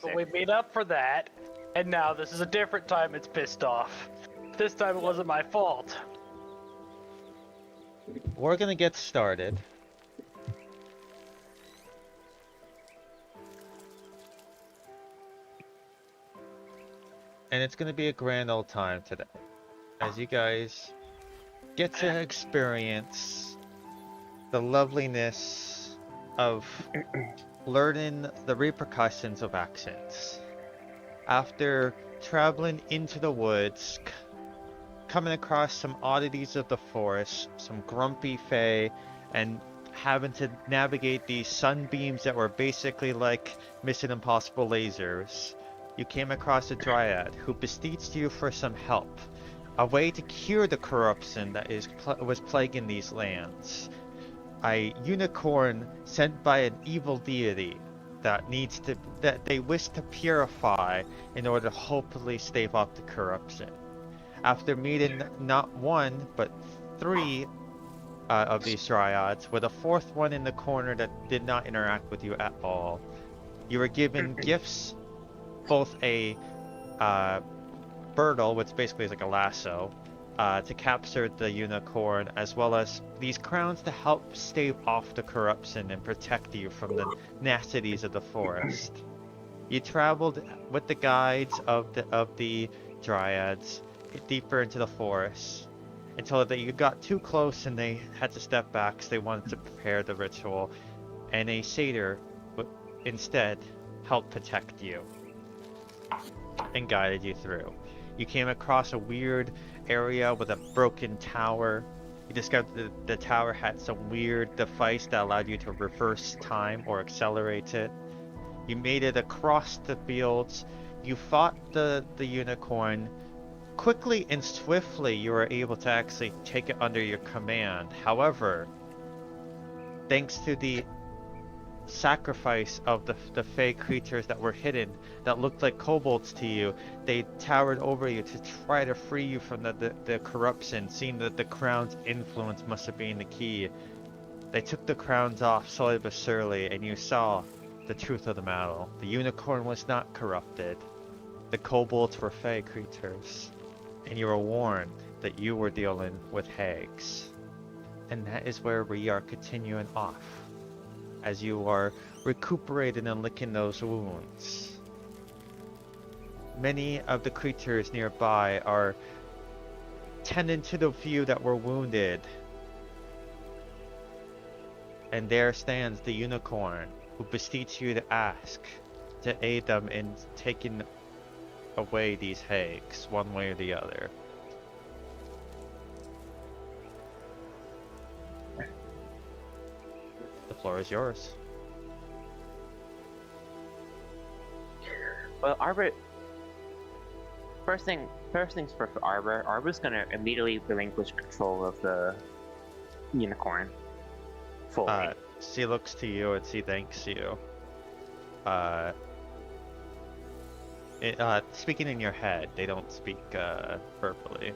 But we made up for that, and now this is a different time it's pissed off. This time it wasn't my fault. We're gonna get started. And it's gonna be a grand old time today, as you guys get to experience the loveliness of learning the repercussions of actions. After traveling into the woods, coming across some oddities of the forest, some grumpy fae, and having to navigate these sunbeams that were basically like Mission Impossible lasers, you came across a dryad who beseeched you for some help, a way to cure the corruption that was plaguing these lands. A unicorn sent by an evil deity that they wish to purify in order to hopefully stave off the corruption. After meeting not one, but three of these dryads, with a fourth one in the corner that did not interact with you at all, you were given gifts, both a girdle, which basically is like a lasso, to capture the unicorn, as well as these crowns to help stave off the corruption and protect you from the nastities of the forest. You traveled with the guides of the dryads deeper into the forest until you got too close and they had to step back because they wanted to prepare the ritual, and a satyr instead helped protect you and guided you through. You came across a weird area with a broken tower. You discovered that the tower had some weird device that allowed you to reverse time or accelerate it. You made it across the fields. You fought the unicorn. Quickly and swiftly, you were able to actually take it under your command. However, thanks to the sacrifice of the fey creatures that were hidden, that looked like kobolds to you, they towered over you to try to free you from the corruption, seeing that the crown's influence must have been the key. They took the crowns off slowly but surely, and you saw the truth of the matter. The unicorn was not corrupted. The kobolds were fey creatures. And you were warned that you were dealing with hags. And that is where we are continuing off, as you are recuperating and licking those wounds. Many of the creatures nearby are tending to the few that were wounded. And there stands the unicorn, who beseech you to ask to aid them in taking away these hags, one way or the other. The floor is yours. Well, Arbor. First things first for Arbor. Arbor's gonna immediately relinquish control of the unicorn. Fully. She looks to you and she thanks you. Speaking in your head, they don't speak verbally.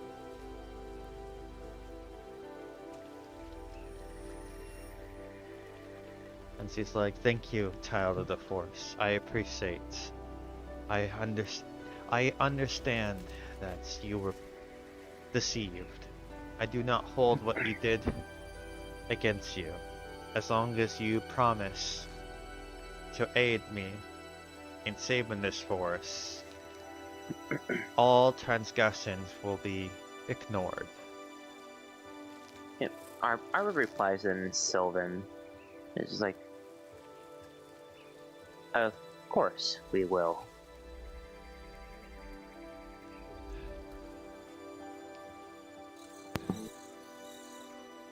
And she's like, "Thank you, child of the Force. I appreciate. I understand that you were deceived. I do not hold what you did against you, as long as you promise to aid me in saving this forest. All transgressions will be ignored." Yep. Arbor replies in Sylvan. It's just like, of course we will.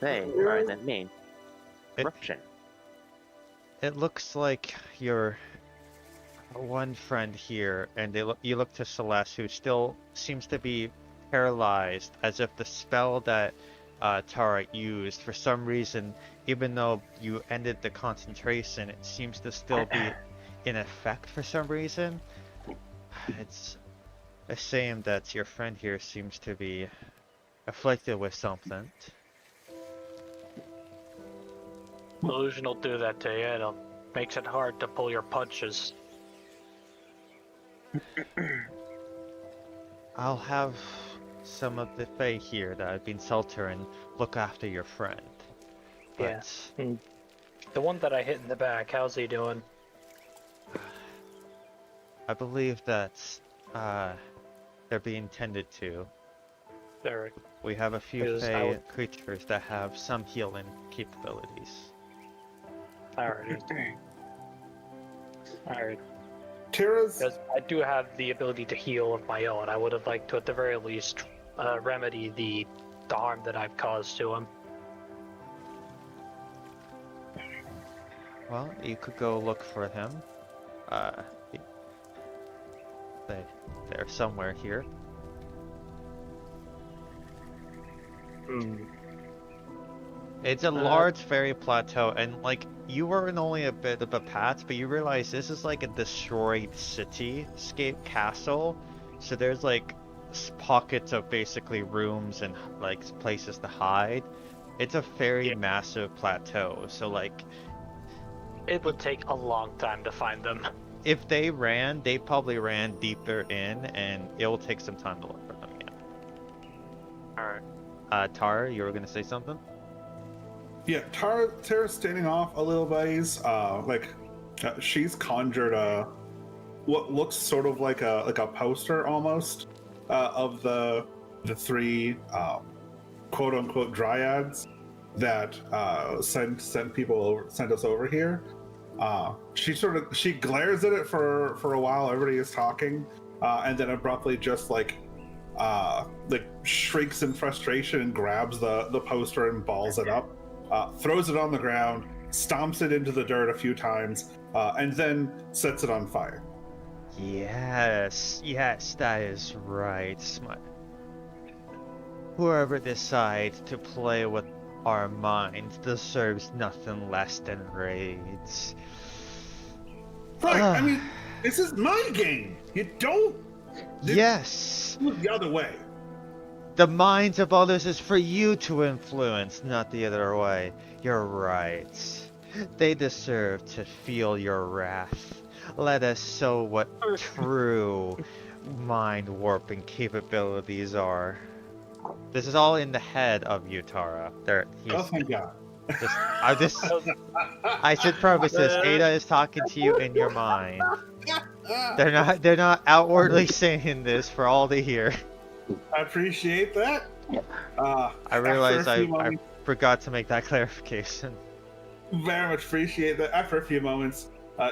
They are the main corruption. It looks like your one friend here, and you look to Celeste, who still seems to be paralyzed, as if the spell that Tara used, for some reason, even though you ended the concentration, it seems to still be in effect for some reason. It's a shame that your friend here seems to be afflicted with something. Illusion will do that to you. It makes it hard to pull your punches. I'll have some of the Fae here that have been Selter and look after your friend. Yeah. But The one that I hit in the back, how's he doing? I believe that they're being tended to. There. We have a few Because I Fae would- creatures that have some healing capabilities. Alright. Alright. Tara's Because I do have the ability to heal of my own. I would have liked to, at the very least, remedy the harm that I've caused to him. Well, you could go look for him. He- they're somewhere here. It's a large fairy plateau, and like you were in only a bit of a path, but you realize this is like a destroyed cityscape castle. So there's like pockets of basically rooms and like places to hide. It's a very massive plateau, so like It would take a long time to find them. if they ran, they probably ran deeper in, and it will take some time to look for them again. Alright. Tara, you were gonna say something? Yeah, Tara's standing off a little ways. She's conjured what looks sort of like a poster almost of the three quote unquote dryads that sent us over here. She glares at it for a while. Everybody is talking, and then abruptly just like shrieks in frustration and grabs the poster and balls it up. Throws it on the ground, stomps it into the dirt a few times, and then sets it on fire. Yes, that is right. Whoever decides to play with our minds deserves nothing less than raids. Right, I mean, this is my game. You don't Yes! do it the other way. The minds of others is for you to influence, not the other way. You're right. They deserve to feel your wrath. Let us show what true mind warping capabilities are. This is all in the head of you, Tara. Oh, thank God. I should preface this. Ada is talking to you in your mind. They're not outwardly saying this for all to hear. I appreciate that. I realize after a few I moments- forgot to make that clarification. very much appreciate that. After a few moments,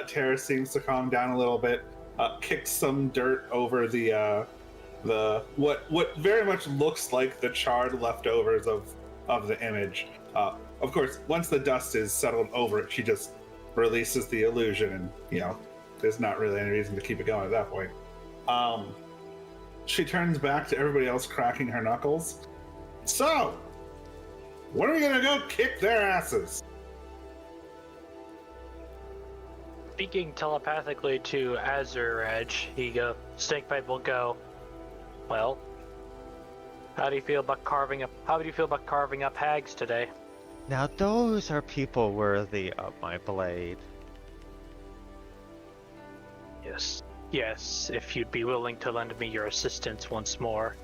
Tara seems to calm down a little bit, kicks some dirt over the what very much looks like the charred leftovers of the image. Of course, once the dust is settled over it, she just releases the illusion, and there's not really any reason to keep it going at that point. She turns back to everybody else cracking her knuckles. So, when are we gonna go kick their asses? Speaking telepathically to Azuraj, Snakepipe will go, well, how do you feel about carving up hags today? Now those are people worthy of my blade. Yes, if you'd be willing to lend me your assistance once more.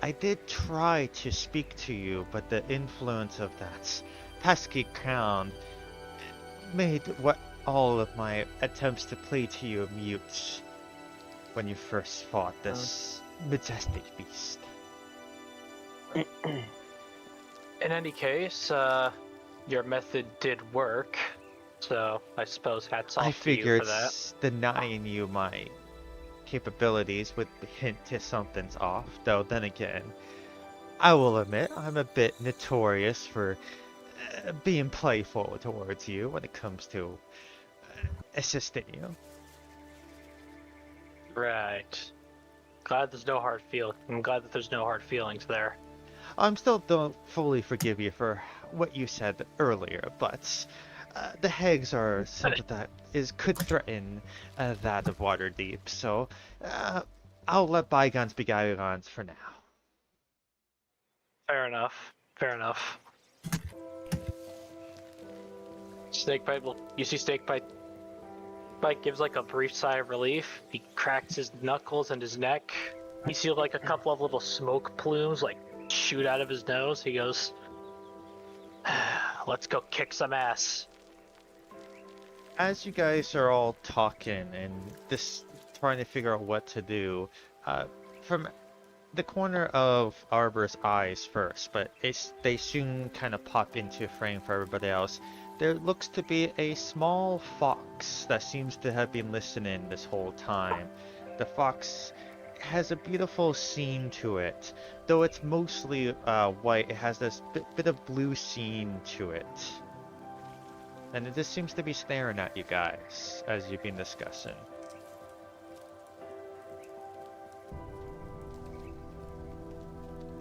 I did try to speak to you, but the influence of that pesky crown made all of my attempts to plead to you mute when you first fought this majestic beast. In any case, your method did work, so I suppose hats off I to you figured for that. denying you my capabilities would hint to something's off, though then again, I will admit I'm a bit notorious for being playful towards you when it comes to assisting you. Right. I'm glad that there's no hard feelings there. I'm still don't fully forgive you for what you said earlier, but the hags are something that could threaten that of Waterdeep, so I'll let bygones be bygones for now. Fair enough. You see Snakepipe Mike gives like a brief sigh of relief. He cracks his knuckles and his neck. You see like a couple of little smoke plumes like shoot out of his nose. He goes, "Let's go kick some ass." As you guys are all talking and trying to figure out what to do, from the corner of Arbor's eyes first, but they soon kind of pop into frame for everybody else. There looks to be a small fox that seems to have been listening this whole time. The fox has a beautiful scene to it. Though it's mostly white, it has this bit of blue scene to it. And it just seems to be staring at you guys as you've been discussing.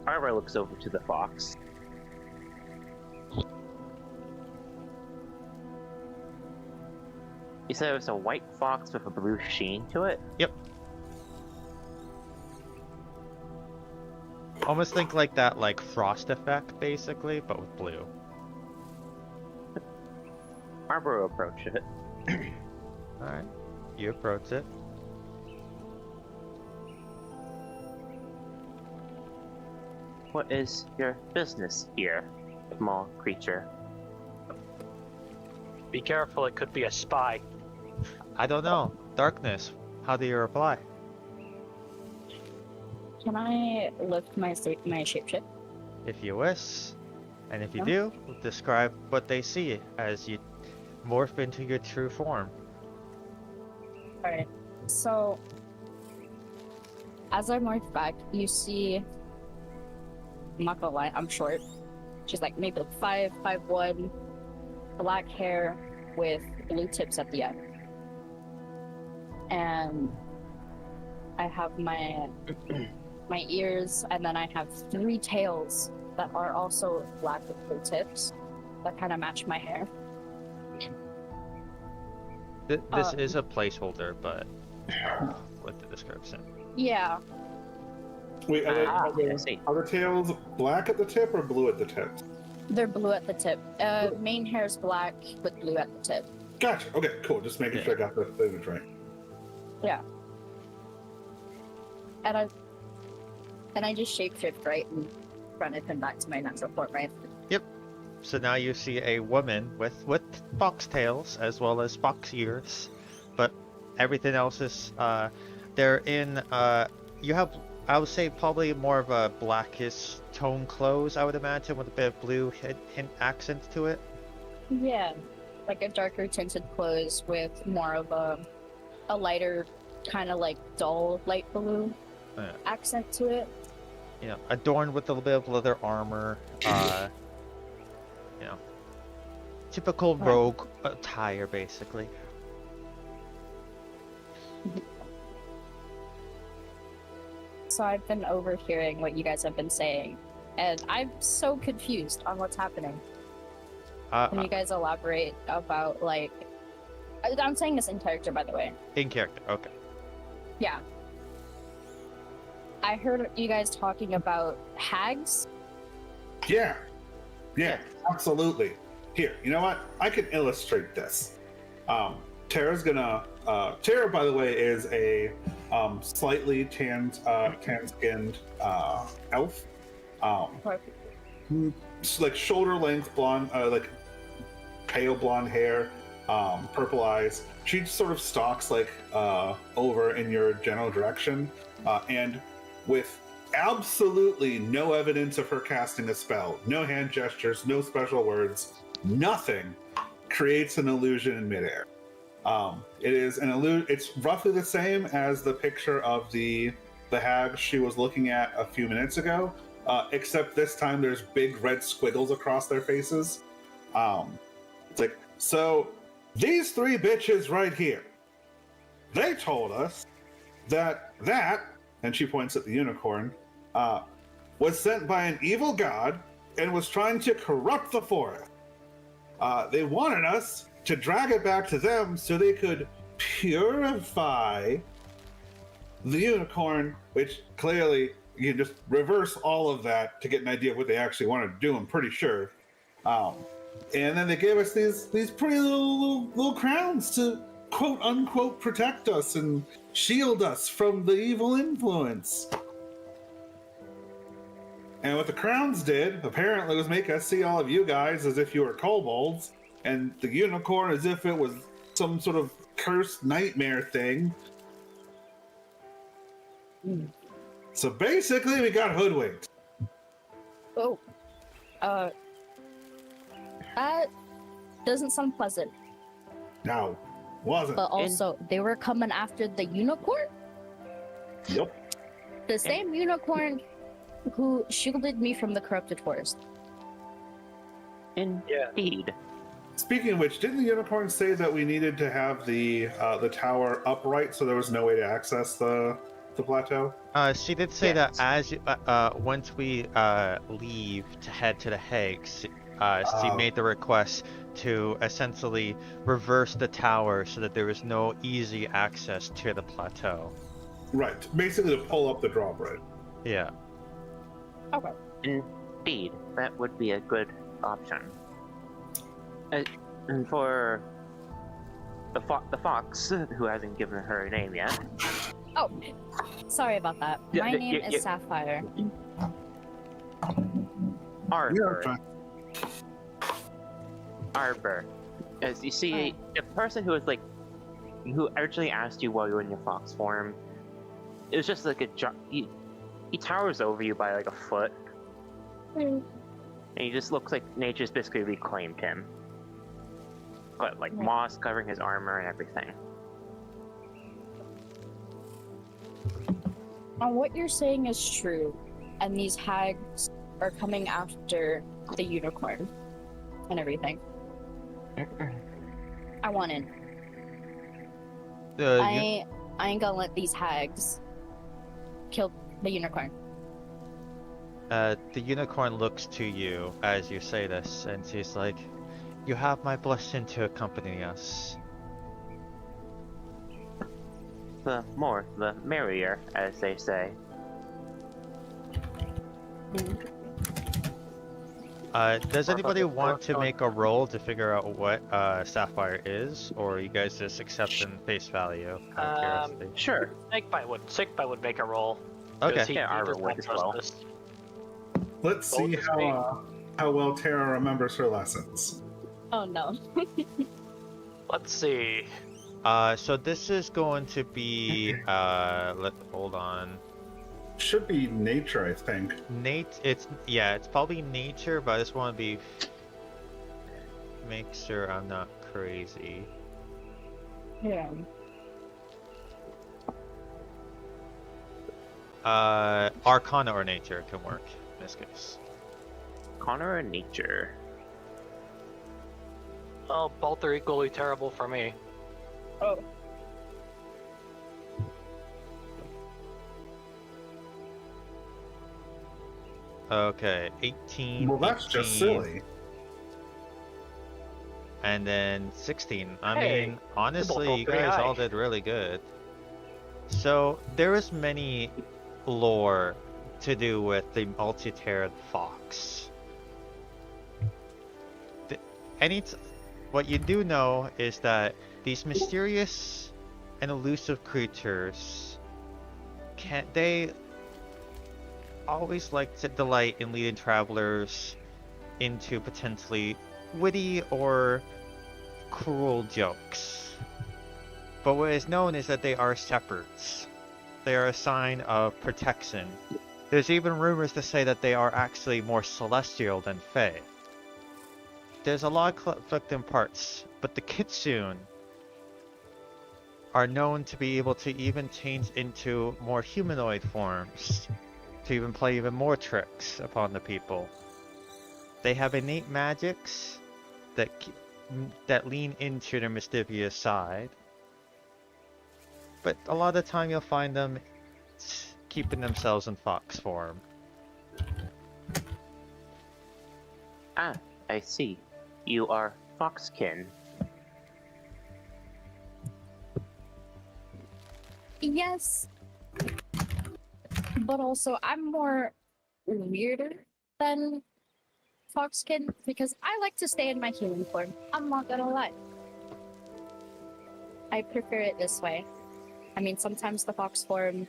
Arbor looks over to the fox. You said it was a white fox with a blue sheen to it? Yep. Almost think like that, like frost effect, basically, but with blue. Arbor will approach it. Alright, you approach it. What is your business here, small creature? Be careful, it could be a spy. I don't know. Darkness. How do you reply? Can I lift my shapeshift? If you wish. And if you do, describe what they see as you morph into your true form. Alright. So, as I morph back, you see. I'm not gonna lie, I'm short. She's like maybe 5'1", black hair with blue tips at the end. And I have my ears, and then I have 3 tails that are also black with blue tips that kind of match my hair. This is a placeholder, but with the description. Yeah. Wait, are I see. the tails black at the tip or blue at the tip? They're blue at the tip. Main hair's black with blue at the tip. Gotcha. Okay, cool. Just making sure I got the image right. Yeah. And I just shapeshift, right, and run it and back to my natural form, right? Yep. So now you see a woman with fox tails as well as fox ears, but everything else is they're in you have, I would say, probably more of a blackish tone clothes, I would imagine, with a bit of blue hint accent to it. Yeah, like a darker tinted clothes with more of a lighter, kind of like dull light blue accent to it. You know, adorned with a little bit of leather armor. You know, typical rogue attire, basically. So I've been overhearing what you guys have been saying, and I'm so confused on what's happening. Can you guys elaborate about, like... I'm saying this in character, by the way. In character, okay. Yeah. I heard you guys talking about hags. Yeah, absolutely. Here, you know what? I can illustrate this. Tara's gonna. Tara, by the way, is a slightly tan-skinned elf. Like shoulder-length blonde, like pale blonde hair, purple eyes. She sort of stalks like over in your general direction, and with absolutely no evidence of her casting a spell, no hand gestures, no special words, nothing, creates an illusion in midair. It is an illusion. It's roughly the same as the picture of the hag she was looking at a few minutes ago, except this time there's big red squiggles across their faces. It's like, so these 3 bitches right here, they told us that, and she points at the unicorn, was sent by an evil god and was trying to corrupt the forest. They wanted us to drag it back to them so they could purify the unicorn, which clearly you can just reverse all of that to get an idea of what they actually wanted to do, I'm pretty sure. And then they gave us these pretty little crowns to quote unquote protect us and shield us from the evil influence. And what the crowns did, apparently, was make us see all of you guys as if you were kobolds, and the unicorn as if it was some sort of cursed nightmare thing. So basically, we got hoodwinked. Oh. That doesn't sound pleasant. No, wasn't. But also, they were coming after the unicorn? Yep. The same unicorn who shielded me from the corrupted forest. Indeed. Speaking of which, didn't the unicorn say that we needed to have the tower upright so there was no way to access the plateau? She did say that as once we leave to head to the Hags, she made the request to essentially reverse the tower so that there was no easy access to the plateau. Right. Basically to pull up the drawbridge. Yeah. Okay. Indeed, that would be a good option. And for the fox, who hasn't given her a name yet. Oh, sorry about that. My name is Sapphire. Arbor. Arbor. As you see, the person who who originally asked you while you were in your fox form, it was just like he towers over you by like a foot. And he just looks like nature's basically reclaimed him. But like moss covering his armor and everything. What you're saying is true, and these hags are coming after the unicorn and everything. I want in. I ain't gonna let these hags kill the unicorn. The unicorn looks to you as you say this, and she's like, "You have my blessing to accompany us." The more, the merrier, as they say. Does anybody want to make a roll to figure out what Sapphire is, or you guys just accept in face value? Sure. Sickbite would make a roll. Okay. Yeah, Arbor would as well. Let's see how well Tara remembers her lessons. Oh no. Let's see. So this is going to be hold on. Should be nature, I think. It's probably nature, but I just want to make sure I'm not crazy. Yeah. Arcana or nature can work in this case. Arcana or nature? Oh, both are equally terrible for me. Oh. Okay, 18. Well, that's 18, just silly. And then 16. I Hey, mean, honestly, you pretty guys high. all did really good. So, there is many lore to do with the multi-tiered fox. What you do know is that these mysterious and elusive creatures they always like to delight in leading travelers into potentially witty or cruel jokes. But what is known is that they are shepherds. They are a sign of protection. There's even rumors to say that they are actually more celestial than fae. There's a lot of conflicting parts, but the kitsune are known to be able to even change into more humanoid forms, to even play even more tricks upon the people. They have innate magics that lean into their mischievous side, but a lot of the time you'll find them keeping themselves in fox form. Ah, I see. You are foxkin. Yes. But also, I'm more weirder than Foxkin because I like to stay in my human form. I'm not gonna lie. I prefer it this way. I mean, sometimes the fox form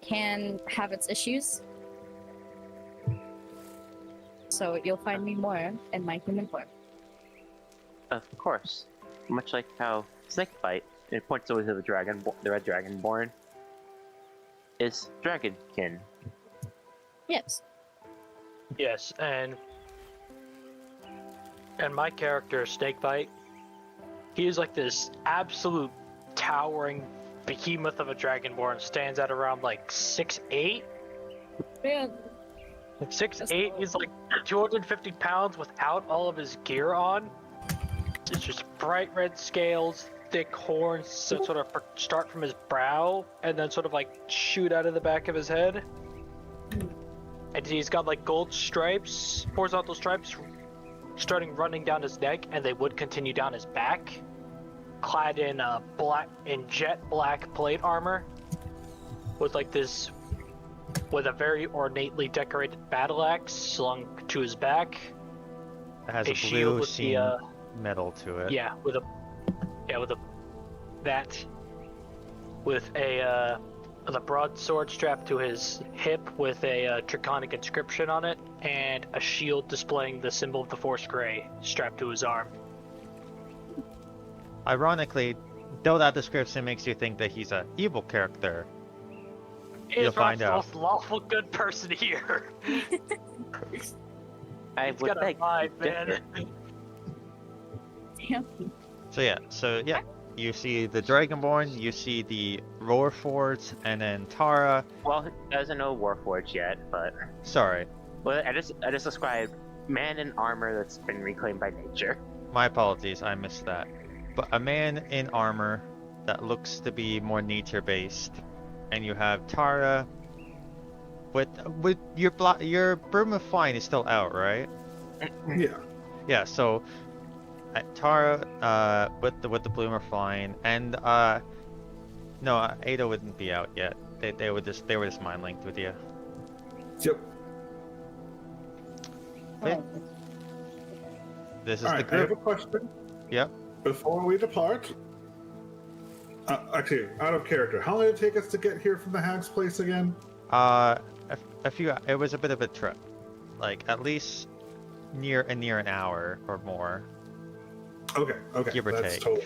can have its issues. So you'll find me more in my human form. Of course. Much like how Snakebite, it points over to the dragon, the red dragonborn, is dragonkin. Yes. Yes, and my character, Snakebite, he is like this absolute towering behemoth of a dragonborn, stands at around like 6'8". Man. 6'8", he's like 250 pounds without all of his gear on. It's just bright red scales, thick horns that sort of start from his brow and then sort of like shoot out of the back of his head. And he's got like gold stripes, horizontal stripes, starting running down his neck, and they would continue down his back. Clad in jet black plate armor, with like this, with a very ornately decorated battle axe slung to his back. It has A a shield blue with sheen the, metal to it. Yeah, with a broadsword strapped to his hip with a draconic inscription on it, and a shield displaying the symbol of the Force Grey strapped to his arm. Ironically, though that description makes you think that he's an evil character, He's find the out. most lawful good person here. I He's would got a beg vibe, man. Damn. So yeah, you see the Dragonborn, you see the Roarfords, and then Tara. Well, he doesn't know Warforged yet, but Sorry, well, I just described man in armor that's been reclaimed by nature. my apologies, I missed that. But a man in armor that looks to be more nature-based, and you have Tara with your Broom of Flying is still out, right? Yeah. Yeah, so Tara with the Bloom of Flying, and no, Ada wouldn't be out yet. They were just mind linked with you. Yep. Okay. This is All the right. I have group. a question. Yep. Before we depart, actually, out of character, how long did it take us to get here from the Hag's place again? A few. It was a bit of a trip, like at least near an hour or more, Okay, give or that's take. total.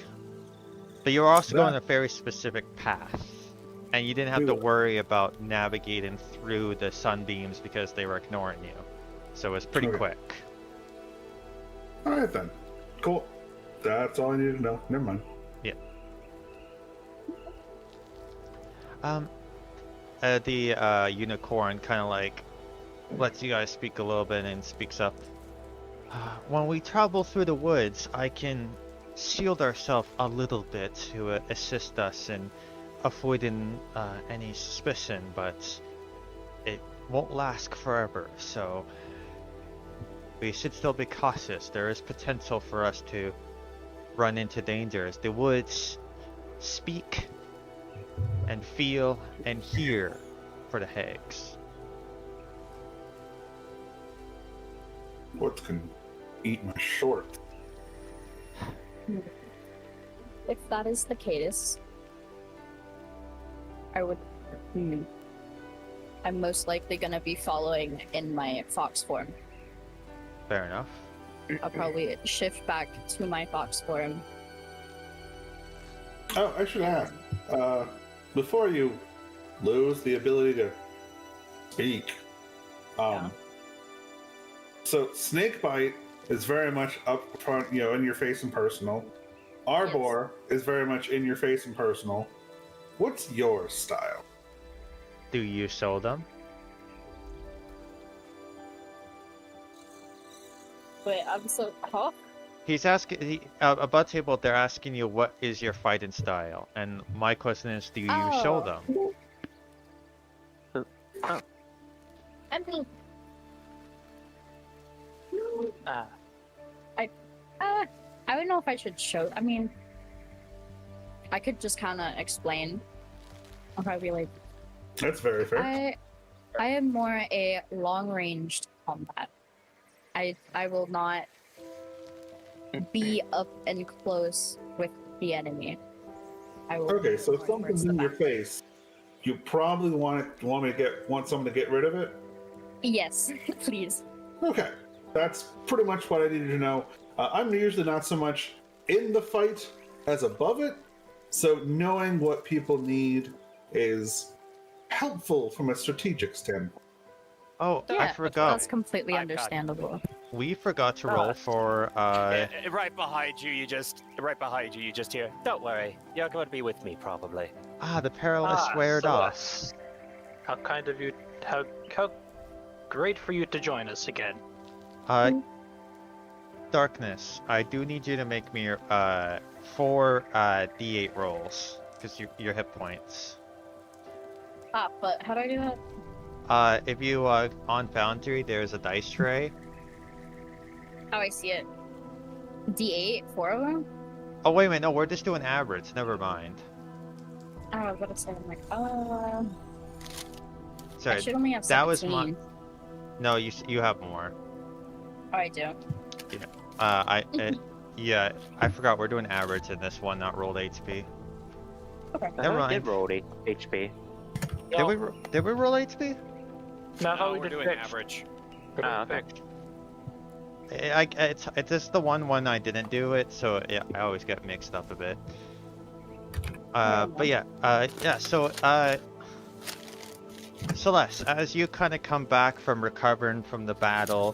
But you were also going a That- very specific path, and you didn't have We to were. worry about navigating through the sunbeams because they were ignoring you. So it was pretty Okay. quick. All right then. Cool. That's all I needed to know. Never mind. The unicorn kind of like lets you guys speak a little bit and speaks up. When we travel through the woods, I can shield ourselves a little bit to assist us in avoiding any suspicion, but it won't last forever, so we should still be cautious. There is potential for us to run into dangers. The woods speak and feel and hear for the hags. What can eat my short? If that is the case, I would. I'm most likely gonna be following in my fox form. Fair enough. I'll probably shift back to my fox form. Oh, I should ask. Before you lose the ability to speak, Yeah. so Snakebite is very much up front, in your face and personal. Arbor is very much in your face and personal. What's your style? Do you show them? Wait, I'm so. Huh? He's asking about table. They're asking you what is your fighting style, and my question is, do you show Oh. them? I mean, I don't know if I should show. I mean, I could just kind of explain. I'll probably be like, That's very fair. I am more a long-ranged combat. I will not be up and close with the enemy. I will Okay, so if point something's towards the in your back. face, you probably want someone to get rid of it. Yes, please. Okay, that's pretty much what I needed to know. I'm usually not so much in the fight as above it, so knowing what people need is helpful from a strategic standpoint. Oh, I Yeah, forgot. that's completely I've got- understandable. We forgot to roll for Right behind you, you just hear. Don't worry, you're going to be with me probably. the perilous squared off. Celeste. How kind of you. How great for you to join us again. Darkness, I do need you to make me 4 d8 rolls because your hit points. But how do I do that? If you on Foundry, there's a dice tray. Oh, I see it. D8, 4 of them? Oh wait a minute, no, we're just doing average. Never mind. Oh, I was about to say, I'm like, I Sorry, should only have 17. that was my. No, you have more. Oh, I do. Yeah, I forgot we're doing average in this one, not rolled HP. Okay. Never I did mind. roll HP. Did we roll HP? No, No, we we're did doing fixed. average. Okay. It's just the one I didn't do it, so yeah, I always get mixed up a bit. But yeah, so Celeste, as you kind of come back from recovering from the battle,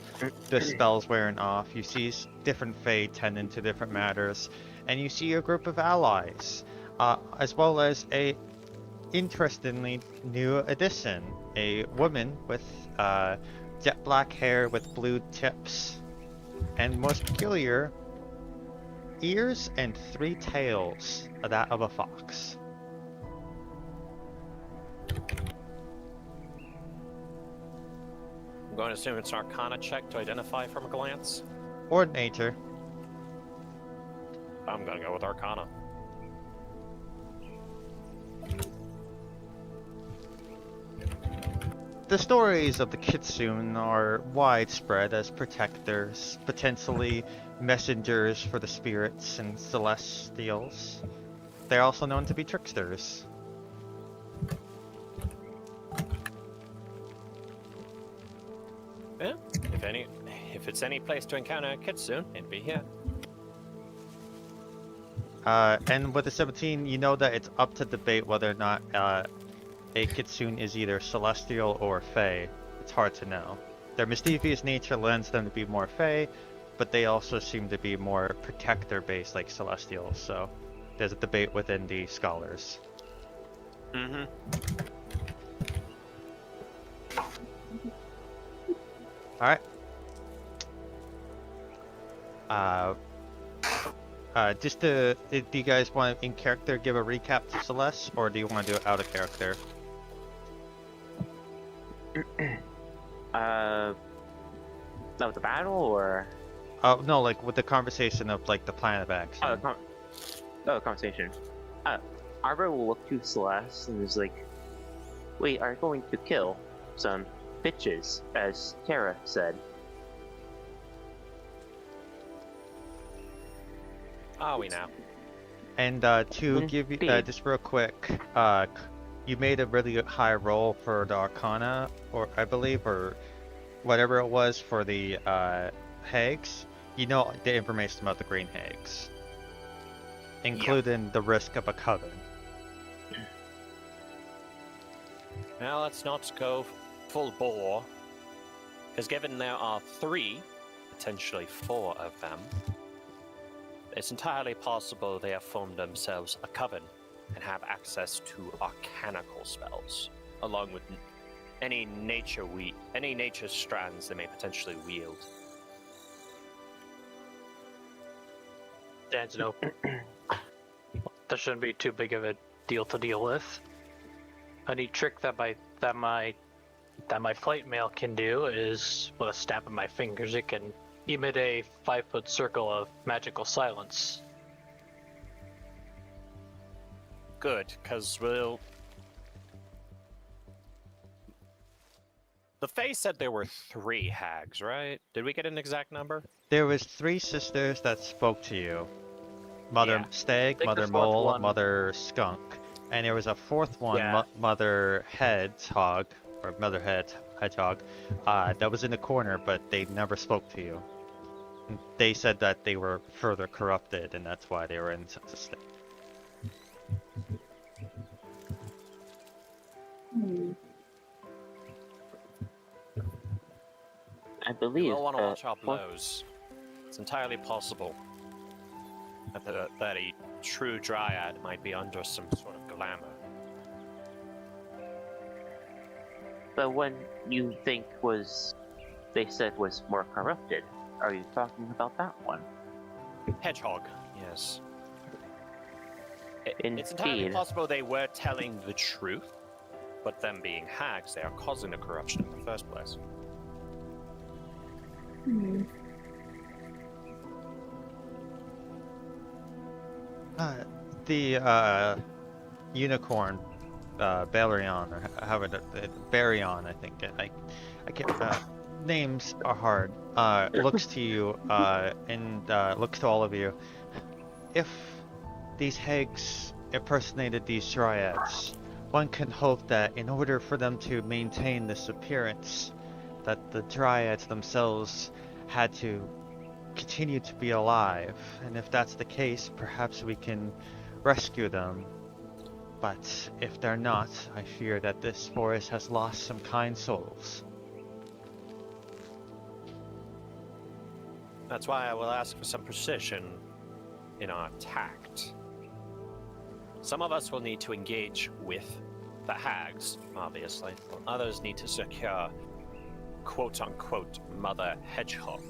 the spells wearing off, you see different fae tending to different matters, and you see a group of allies, as well as a interestingly new addition, a woman with jet black hair with blue tips, and most peculiar, ears and 3 tails, that of a fox. I'm going to assume it's an Arcana check to identify from a glance. Or nature. I'm going to go with Arcana. The stories of the Kitsune are widespread as protectors, potentially messengers for the spirits and celestials. They're also known to be tricksters. Yeah, if it's any place to encounter a Kitsune, it'd be here. And with the 17, you know that it's up to debate whether or not a Kitsune is either celestial or fae. It's hard to know. Their mischievous nature lends them to be more fae, but they also seem to be more protector-based like celestials, so there's a debate within the scholars. Mm-hmm. Alright. Do you guys want to, in character, give a recap to Celeste, or do you want to do it out of character? Of the battle, or? Oh, no, like with the conversation of, like, the plan of action. The conversation. Arbor will look to Celeste and is like, we are going to kill some bitches, as Tara said. Are we now? And to give you, just real quick, you made a really high roll for the Arcana, or I believe, or whatever it was for the hags. You know the information about the green hags, including the risk of a coven. Now let's not go full bore, because given there are 3, potentially 4 of them, it's entirely possible they have formed themselves a coven and have access to arcanical spells, along with any nature strands they may potentially wield. Dan's no. That shouldn't be too big of a deal to deal with. Any trick that my plate mail can do is, with a snap of my fingers, it can emit a 5-foot circle of magical silence. Good, because we'll... The Fae said there were 3 hags, right? Did we get an exact number? There was 3 sisters that spoke to you. Mother Yeah. Stag, think the Mother fourth Mole, one- Mother Skunk, and there was a fourth one, Yeah. Mother Hedgehog, or Mother Hedgehog, that was in the corner, but they never spoke to you. They said that they were further corrupted, and that's why they were in such a state. Hmm. I We believe will want to the watch our fourth- blows. It's entirely possible that a true dryad might be under some sort of glamour. the one you think they said was more corrupted. Are you talking about that one? Hedgehog, yes. It's entirely Indeed. possible they were telling the truth, but them being hags, they are causing the corruption in the first place. Hmm. The unicorn, Balerion, or however, Baryon, I think. I can't. Names are hard. Looks to you, and looks to all of you. If these hags impersonated these dryads, one can hope that in order for them to maintain this appearance, that the dryads themselves had to continue to be alive. And if that's the case, perhaps we can rescue them. But if they're not, I fear that this forest has lost some kind souls. That's why I will ask for some precision in our tact. Some of us will need to engage with the hags, obviously, while others need to secure quote-unquote Mother Hedgehog.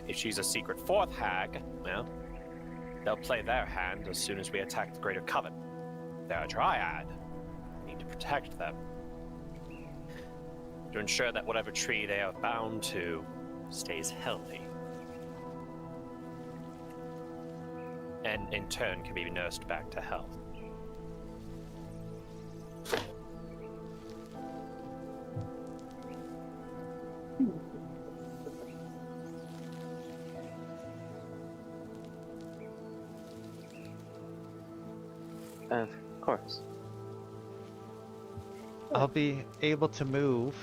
If she's a secret fourth hag, well, they'll play their hand as soon as we attack the Greater Coven. They're a dryad. We need to protect them. To ensure that whatever tree they are bound to stays healthy. And in turn can be nursed back to health. Of course. I'll be able to move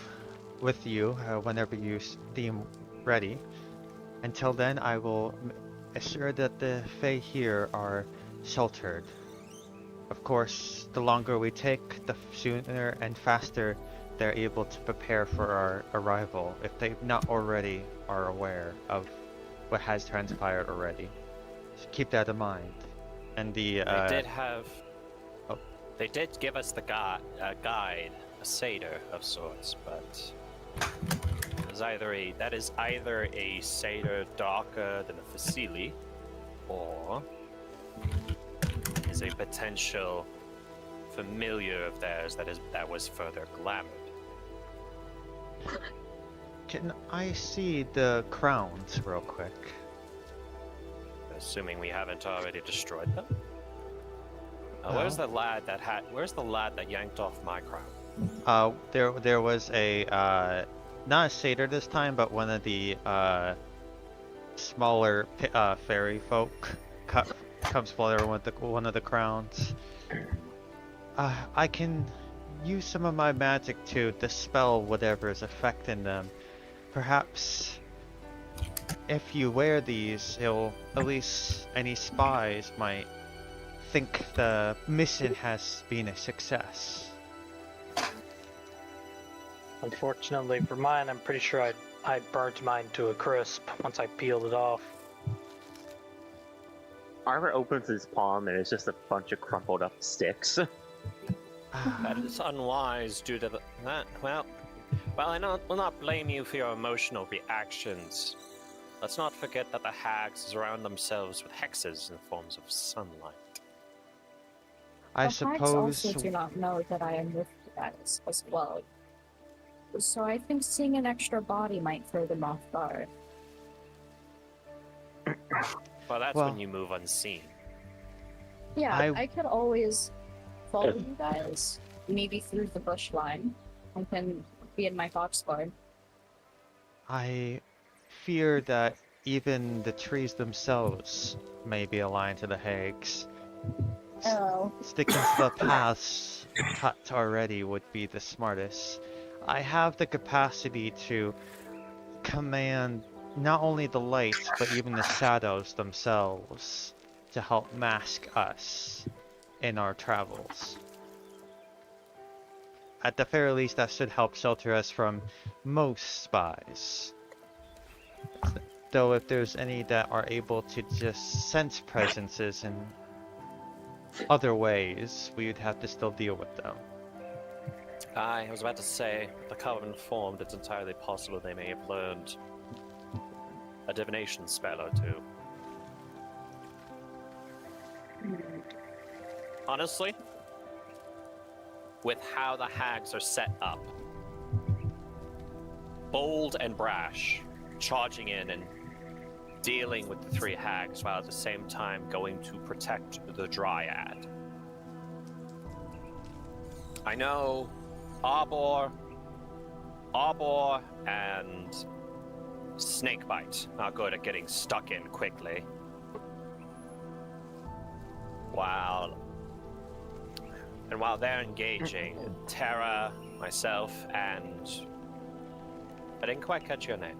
with you whenever you deem ready. Until then, I will assure that the Fae here are sheltered. Of course, the longer we take, the sooner and faster they're able to prepare for our arrival, if they not already are aware of what has transpired already. So keep that in mind. And the They did have... Oh. They did give us the guide, a satyr of sorts, but... that is either a satyr darker than a Facili, or is a potential familiar of theirs that was further glamored. Can I see the crowns real quick? Assuming we haven't already destroyed them. Where's the lad that yanked off my crown? There was a not a satyr this time, but one of the smaller fairy folk comes forward with one of the crowns. I can use some of my magic to dispel whatever is affecting them. Perhaps if you wear these, it'll at least any spies might think the mission has been a success. Unfortunately for mine, I'm pretty sure I burnt mine to a crisp once I peeled it off. Armor opens his palm and it's just a bunch of crumpled up sticks. That is unwise due to that. Well, I will not blame you for your emotional reactions. Let's not forget that the hags surround themselves with hexes in forms of sunlight. I The hags also suppose. do not know that I am with you guys as well. So I think seeing an extra body might throw them off guard. Well, that's Well- when you move unseen. Yeah, I- I could always follow you guys, maybe through the bush line. I can be in my fox guard. I fear that even the trees themselves may be aligned to the hags. Oh. Sticking to the paths cut already would be the smartest. I have the capacity to command not only the light, but even the shadows themselves to help mask us in our travels. At the very least, that should help shelter us from most spies. Though if there's any that are able to just sense presences in other ways, we would have to still deal with them. I was about to say, the Covenant formed, it's entirely possible they may have learned a divination spell or two. Honestly, with how the hags are set up, bold and brash, charging in and dealing with the three hags while at the same time going to protect the Dryad. I know Arbor and Snakebite are good at getting stuck in quickly. While they're engaging, Terra, myself, and I didn't quite catch your name.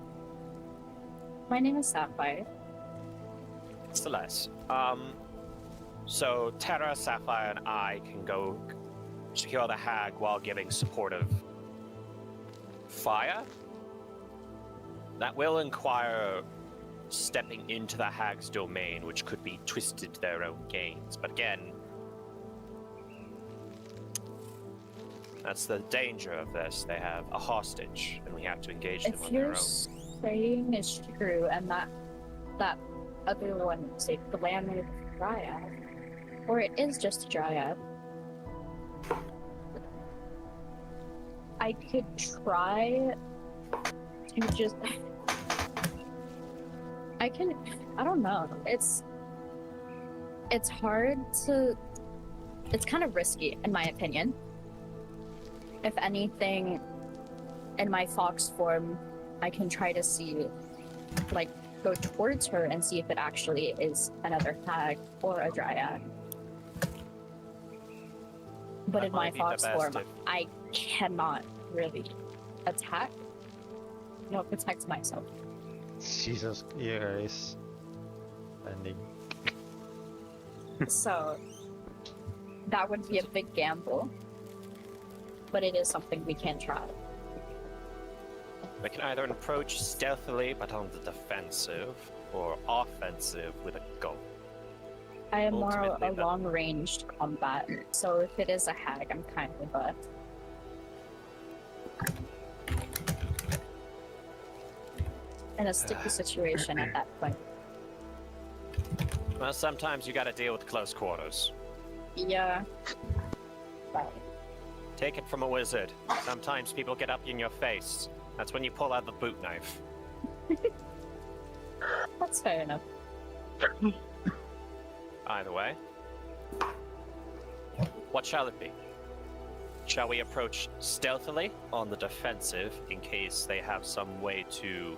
My name is Sapphire. Celeste. So Terra, Sapphire, and I can go secure the hag while giving supportive fire. That will require stepping into the hag's domain, which could be twisted to their own gains. But again, that's the danger of this. They have a hostage, and we have to engage them If on their you're own. saying is true, and that other one, say, the landlord Dryad, or it is just a Dryad, I could try to just. I don't know. It's hard to. It's kind of risky, in my opinion. If anything, in my fox form, I can try to see, like, go towards her and see if it actually is another hag or a Dryad. But That in my might be the fox best form, if- I cannot really attack. No, protect myself. Jesus Christ. Ending. So that would be a big gamble, but it is something we can try. We can either approach stealthily but on the defensive, or offensive with a gun. I am more Ultimately, a the- long-ranged combat, so if it is a hag, I'm kind of in a sticky situation at that point. Well, sometimes you gotta deal with close quarters. Yeah. But Take it from a wizard. Sometimes people get up in your face. That's when you pull out the boot knife. that's fair enough. Either way. What shall it be? Shall we approach stealthily on the defensive in case they have some way to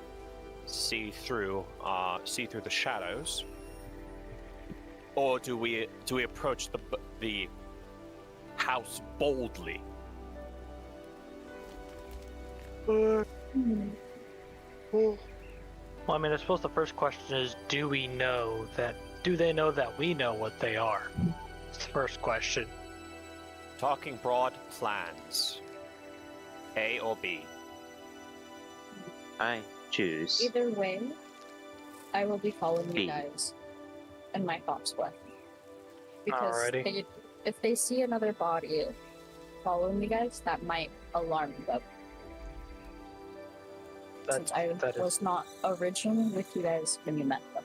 see through the shadows? Or do we approach the house boldly? Well, I mean, I suppose the first question is, do they know that we know what they are? It's the first question. Talking broad plans. A or B? I choose. Either way, I will be following B. you guys in my fox with. Because Alrighty. if they see another body following you guys, that might alarm them. Since I was not originally with you guys when you met them.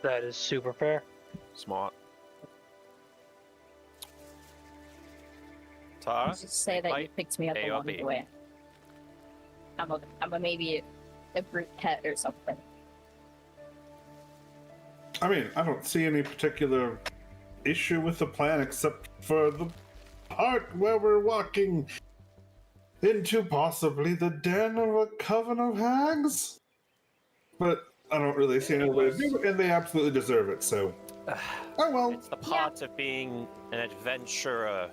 That is super fair. Smart. Tara? Let's just say that you Bite, picked me up A or along B? the way. I'm a maybe a brute pet or something. I mean, I don't see any particular issue with the plan except for the part where we're walking into possibly the den of a coven of hags. But I don't really see any way to do it, and they absolutely deserve it. So, oh well. It's the part of being an adventurer.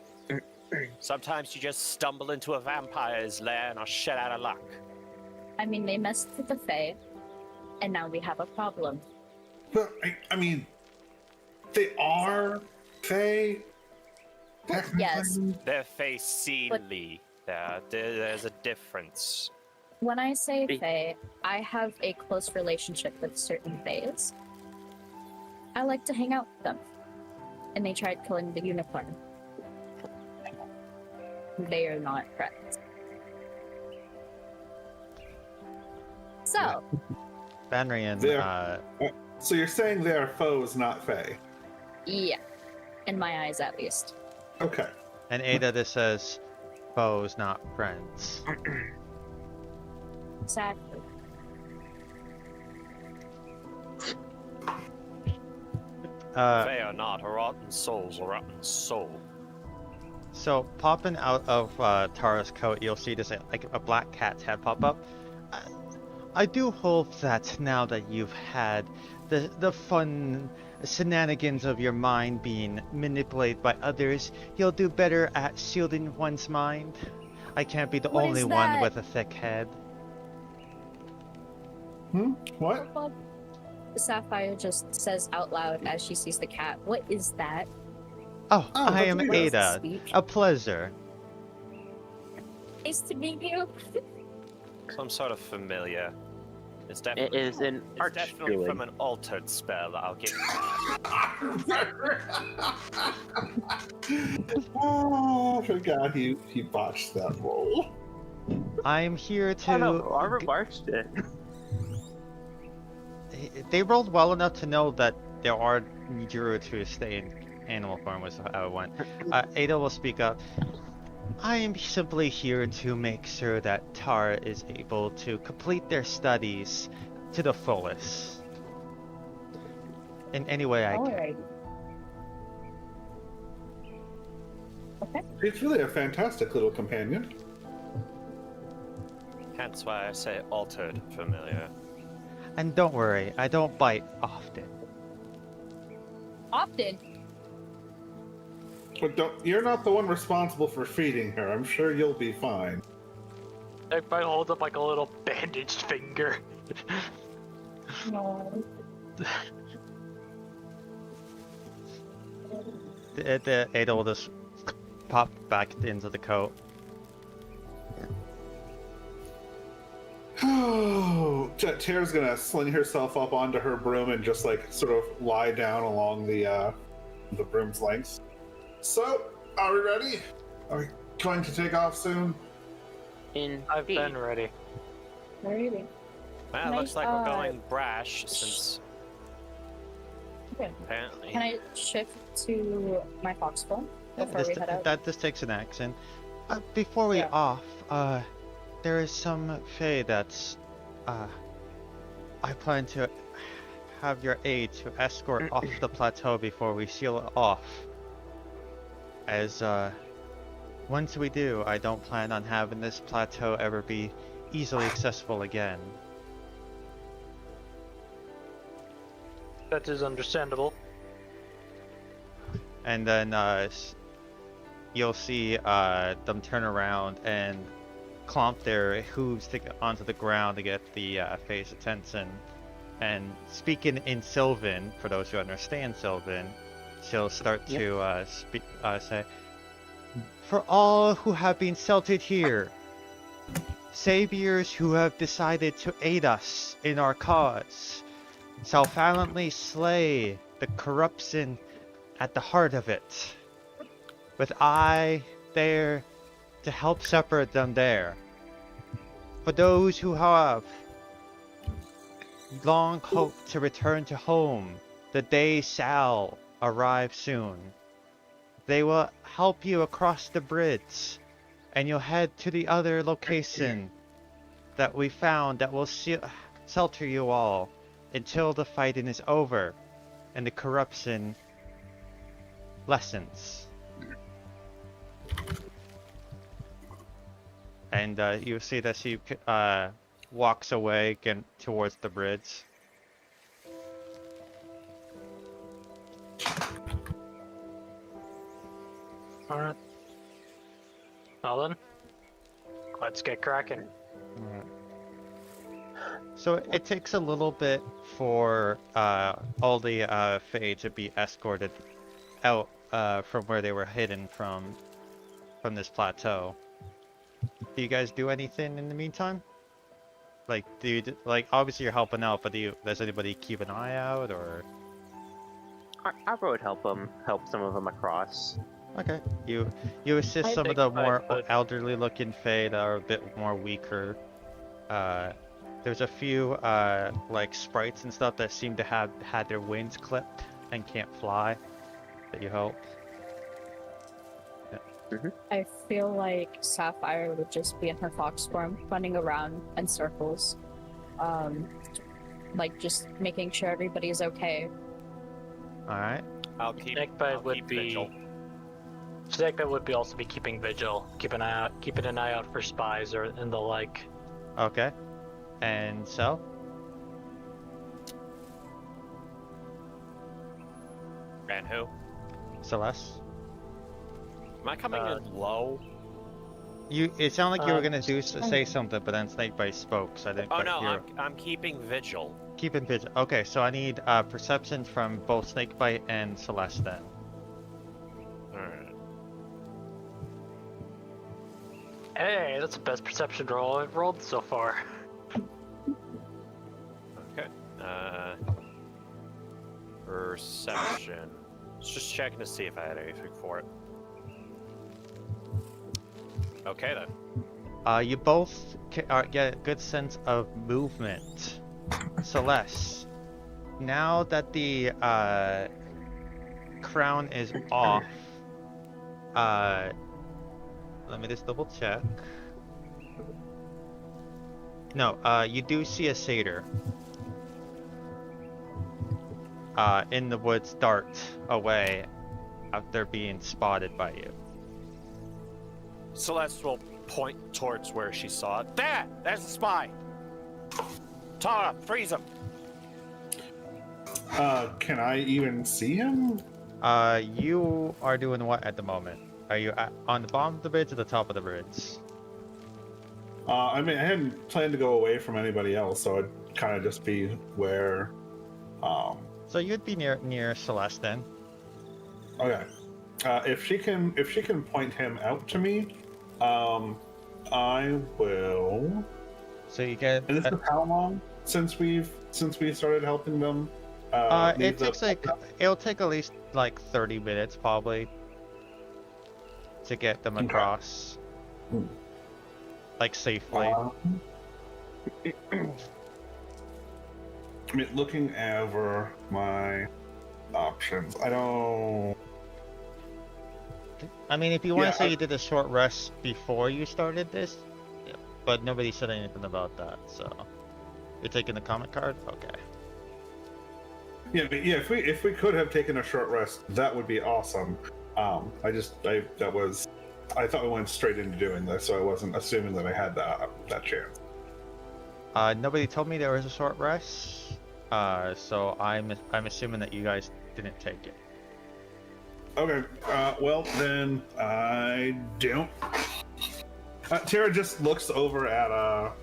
Sometimes you just stumble into a vampire's lair and are shit out of luck. I mean, they messed with the Fae, and now we have a problem. But I mean, they are Fae. Yes. They're facilely. There's a difference. When I say Fae, I have a close relationship with certain Faes. I like to hang out with them. And they tried killing the unicorn. They are not friends. So, Banrian, So you're saying they are foes, not Fae? yeah. In my eyes, at least. Okay. and Ada, this says foes, not friends. Exactly. They are not a rotten soul's a rotten soul. So popping out of Tara's coat, you'll see this like a black cat's head pop up. I do hope that now that you've had the fun shenanigans of your mind being manipulated by others, you'll do better at shielding one's mind. I can't be the What only is one that? with a thick head. What? Sapphire just says out loud as she sees the cat, "What is that?" Oh, Oh, I that's am weird. Ada. Speech. A pleasure. Nice to meet you. Some sort of familiar. It's It definitely, is an it's definitely archdruid. from an altered spell that I'll give you. Oh, I forgot he botched that roll. I'm here to. Oh no, Arbor marched it. They rolled well enough to know that there are druids who stay in animal form, was how it went. Ada will speak up. I am simply here to make sure that Tara is able to complete their studies to the fullest. In any way I can. Alright. Okay. It's really a fantastic little companion. Hence why I say altered familiar. And don't worry, I don't bite often. Often. But you're not the one responsible for feeding her. I'm sure you'll be fine. Everybody holds up like a little bandaged finger. No. The Ada will just pop back into the coat. Oh, Tara's gonna sling herself up onto her broom and just like sort of lie down along the broom's length. So, are we ready? Are we going to take off soon? I've been Indeed. ready. Really? Well, Can it I, looks like we're going brash since Okay. apparently. Can I shift to my foxhole before we head out? This takes an action. Before we Yeah. off, there is some Fae that's, I plan to have your aid to escort off the plateau before we seal it off. As, once we do, I don't plan on having this plateau ever be easily accessible again. That is understandable. And then, you'll see, them turn around and clomp their hooves onto the ground to get the Fae's attention. And speaking in Sylvan, for those who understand Sylvan, she'll start to say, "For all who have been sheltered here, saviors who have decided to aid us in our cause, shall valiantly slay the corruption at the heart of it, with I there to help separate them there. For those who have long hoped to return to home, the day shall arrive soon. They will help you across the bridge, and you'll head to the other location that we found that will shelter you all until the fighting is over and the corruption lessens." And you see that she walks away again towards the bridge. Alright. Well then, let's get cracking. Alright. So it takes a little bit for all the Fae to be escorted out from where they were hidden from this plateau. Do you guys do anything in the meantime? Like, like obviously you're helping out, but does anybody keep an eye out or? I would help some of them across. Okay, you assist some of think the I more would- elderly-looking Fae that are a bit more weaker. There's a few like sprites and stuff that seem to have had their wings clipped and can't fly. That you help. I feel like Sapphire would just be in her fox form, running around in circles. Like just making sure everybody's okay. All right. I'll keep. Snakebite I'll would keep be. vigil. Snakebite would be also be keeping vigil, keeping an eye out for spies or and the like. Okay. And so? And who? Celeste? Am I coming in low? It sounded like you were gonna just- say something, but then Snakebite spoke, so I didn't Oh quite no, hear. I'm keeping vigil. Keeping vigil. Okay, so I need perception from both Snakebite and Celeste then. Alright. Hey, that's the best perception roll I've rolled so far. Okay. Perception. Just checking to see if I had anything for it. Okay then. You both get a good sense of movement. Celeste, now that the crown is off, let me just double check. No, you do see a satyr in the woods dart away after being spotted by you. Celeste will point towards where she saw it. There! There's the spy! Tara, freeze him! Can I even see him? You are doing what at the moment? Are you on the bottom of the bridge or the top of the bridge? I mean, I hadn't planned to go away from anybody else, so I'd kind of just be where. So you'd be near Celeste then. Okay. If she can point him out to me, I will. So you get. And this is how long since we started helping them? leave It takes it'll take at least like 30 minutes probably to get them Okay. across, like safely. I mean, looking over my options, I don't. I mean, if you want Yeah, to say I- you did a short rest before you started this, yeah, but nobody said anything about that, so you're taking the comment card. Okay. Yeah, but yeah. If we could have taken a short rest, that would be awesome. I thought we went straight into doing this, so I wasn't assuming that I had that chance. Nobody told me there was a short rest, so I'm assuming that you guys didn't take it. Okay. Well, then I don't. Tara just looks over at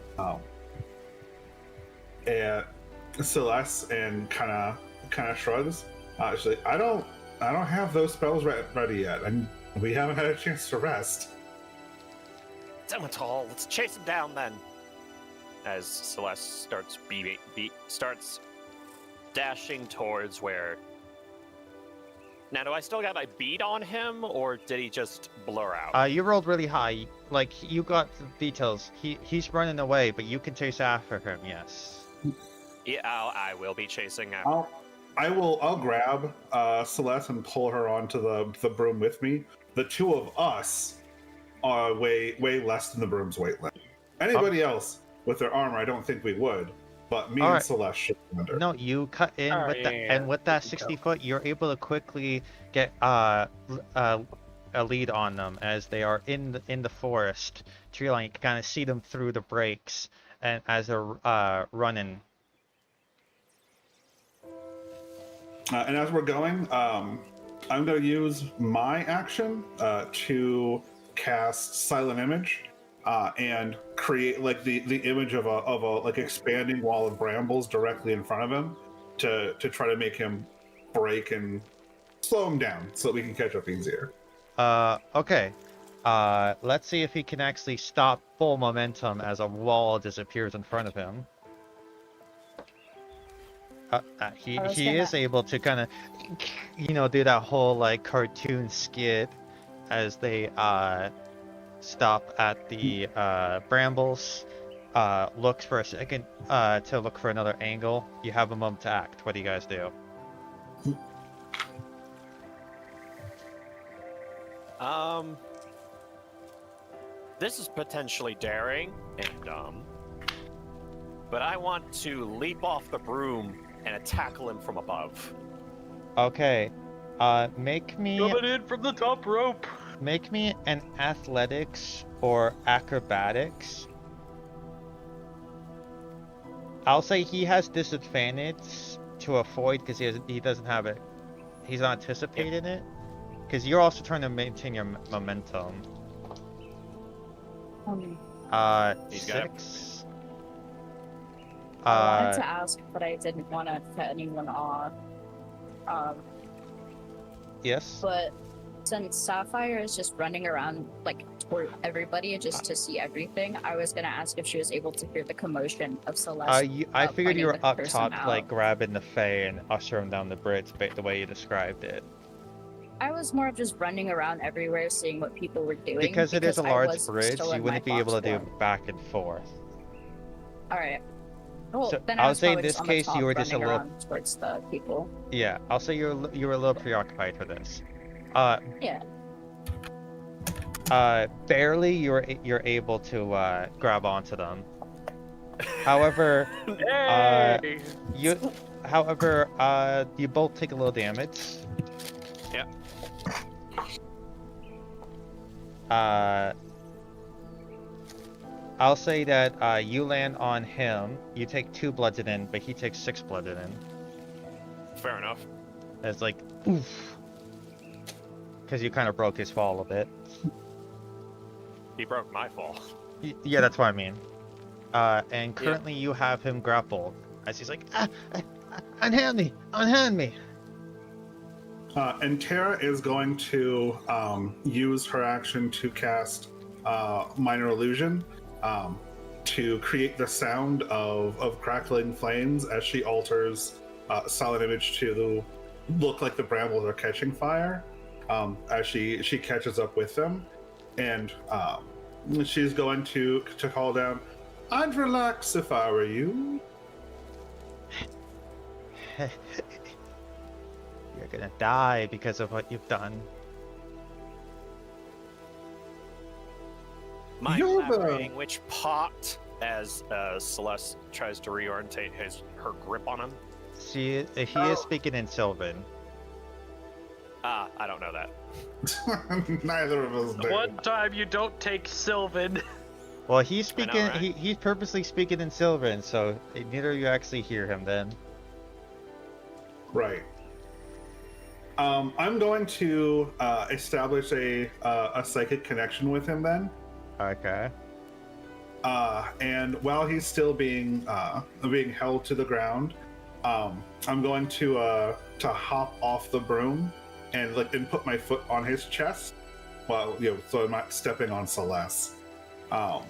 Celeste and kind of shrugs. She's like, I don't have those spells ready yet, and we haven't had a chance to rest. Demetal, let's chase him down then. As Celeste starts starts dashing towards where. Now, do I still got my beat on him, or did he just blur out? You rolled really high. Like you got the details. He's running away, but you can chase after him. Yes. Yeah, I will be chasing after. I'll grab Celeste and pull her onto the broom with me. The two of us are way less than the broom's weight limit. Anybody else with their armor, I don't think we would. But me and Alright. Celeste should be under. No, you cut in Oh, with yeah, that, yeah, and with that I think 60 foot, you're able to quickly get a lead on them as they are in the forest tree line. You can kind of see them through the breaks and as they're running. And as we're going, I'm going to use my action to cast Silent Image and create like the image of a like expanding wall of brambles directly in front of him to try to make him break and slow him down so that we can catch up easier. Okay. Let's see if he can actually stop full momentum as a wall disappears in front of him. He is able to kind of, do that whole like cartoon skit as they stop at the brambles. Looks for a second to look for another angle. You have a moment to act. What do you guys do? This is potentially daring and dumb, but I want to leap off the broom and tackle him from above. Okay. Make me... Coming in from the top rope! Make me an athletics or acrobatics. I'll say he has disadvantage to avoid because he doesn't have it. He's not anticipating it. Because you're also trying to maintain your momentum. 6. I wanted to ask, but I didn't want to cut anyone off. Yes? But since Sapphire is just running around, like, toward everybody just to see everything, I was going to ask if she was able to hear the commotion of Celeste. I figured you were pointing the up person top, out. like, grabbing the Fae and ushering down the bridge, the way you described it. I was more of just running around everywhere, seeing what people were doing. Because it is a I large was bridge, still in you wouldn't my be able to fox do form. back and forth. Alright. Well, So, then I I would was say in probably this just on the case, top you were just a running little... around towards the people. Yeah, I'll say you were a little preoccupied for this. Yeah. Barely you're able to grab onto them. However, Hey! you both take a little damage. Yeah. I'll say that you land on him. You take 2 bludgeoning, but he takes 6 bludgeoning. Fair enough. It's like, oof. Because you kind of broke his fall a bit. He broke my fall. Yeah, that's what I mean. And currently you have him grappled. As he's like, unhand me! Unhand me! And Tara is going to use her action to cast Minor Illusion to create the sound of crackling flames as she alters Solid Image to look like the brambles are catching fire as she catches up with them. And she's going to call down, "I'd relax if I were you." You're gonna die because of what you've done. Mind You're the- elaborating which part as Celeste tries to reorientate her grip on him? He is speaking in Sylvan. I don't know that. Neither of us do. One time you don't take Sylvan. Well, he's speaking. right? He's purposely speaking in Sylvan, so neither of you actually hear him then. Right. I'm going to establish a psychic connection with him then. Okay. And while he's still being held to the ground, I'm going to hop off the broom and put my foot on his chest, while so I'm not stepping on Celeste. And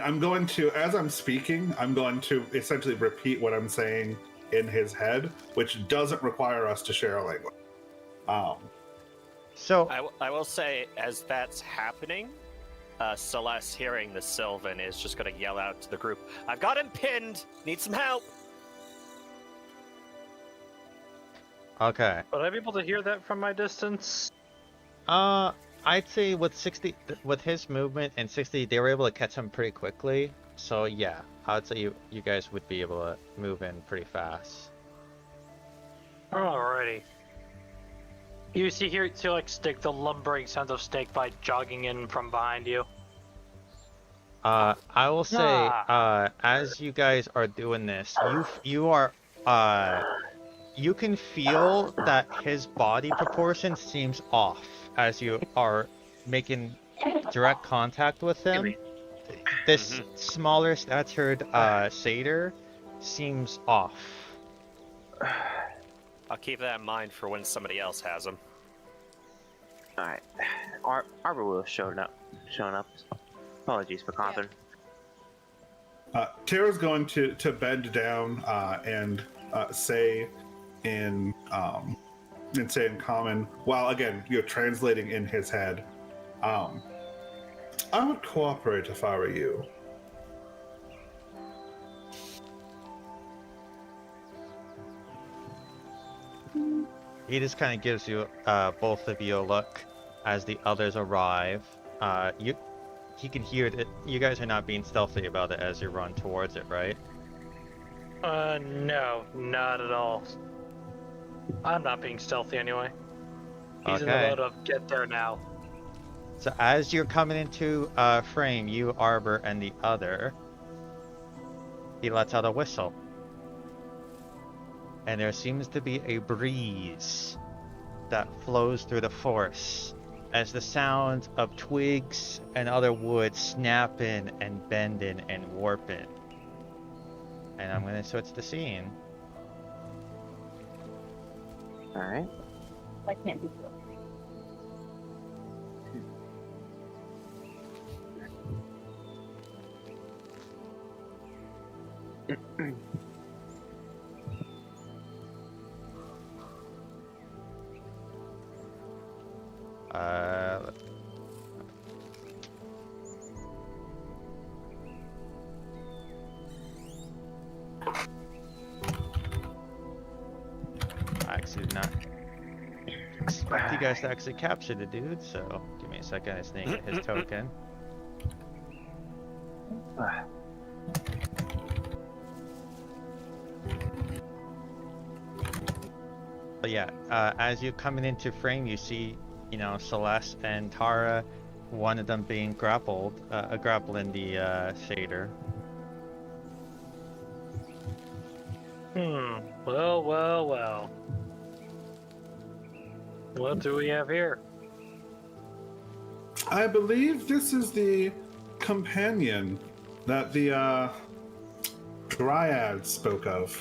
I'm going to, as I'm speaking, I'm going to essentially repeat what I'm saying in his head, which doesn't require us to share a language. So I will say, as that's happening, Celeste, hearing the Sylvan, is just going to yell out to the group, "I've got him pinned! Need some help!" okay. Would I be able to hear that from my distance? I'd say with his movement and 60, they were able to catch him pretty quickly. So yeah, I'd say you guys would be able to move in pretty fast. Alrighty. You see like Snake, the lumbering sounds of Snakebite jogging in from behind you. I will say, as you guys are doing this, you are you can feel that his body proportion seems off as you are making direct contact with him. This smaller statured satyr seems off. I'll keep that in mind for when somebody else has them. Alright. Arbor will showing up. Apologies for coughing. Tara's going to bend down and say in common, while again you're translating in his head. I would cooperate if I were you. He just kind of gives you both of you a look as the others arrive. He can hear that you guys are not being stealthy about it as you run towards it, right? No, not at all. I'm not being stealthy anyway. He's in the Okay. mode of get there now. So as you're coming into frame, you, Arbor, and the other, he lets out a whistle. And there seems to be a breeze that flows through the forest as the sound of twigs and other wood snapping and bending and warping. And I'm going to switch the scene. Alright. I can't be sure. I actually did not expect you guys to actually capture the dude, so give me a second. I just need to get his token. But yeah, as you're coming into frame, you see, Celeste and Tara, one of them being grappling the shader. Well. What do we have here? I believe this is the companion that the Dryad spoke of.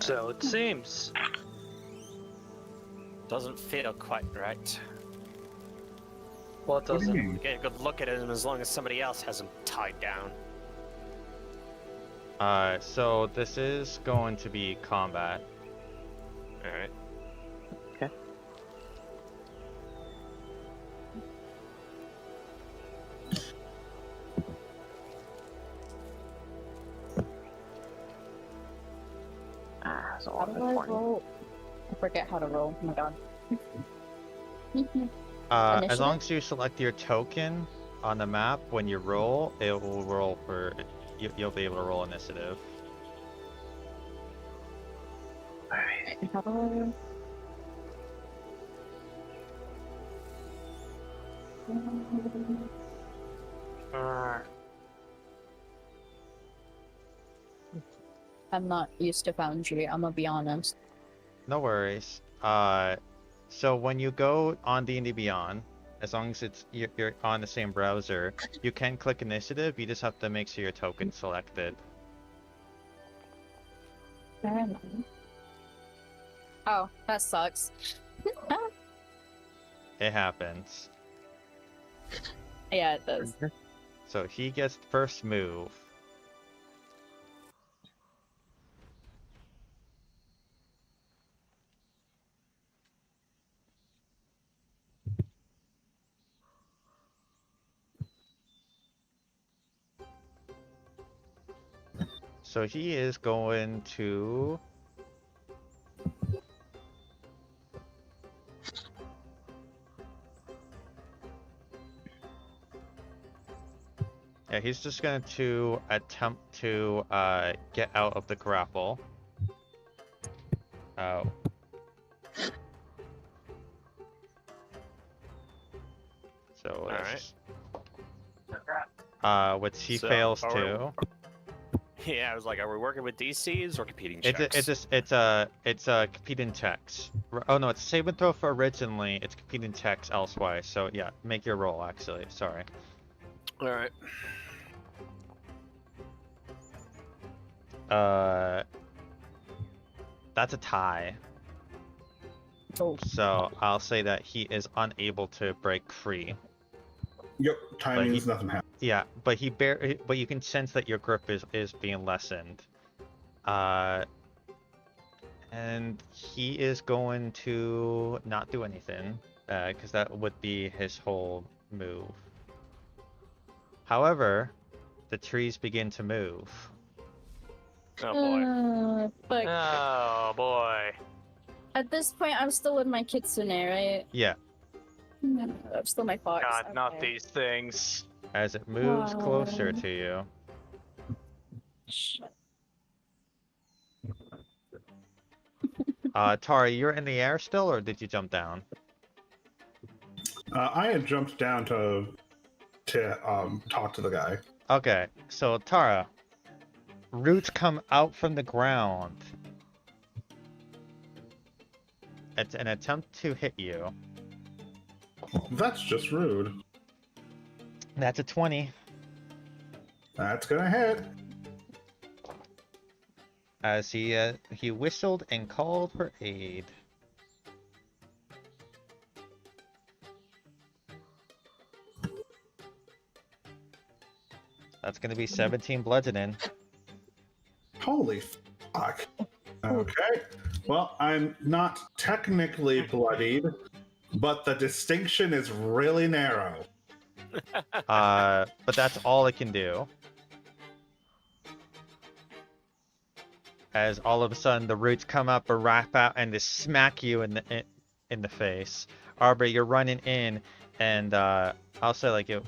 So it seems. Doesn't feel quite right. What What do you doesn't? mean? Get a good look at him as long as somebody else has him tied down. So this is going to be combat. Alright. Okay. So How do I roll? I forget how to roll. Oh my god. As Initiative? long as you select your token on the map, when you roll, it will roll for... You'll be able to roll initiative. Alright. How do I'm not used to Foundry, I'm gonna be honest. No worries. So when you go on D&D Beyond, as long as you're on the same browser, you can click initiative. You just have to make sure your token's selected. Fair enough. Oh, that sucks. It happens. Yeah, it does. So he gets first move. So he is going to... Yeah, he's just going to attempt to get out of the grapple. Oh. So, which he So, fails are we- to. Yeah, I was like, are we working with DCs or competing It's checks? it's competing checks. Oh no, it's save and throw for originally. It's competing checks elsewise. So yeah, make your roll actually. Sorry. All right. That's a tie. Oh. So I'll say that he is unable to break free. Yep, time But means nothing happens. Yeah, but but you can sense that your grip is being lessened. And he is going to not do anything, because that would be his whole move. However, the trees begin to move. Oh boy. But Oh boy. at this point, I'm still in my kitsune, right? Yeah, No, I'm still my fox. God, not okay. these things. as it moves closer Oh. to you. Shit. Tara, you're in the air still, or did you jump down? I had jumped down to talk to the guy. Okay, so Tara, roots come out from the ground. It's an attempt to hit you. That's just rude. That's a 20. That's gonna hit. As he whistled and called for aid. That's gonna be 17 bludgeoning. Holy fuck. Okay. Well, I'm not technically bloodied, but the distinction is really narrow. But that's all it can do. As all of a sudden the roots come up and wrap out and just smack you in the face. Arbor, you're running in, and I'll say like it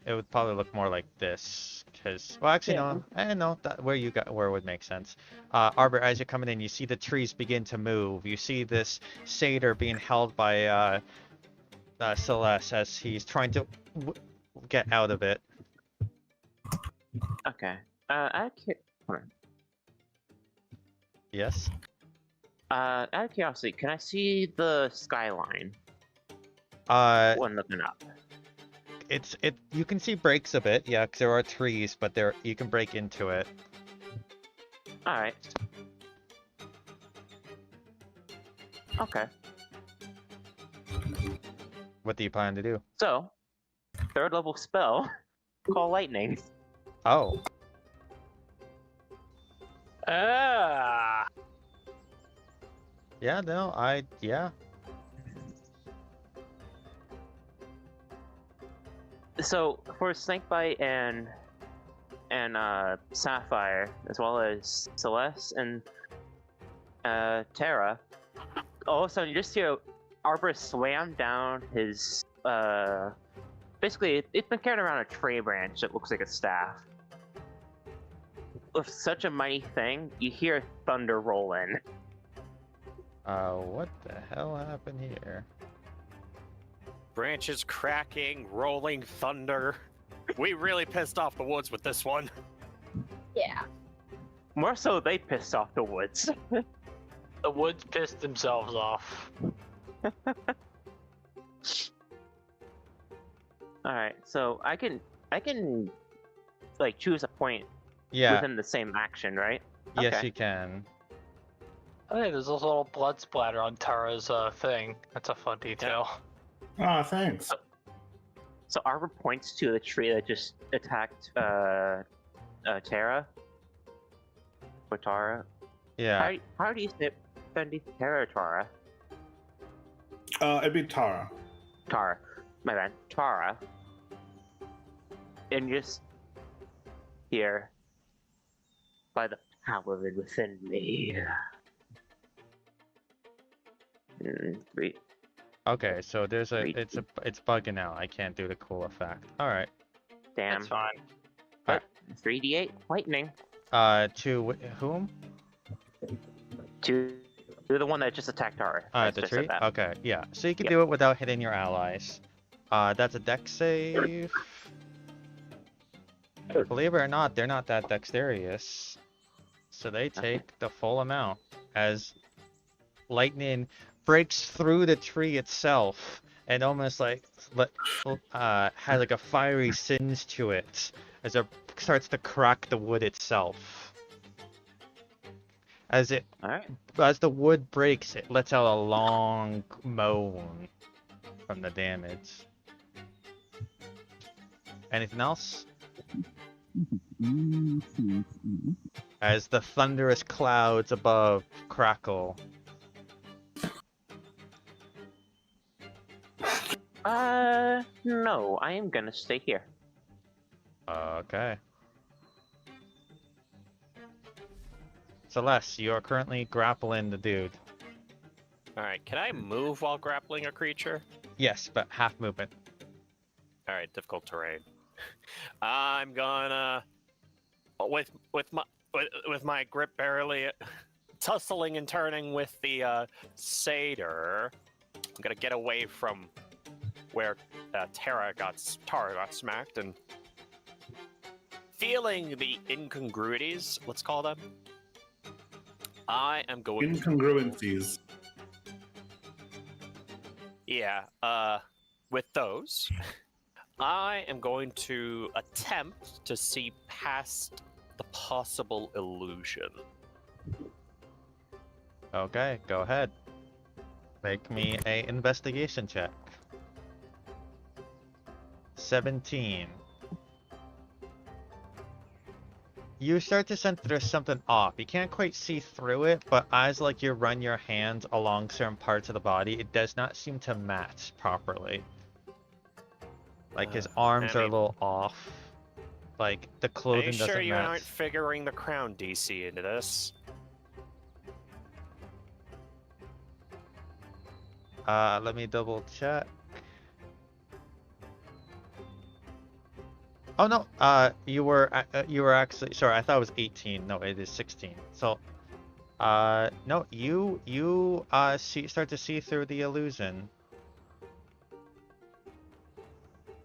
would probably look more like this. Cause well, actually Yeah. no, I know that where it would make sense. Arbor, as you're coming in, you see the trees begin to move. You see this satyr being held by Celeste as he's trying to get out of it. Okay. Hold on. Yes. Out of curiosity, can I see the skyline when looking up? You can see breaks of it, yeah, 'cause there are trees, but you can break into it. All right. Okay. What do you plan to do? So, third level spell, call lightning. Oh, Ah. yeah, no, yeah. So for Snakebite and Sapphire, as well as Celeste and Terra, all of a sudden you just hear Arbor slam down his basically it's been carrying around a tree branch that looks like a staff. With such a mighty thing, you hear thunder roll in. What the hell happened here? Branches cracking, rolling thunder. We really pissed off the woods with this one. Yeah. More so, they pissed off the woods. The woods pissed themselves off. All right, so I can like choose a point Yeah, within the same action, right? yes, okay. you can. Hey, there's a little blood splatter on Tara's thing. That's a fun detail. Ah, thanks. So Arbor points to the tree that just attacked Terra. Or Tara. Yeah. How do you say Terra or Tara? It'd be Tara. Tara. My bad. Tara. And just here. By the power within me. Three. Okay, so there's Three. it's bugging out. I can't do the cool effect. All right. Damn. That's fine. 3d8 lightning. To whom? To the one that just attacked Tara. The tree. Okay, yeah. So you can do it without hitting your allies. That's a dex save. Believe it or not, they're not that dexterous. So they take the full amount as lightning breaks through the tree itself and almost like has like a fiery singe to it as it starts to crack the wood itself. As the wood breaks, it lets out a long moan from the damage. Anything else? As the thunderous clouds above crackle. No, I am gonna stay here. Okay. Celeste, you are currently grappling the dude. Alright, can I move while grappling a creature? Yes, but half movement. Alright, difficult terrain. I'm gonna with my grip barely tussling and turning with the satyr. I'm gonna get away from where Tara got smacked and feeling the incongruities, let's call them. I am going incongruencies. Yeah, with those, I am going to attempt to see past the possible illusion. Okay, go ahead. Make me a investigation check. 17. You start to sense there's something off. You can't quite see through it, but as like you run your hands along certain parts of the body, it does not seem to match properly. Like his arms are a little off. Like the clothing doesn't match. Are you sure you aren't figuring the crown DC into this? Let me double check. Oh no, you were actually, sorry, I thought it was 18. No, it is 16. So, no, you start to see through the illusion.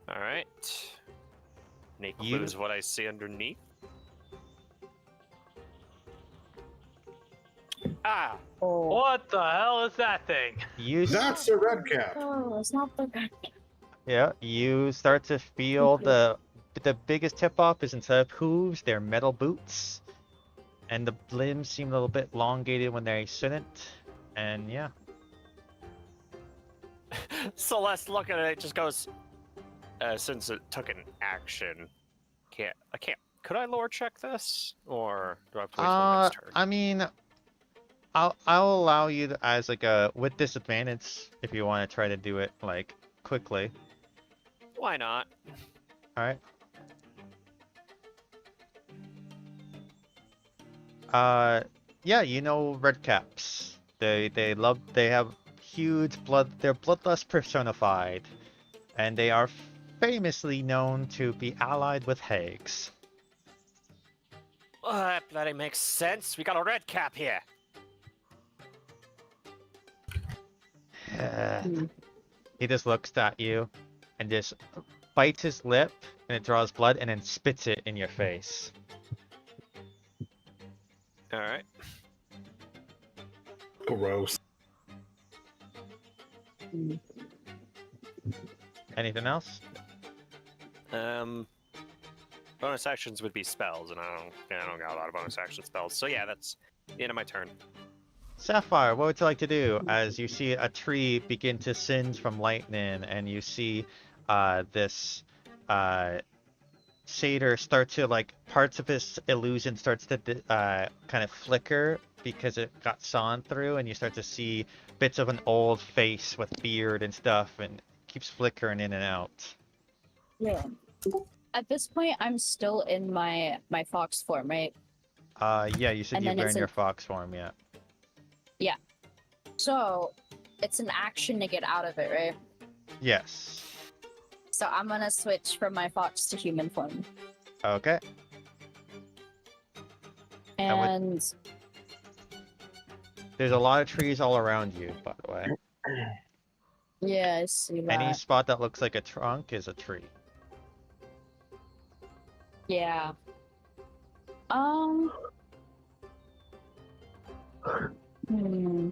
All right. Any clues what I see underneath? Ah! Oh, What the hell is that thing? That's a red cap. oh it's not the red cap. Yeah, you start to feel the biggest tip off is instead of hooves, they're metal boots. And the limbs seem a little bit elongated when they shouldn't. And yeah. Celeste looking at it just goes, since it took an action, I can't. Could I lore check this? Or do I have to wait till next turn? I mean, I'll allow you to, as like with disadvantage if you want to try to do it like quickly. Why not? All right. Yeah, you know red caps. They have huge they're bloodlust personified, and they are famously known to be allied with hags. Oh, that bloody makes sense. We got a red cap here. He just looks at you and just bites his lip, and it draws blood, and then spits it in your face. All right. Gross. Anything else? Bonus actions would be spells, and I don't got a lot of bonus action spells. So yeah, that's the end of my turn. Sapphire, what would you like to do as you see a tree begin to singe from lightning, and you see this satyr start to, like, parts of his illusion starts to kind of flicker because it got sawn through, and you start to see bits of an old face with beard and stuff, and keeps flickering in and out. Yeah. At this point, I'm still in my fox form, right? Yeah, you said you were in your fox form, yeah. Yeah. So, it's an action to get out of it, right? Yes. So I'm gonna switch from my fox to human form. Okay. And there's a lot of trees all around you, by the way. Yeah, I see that. Any spot that looks like a trunk is a tree. Yeah. Hmm.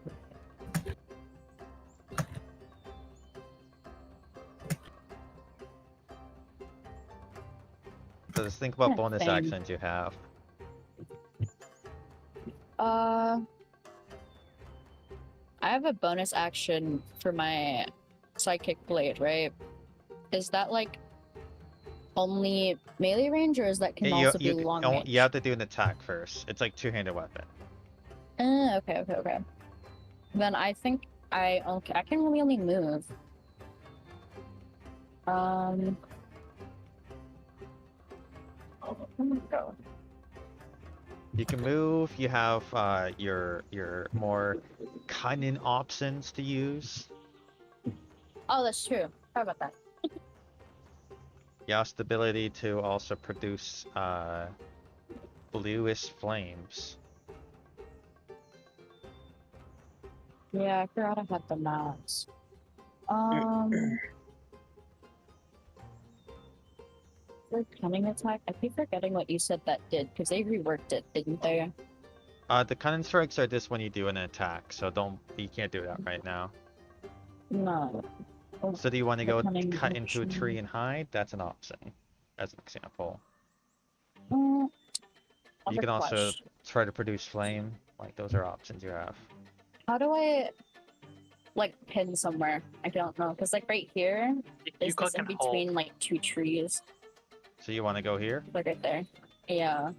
So just think about Yeah, bonus same. actions you have. I have a bonus action for my psychic blade, right? Is that like only melee range, or is that can also be long range? You have to do an attack first. It's like two-handed weapon. Okay. Then I think I can really only move. Where do I go? You can move. You have your more cunning options to use. Oh, that's true. How about that? You have the ability to also produce bluish flames. Yeah, I forgot I had the mods. For cunning attack, I keep forgetting what you said that did, because they reworked it, didn't they? The cunning strikes are just when you do an attack, so you can't do that right now. No. So do you want to The go cunning cut into a action. tree and hide? That's an option, as an example. You You can also try to produce flame. Like, those are options you have. How do I, like, pin somewhere? I don't know, because, like, right here You is click this in and between, hold. like, two trees. So you want to go here? Like, right there. Yeah.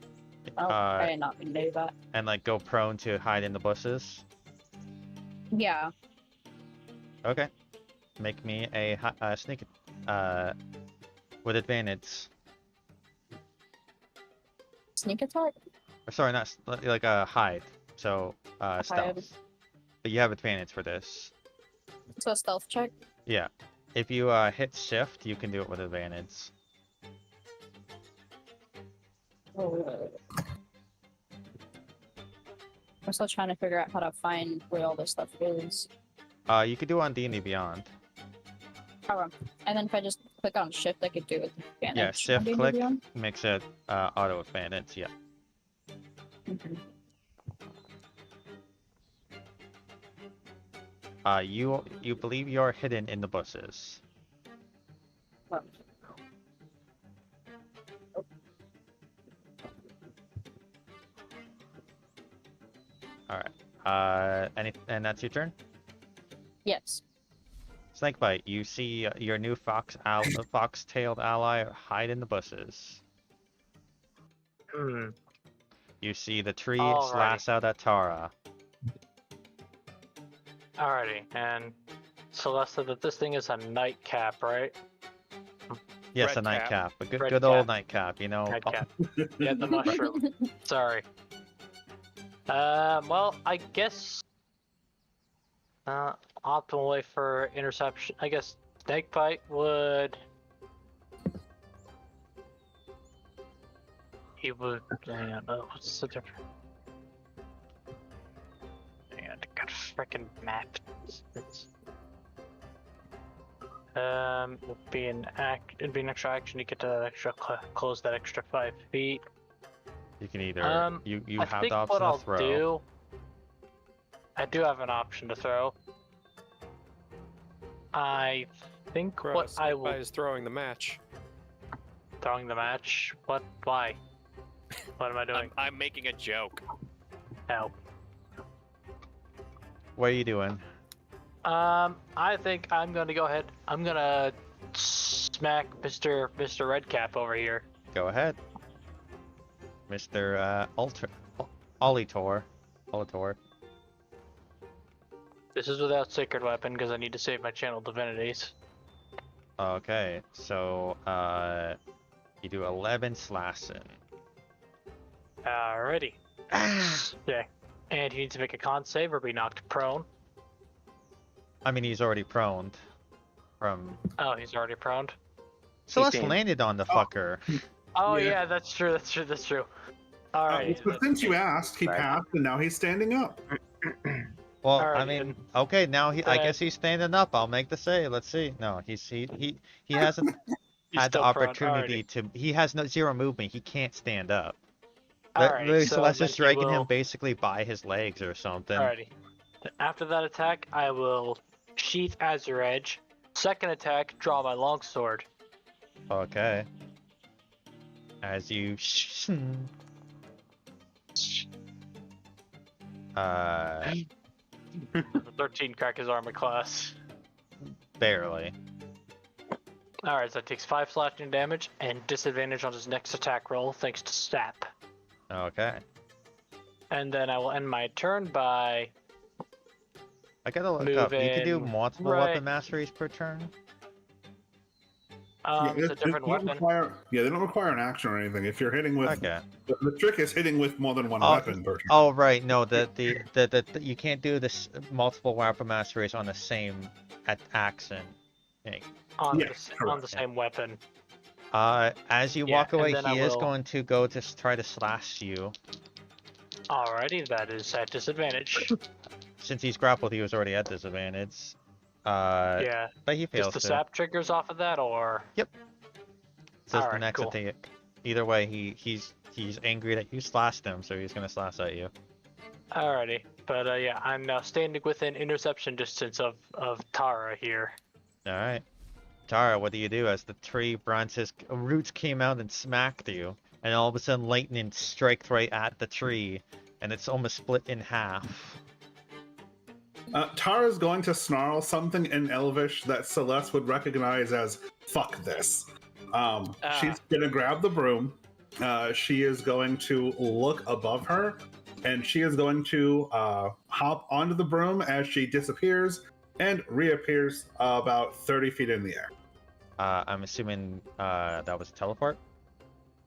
I'll try not to do that. And, like, go prone to hide in the bushes? Yeah. Okay. Make me a sneak with advantage. Sneak attack? Or, sorry, not like a hide. So Hide. stealth. But you have advantage for this. So stealth check? Yeah. If you hit shift, you can do it with advantage. Oh. I'm still trying to figure out how to find where all this stuff is. You could do on D&D Beyond. Oh, and then if I just click on shift, I could do it with advantage. Yeah, on shift D&D click Beyond? makes it auto advantage. Yeah. Okay. You believe you're hidden in the bushes. Well, All right. And that's your turn. yes. Snakebite, you see your new fox-tailed ally hide in the bushes. You see the tree Alrighty. slash out at Tara. Alrighty, and Celeste said that this thing is a nightcap, right? Yes, Red a nightcap. A Red good old cap. nightcap, you know. Nightcap. Get the mushroom. Sorry. Well, I guess optimal way for interception. I guess Snakebite would. He would. Hang on, what's the difference? Hang on, I got a freaking map. Would be an it'd be an extra action. You get to extra close that extra 5 feet. You can either you I have think the option what to I'll throw. do. I do have an option to throw. I think Gross. what I will Is throwing the match. throwing the match. What? Why? What am I doing? I'm making a joke. Help. What are you doing? I think I'm gonna go ahead. I'm gonna smack Mr. Redcap over here. Go ahead. Mr. Olitor. This is without Sacred Weapon because I need to save my channel divinities. Okay, so you do 11 slashing. Alrighty. Ah! Yeah. And he needs to make a con save or be knocked prone. I mean, he's already proned from. Oh, he's already proned. Celeste dead. landed on the fucker. Oh Yeah. yeah, that's true. Alright. But since you asked, he Right. passed, and now he's standing up. Well, I Alright, mean, then. okay, now I Then- guess he's standing up. I'll make the save. Let's see. No, he hasn't He's had the still prone. opportunity to. He has zero movement. He can't stand up. Alright, so Celeste then is he striking him will... basically by his legs or something. Alrighty. After that attack, I will sheath Azure Edge. Second attack, draw my longsword. Okay. As you... The 13 crack his armor class. barely. Alright, so it takes 5 slashing damage and disadvantage on his next attack roll thanks to sap. Okay. And then I will end my turn by I gotta look up. You can do moving multiple right. weapon masteries per turn? it's a different don't weapon. require, they don't require an action or anything. If you're hitting with, Okay. the trick is hitting with more than one Oh, weapon per turn. Oh, right. No, the you can't do this multiple weapon masteries on the same action. On Yes, the correct. same weapon. As you Yeah, walk and away, then I he is will- going to go to try to slash you. Alrighty, that is at disadvantage. Since he's grappled, he was already at disadvantage. Yeah. But he Just fails the to. sap triggers off of that, or Says the Alright, next cool. attack. Either way, he's angry that you slashed him, so he's gonna slash at you. alrighty. But yeah, I'm now standing within interception distance of Tara here. All right, Tara, what do you do as the tree branches roots came out and smacked you, and all of a sudden lightning strikes right at the tree, and it's almost split in half. Tara's going to snarl something in Elvish that Celeste would recognize as "fuck this." She's gonna grab the broom. She is going to look above her, and she is going to hop onto the broom as she disappears and reappears about 30 feet in the air. I'm assuming that was a teleport.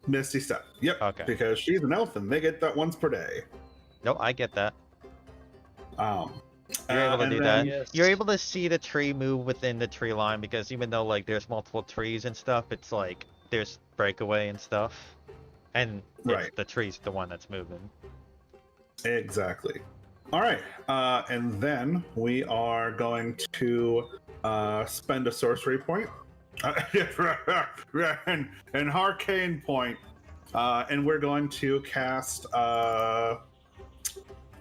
Misty step. Yep. Okay. Because she's an elf and they get that once per day. No, I get that. You're able to and do then- that. Yes. You're able to see the tree move within the tree line because even though like there's multiple trees and stuff, it's like there's breakaway and stuff, and Right. the tree's the one that's moving. Exactly. All right. And then we are going to spend a sorcery point and arcane point, and we're going to cast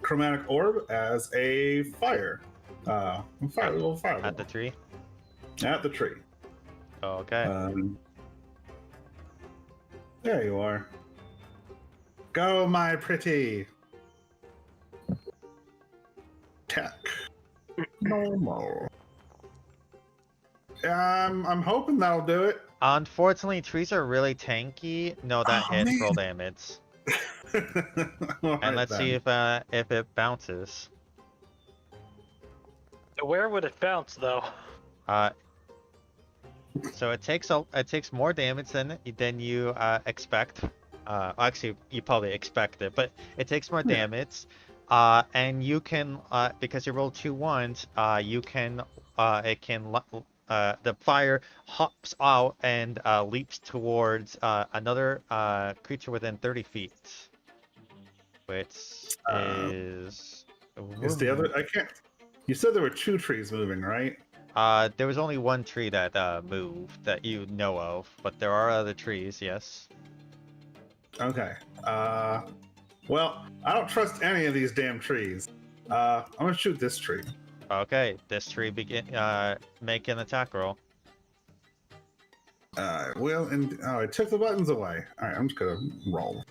chromatic orb as a fire. Little fire At the tree. at the tree. Okay. There you are. Go, my pretty. Tech. Normal. I'm hoping that'll do it. Unfortunately, trees are really tanky. No, that Oh, hits. man. Roll damage. And let's see if it bounces. Where would it bounce though? So it takes more damage than you expect. Actually, you probably expect it, but it takes more Yeah. damage. And you can because you roll 2 ones, you can the fire hops out and leaps towards another Uh, creature within 30 feet, which is Is the other? I can't. You said there were 2 trees moving, right? There was only one tree that moved that you know of, but there are other trees, yes. Okay. Well, I don't trust any of these damn trees. I'm gonna shoot this tree. Okay, this tree make an attack roll. Well, and it took the buttons away. All right, I'm just gonna roll.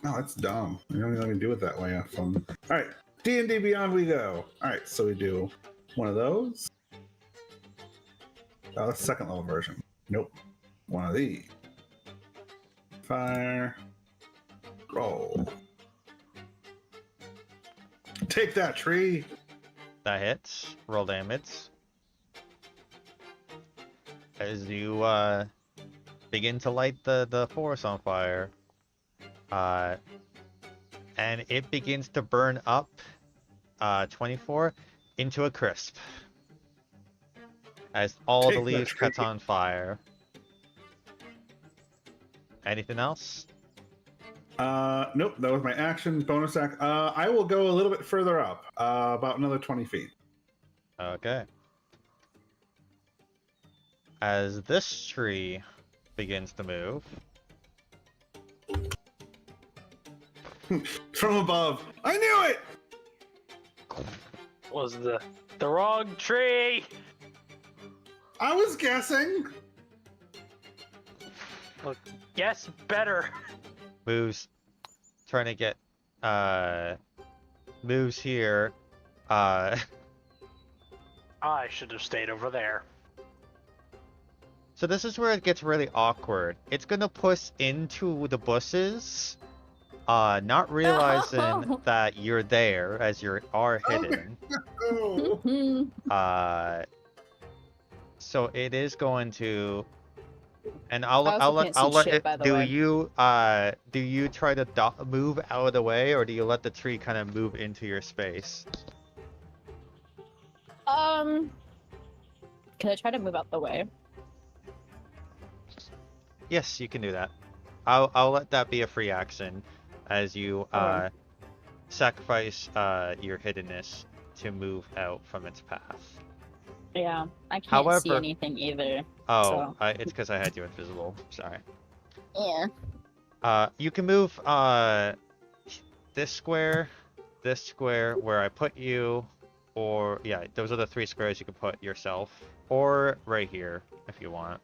Oh, that's dumb. You don't let me do it that way. All right, D&D Beyond we go. All right, so we do one of those. Oh, that's the second level version. Nope. One of these. Fire. Roll. Take that, tree. That hits. Roll damage. As you begin to light the forest on fire, and it begins to burn up 24 into a crisp as all the Take that, leaves catch tree. on fire. Anything else? Nope, that was my action bonus act. I will go a little bit further up, about another 20 feet. Okay. As this tree begins to move, From above. I knew it! Was the wrong tree? I was guessing. Look, guess better. Moves. Trying to get, moves here. I should have stayed over there. So this is where it gets really awkward. It's gonna push into the bushes, not realizing that you're there as you are hidden. Oh. So it is going to, and I also can't see let shit, it. by the Do way. you try to move out of the way, or do you let the tree kind of move into your space? Can I try to move out the way? Yes, you can do that. I'll let that be a free action, as you Okay. sacrifice your hiddenness to move out from its path. Yeah, I can't see However- anything either. Oh, So- it's because I had you invisible. Sorry. Yeah. You can move this square where I put you, or yeah, those are the 3 squares you can put yourself, or right here if you want.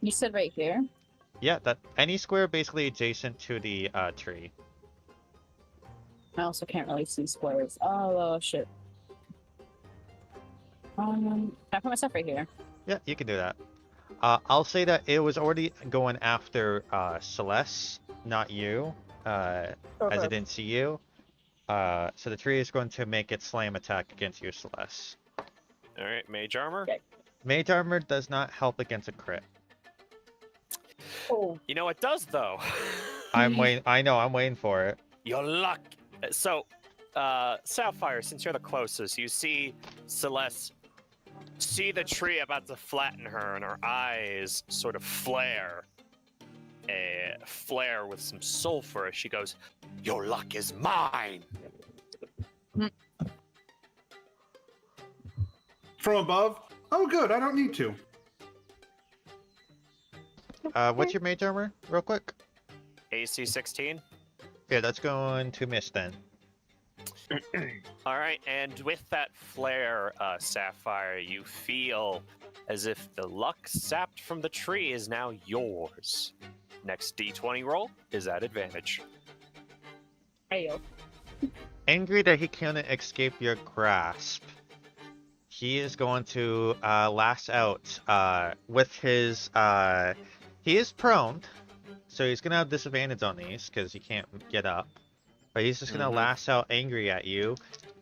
You said right here? Yeah, that any square basically adjacent to the tree. I also can't really see squares. Oh, shit. Can I put myself right here? Yeah, you can do that. I'll say that it was already going after Celeste, not you, as it didn't see you. So the tree is going to make its slam attack against you, Celeste. All right, mage armor. Okay. Mage armor does not help against a crit. Oh. You know it does though. I'm waiting. I know. I'm waiting for it. Your luck. So, Sapphire, since you're the closest, you see Celeste see the tree about to flatten her, and her eyes sort of flare. A flare with some sulfur as she goes, "Your luck is mine." From above? Oh, good. I don't need to. What's your mage armor, real quick? AC 16. Yeah, that's going to miss then. All right, and with that flare, Sapphire, you feel as if the luck sapped from the tree is now yours. Next D20 roll is at advantage. Ayo. Angry that he couldn't escape your grasp, he is going to lash out with his. He is prone, so he's gonna have disadvantage on these because he can't get up. But he's just gonna lash out angry at you,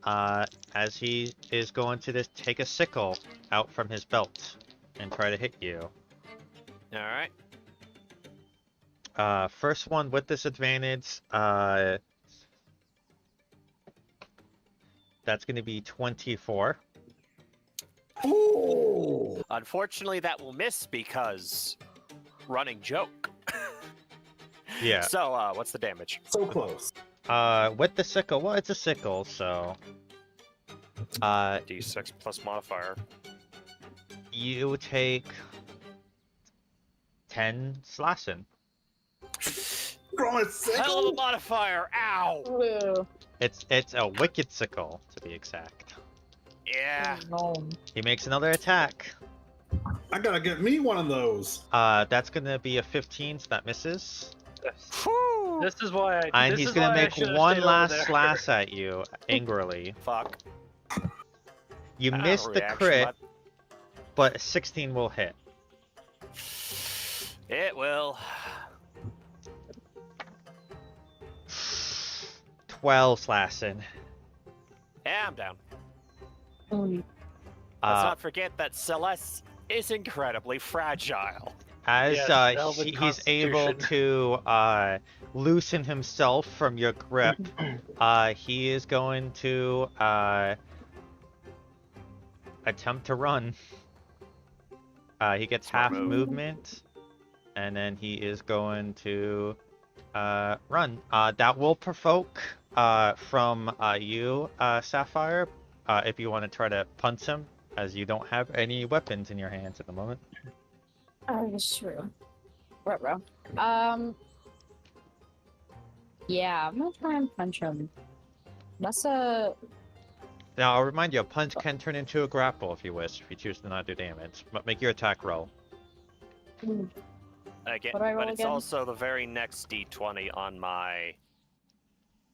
as he is going to just take a sickle out from his belt and try to hit you. All right. First one with disadvantage. That's gonna be 24. Ooh. Unfortunately, that will miss because running joke. Yeah. So, what's the damage? So close. With the sickle, well, it's a sickle, so. D6 plus modifier. You take 10 slashing. Growing a sickle? Hell of a modifier! Ow! Woo. It's a wicked sickle, to be exact. Yeah. No. He makes another attack. I gotta get me one of those. That's gonna be a 15, so that misses. Whew. This is why I. And this he's is gonna why I make should've one stayed over last there. slash at you, angrily. Fuck. You Ah, missed the reaction, crit, but 16 will hit. It will. 12 slashing. Yeah, I'm down. Mm. Let's Uh, not forget that Celeste is incredibly fragile. As Yes, Velvet he's able Constitution. to loosen himself from your grip, he is going to attempt to run. He gets Smart half move. movement, and then he is going to run. That will provoke from you, Sapphire, if you want to try to punch him, as you don't have any weapons in your hands at the moment. Oh, that's true. Ruh-roh. Yeah, I'm gonna try and punch him. That's a... Now, I'll remind you, a punch can turn into a grapple if you wish, if you choose to not do damage. But make your attack roll. Again, What do I roll but it's again? also the very next D20 on my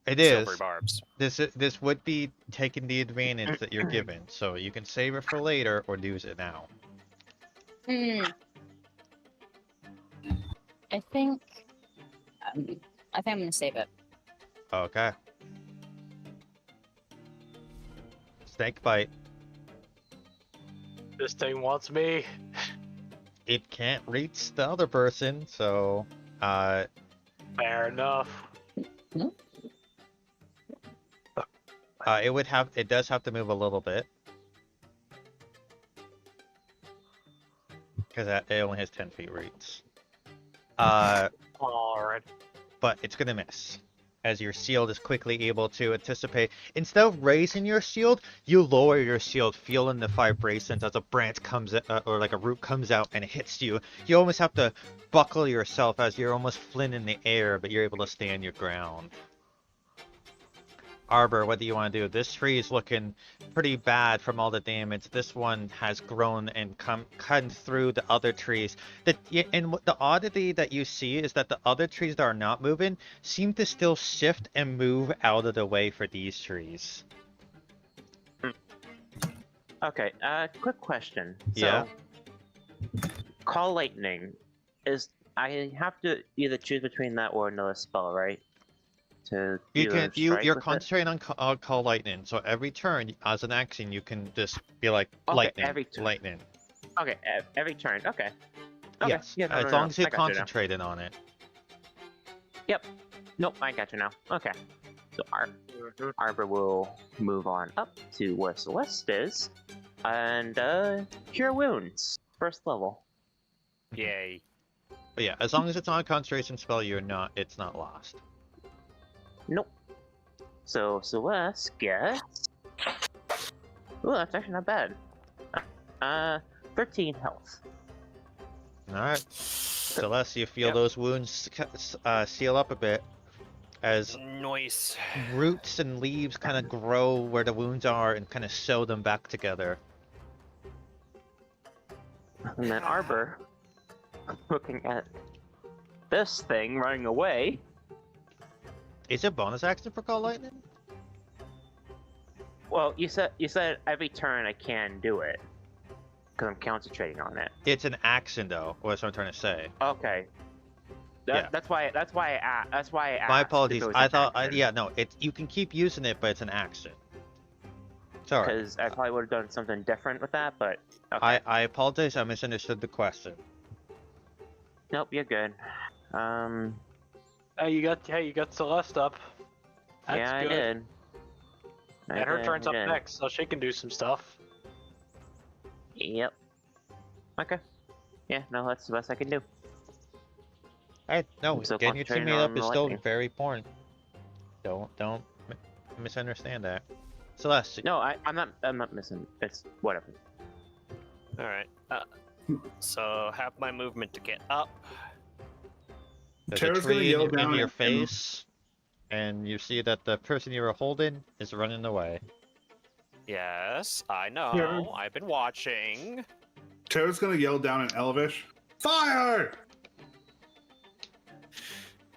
It silvery is. barbs. This would be taking the advantage that you're given, so you can save it for later or use it now. I think... I think I'm gonna save it. Okay. Snake bite. This thing wants me. It can't reach the other person, so Fair enough. it does have to move a little bit. Because it only has 10 feet reach. Alright. But it's gonna miss. As your shield is quickly able to anticipate. Instead of raising your shield, you lower your shield, feeling the vibrations as a branch comes or like a root comes out and hits you. You almost have to buckle yourself as you're almost flint in the air, but you're able to stand your ground. Arbor, what do you want to do? This tree is looking pretty bad from all the damage. This one has grown and come through the other trees. And the oddity that you see is that the other trees that are not moving seem to still shift and move out of the way for these trees. Okay, quick question. Yeah? So, Call Lightning is... I have to either choose between that or another spell, right? You're concentrating on call lightning. So every turn, as an action, you can just be like lightning, lightning. Okay, every turn. Okay. Yes, yeah, as long as you're concentrating on it. Yep. Nope, I got you now. Okay. So Arbor will move on up to where Celeste is, and cure wounds, first level. Yay. But yeah, as long as it's not a concentration spell, it's not lost. Nope. So Celeste gets... Ooh, that's actually not bad. 13 health. Alright. Celeste, you feel those wounds seal up a bit as Nice. roots and leaves kind of grow where the wounds are and kind of sew them back together. And then Arbor, looking at this thing running away... Is it bonus action for Call Lightning? Well, you said every turn I can do it because I'm concentrating on it. It's an action, though. What's what I'm trying to say? Okay. Yeah. That's why I asked. My apologies. I thought, you can keep using it, but it's an action. Sorry. Because I probably would have done something different with that, but okay. I apologize. I misunderstood the question. Nope, you're good. You got Celeste up. That's yeah, good. I did. And her turn's up next, so she can do some stuff. Yep. Okay. Yeah, no, that's the best I can do. No, I'm still getting your concentrating teammate up on is the still lightning. very important. Don't misunderstand that. Celeste. No, I'm not missing. It's whatever. Alright. So, have my movement to get up. There's Tara's a tree gonna yell in down your and- face, and you see that the person you were holding is running away. Yes, I know. Yeah. I've been watching. Tara's gonna yell down in Elvish, "Fire!"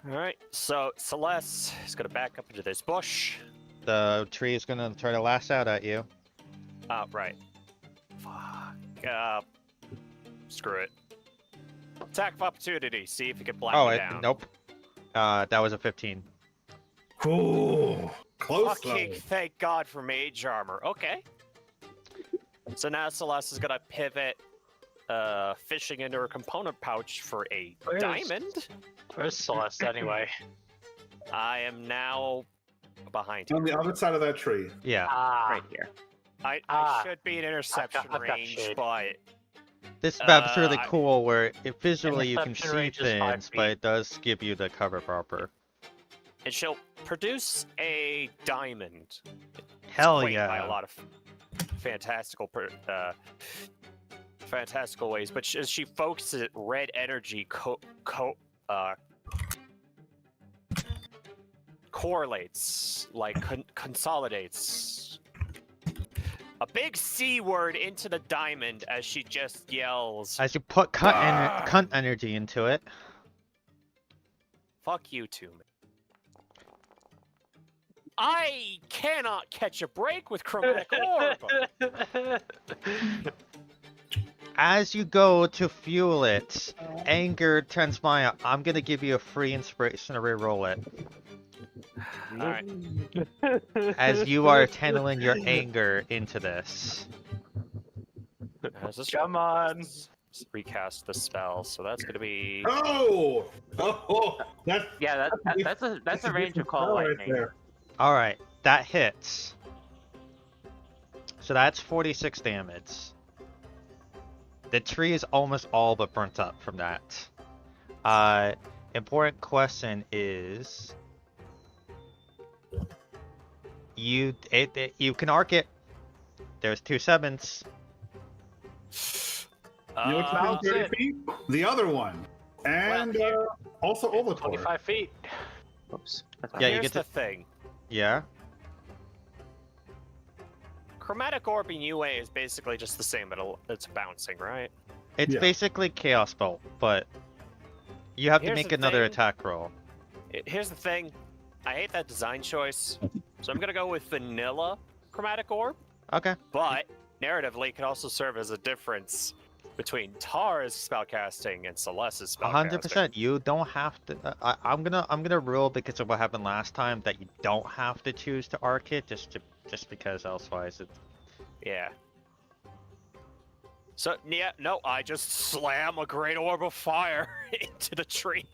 Alright, so Celeste is gonna back up into this bush. The tree is gonna try to lash out at you. Oh, right. Fuck. Screw it. Attack of opportunity. See if you can black me down. Nope. That was a 15. Ooh, close Fucking though. thank God for mage armor. Okay. So now Celeste is gonna pivot, fishing into her component pouch for a Where's- diamond. Where's Celeste anyway? I am now behind On her. the other side of that tree. Yeah. Right here. I Ah. should be in interception I've got range, shade. but This map's really I- cool where visually you can Interception see range is 5 things, but feet. it does give you the cover proper. and she'll produce a diamond. Hell Quaint by yeah. a lot of fantastical ways, but as she focuses red energy correlates, like consolidates. A big C word into the diamond as she just yells, As you put cunt energy into it. "Fuck you two, man. I cannot catch a break with chromatic orb." As you go to fuel it, anger transpire. I'm gonna give you a free inspiration to reroll it. Alright. As you are channeling your anger into this. Come on. Let's recast the spell, so that's gonna be. Oh, that's Yeah, that's a range of call right lightning. there. Alright, that hits. So that's 46 damage. The tree is almost all but burnt up from that. Important question is... You can arc it. There's 2 sevens. You know what's down Bounce 30 it. feet? The other one. And also Olator. 25 feet. Oops. Yeah, you Here's get the to... thing. Yeah? Chromatic orb in UA is basically just the same, but it's bouncing, right? It's Yeah. basically Chaos Bolt, but... You have to Here's make the another thing. attack roll. Here's the thing. I hate that design choice, so I'm gonna go with vanilla chromatic orb. Okay. But narratively, it can also serve as a difference between Tara's spellcasting and Celeste's spellcasting. 100%. You don't have to. I'm gonna rule because of what happened last time that you don't have to choose to arc it just because otherwise it. Yeah. So yeah, no, I just slam a great orb of fire into the tree.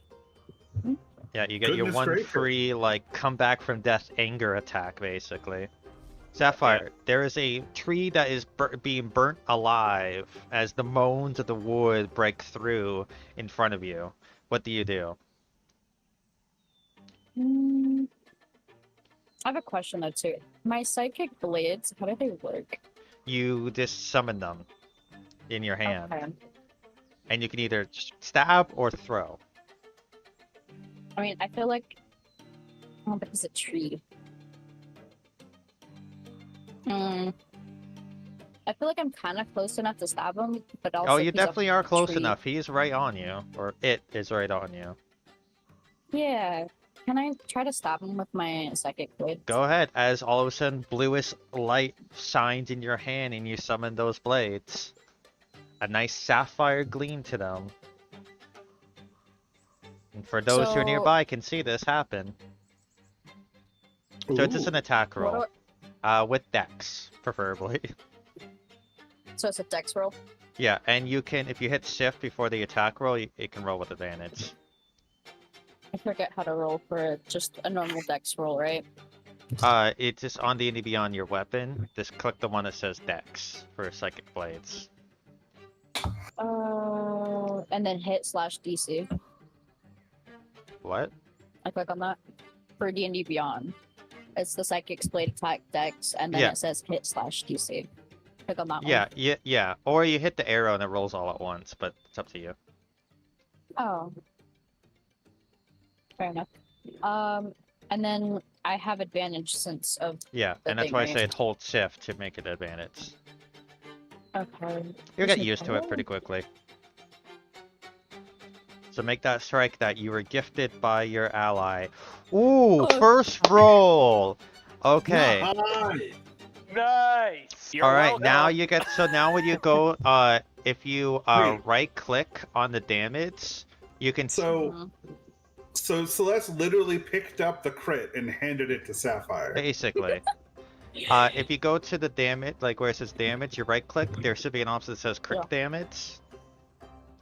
Yeah, you get your Goodness one gracious. free like come back from death anger attack basically. Sapphire, there is a tree that is being burnt alive as the moans of the wood break through in front of you. What do you do? I have a question though too. My psychic blades, how do they work? You just summon them in your hand, Okay. and you can either stab or throw. I mean, I feel like, oh, but it's a tree. I feel like I'm kind of close enough to stab him, but also Oh, you he's a definitely are close tree. enough. He's right on you, or it is right on you. Yeah. Can I try to stab him with my psychic blade? Go ahead, as all of a sudden bluish light shines in your hand and you summon those blades. A nice sapphire gleam to them. And for those who are So- nearby can see this happen. So it's just Ooh. an attack What roll. do With dex, preferably. So it's a dex roll? Yeah, and you can, if you hit shift before the attack roll, it can roll with advantage. I forget how to roll for just a normal dex roll, right? It's just on D&D Beyond your weapon. Just click the one that says dex for psychic blades. And then hit /DC. What? I click on that for D&D Beyond. It's the psychic blade attack dex, and then Yeah. it says hit /DC. Click on that one. Yeah. Or you hit the arrow and it rolls all at once, but it's up to you. Oh. Fair enough. And then I have advantage since of. Yeah, The and that's thing, why I right? said hold shift to make it advantage. Okay. You'll Is get it used to it pretty quickly. So make that strike that you were gifted by your ally. Ooh, Oh. first roll! Okay. Nice. Nice. You're Alright, now welcome. you get, so now when you go, if you Wait. right click on the damage, you can So Celeste literally picked up the crit and handed it to Sapphire. basically. If you go to the damage, like where it says damage, you right click, there should be an option that says crit Yeah. damage.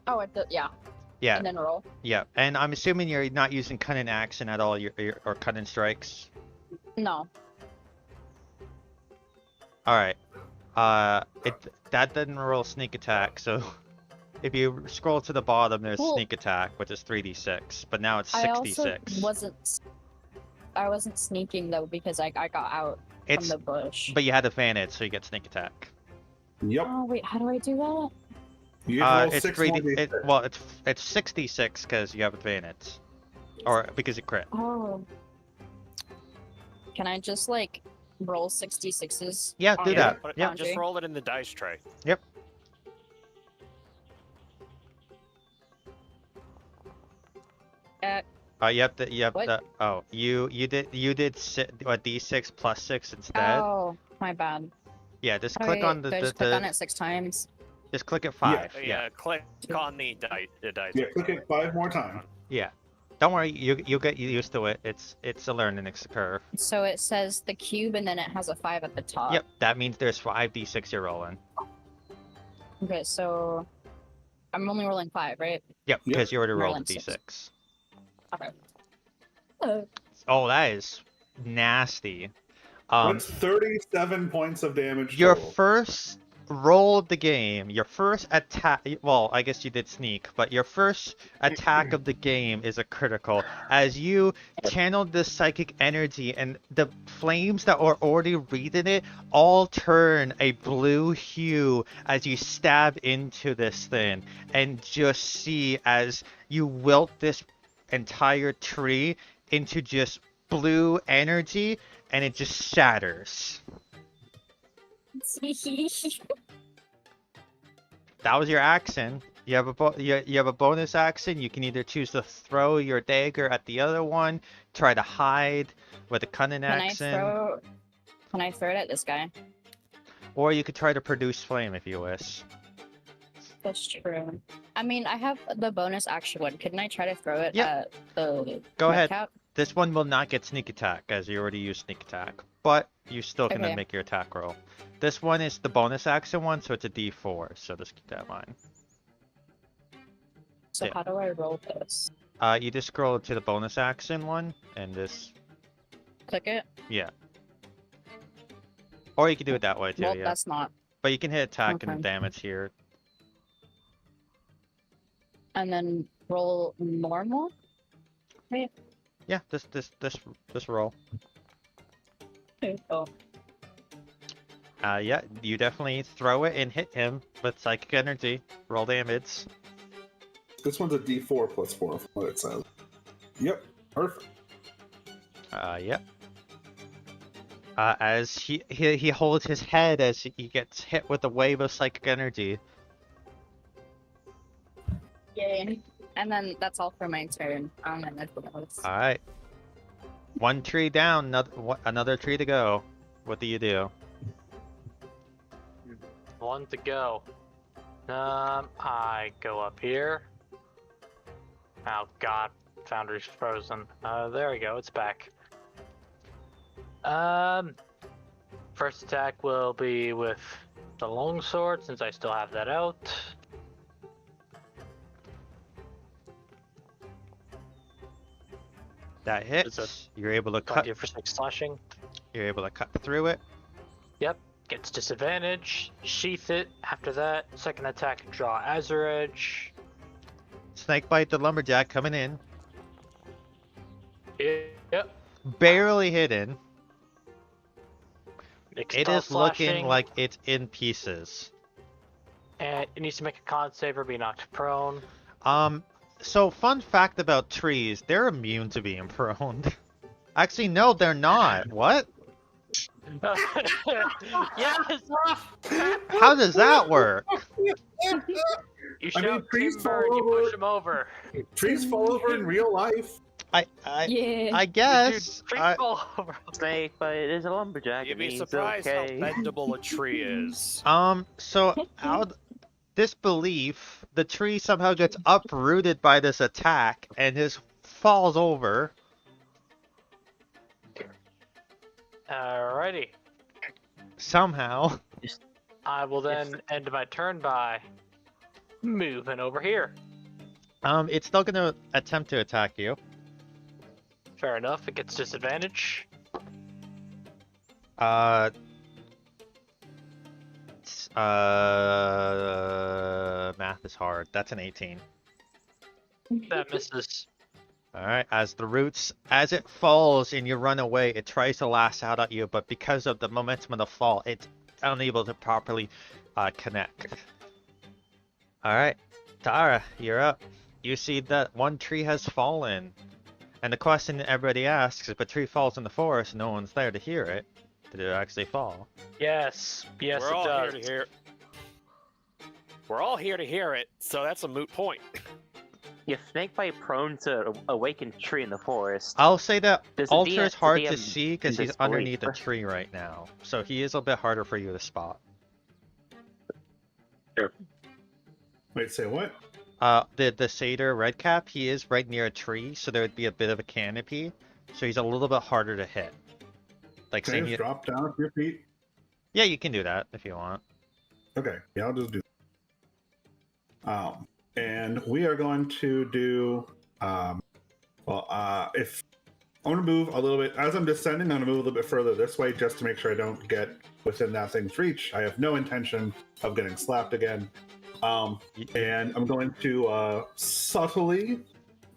Oh, yeah. Yeah, And then roll. yeah, and I'm assuming you're not using cunning action at all, or cunning strikes. No. Alright. That didn't roll sneak attack, so if you scroll to the bottom, there's Cool. sneak attack, which is 3d6, but now it's I also 66. wasn't sneaking though because I got out It's, from the bush. but you had advantage, so you get sneak attack. Yep. Oh wait, how do I do that? You get to roll It's 6 3d. more d6. Well, it's 66 because you have advantage, or because you crit. Oh. can I just like roll 66s? Yeah, on do the that. Put it- Yeah. Just roll it in the dice tray. Yep. What? Oh, you did a D6 plus 6 instead. Oh, my bad. Yeah, just Oh, click wait, on do I just click on it 6 times? just click it 5. Yeah, click on the dice. Yeah, click it 5 more times. Yeah. Don't worry, you'll get used to it. It's a learning curve. So it says the cube and then it has a 5 at the top. Yep, that means there's 5d6 you're rolling. Okay, so I'm only rolling 5, right? Yep, Yep. because you already rolled a Rolling 6. d6. Okay. Oh, that is nasty. That's 37 points of damage Your total. first roll of the game, your first attack, well, I guess you did sneak, but your first attack of the game is a critical. As you channel this psychic energy and the flames that are already reading it all turn a blue hue as you stab into this thing and just see as you wilt this entire tree into just blue energy and it just shatters. That was your action. You have you have a bonus action. You can either choose to throw your dagger at the other one, try to hide with a cunning action, Can I throw it at this guy? or you could try to produce flame if you wish. That's true. I mean, I have the bonus action one. Couldn't I try to throw it Yep. at the Go red ahead. cap? This one will not get sneak attack as you already used sneak attack, but you still can Okay. make your attack roll. This one is the bonus action one, so it's a D4. So just keep that in mind. So Yeah. how do I roll this? You just scroll to the bonus action one and just Click it? yeah. Or you can do it that way too, Well, yeah. that's not. But you can hit attack Okay. and damage here. And then roll normal? Yeah, this roll. Oh. Yeah, you definitely throw it and hit him with psychic energy. Roll damage. This one's a D4 plus 4, from what it says. Yep, perfect. Yep. As he holds his head as he gets hit with a wave of psychic energy. Yay. And then that's all for my turn. And everything else. All right. One tree down, another tree to go. What do you do? One to go. I go up here. Oh god, Foundry's frozen. There we go, it's back. First attack will be with the longsword, since I still have that out. That hits. It's You're able to So I cut. do for 6 slashing. You're able to cut through it. Yep, gets disadvantage. Sheath it. After that, second attack, draw Azure Edge. Snakebite the lumberjack coming in, Yep. barely hidden. It Expel is looking slashing, like it's in pieces. and it needs to make a con save or be knocked prone. So fun fact about trees, they're immune to being prone. Actually, no, they're not. What? Yes! How does that work? You I mean, shove trees timber and you fall push him over. Trees fall over in real life. I Yeah. guess. Dude, trees fall over. Snake, but it is a lumberjack. You'd It be means surprised okay. how bendable a tree is. So out this belief, the tree somehow gets uprooted by this attack and just falls over. Alrighty. Somehow. I will then end my turn by moving over here. It's still gonna attempt to attack you. Fair enough, it gets disadvantage. Math is hard. That's an 18. That misses. Alright, as it falls and you run away, it tries to lash out at you, but because of the momentum of the fall, it's unable to properly connect. Alright, Tara, you're up. You see that one tree has fallen. And the question everybody asks, if a tree falls in the forest and no one's there to hear it, did it actually fall? Yes, yes, We're it all does. here to hear. We're all here to hear it, so that's a moot point. If snakebite prone to awaken tree in the forest, I'll say that Does the Alter DM is hard to in see because he's disbelief? underneath a tree right now. So he is a bit harder for you to spot. Wait, say what? The satyr redcap, he is right near a tree, so there would be a bit of a canopy. So he's a little bit harder to hit. Like Can I say just he... drop down a few feet? Yeah, you can do that if you want. Okay, yeah, I'll just do and we are going to do if I want to move a little bit as I'm descending, I'm going to move a little bit further this way just to make sure I don't get within that thing's reach. I have no intention of getting slapped again. And I'm going to subtly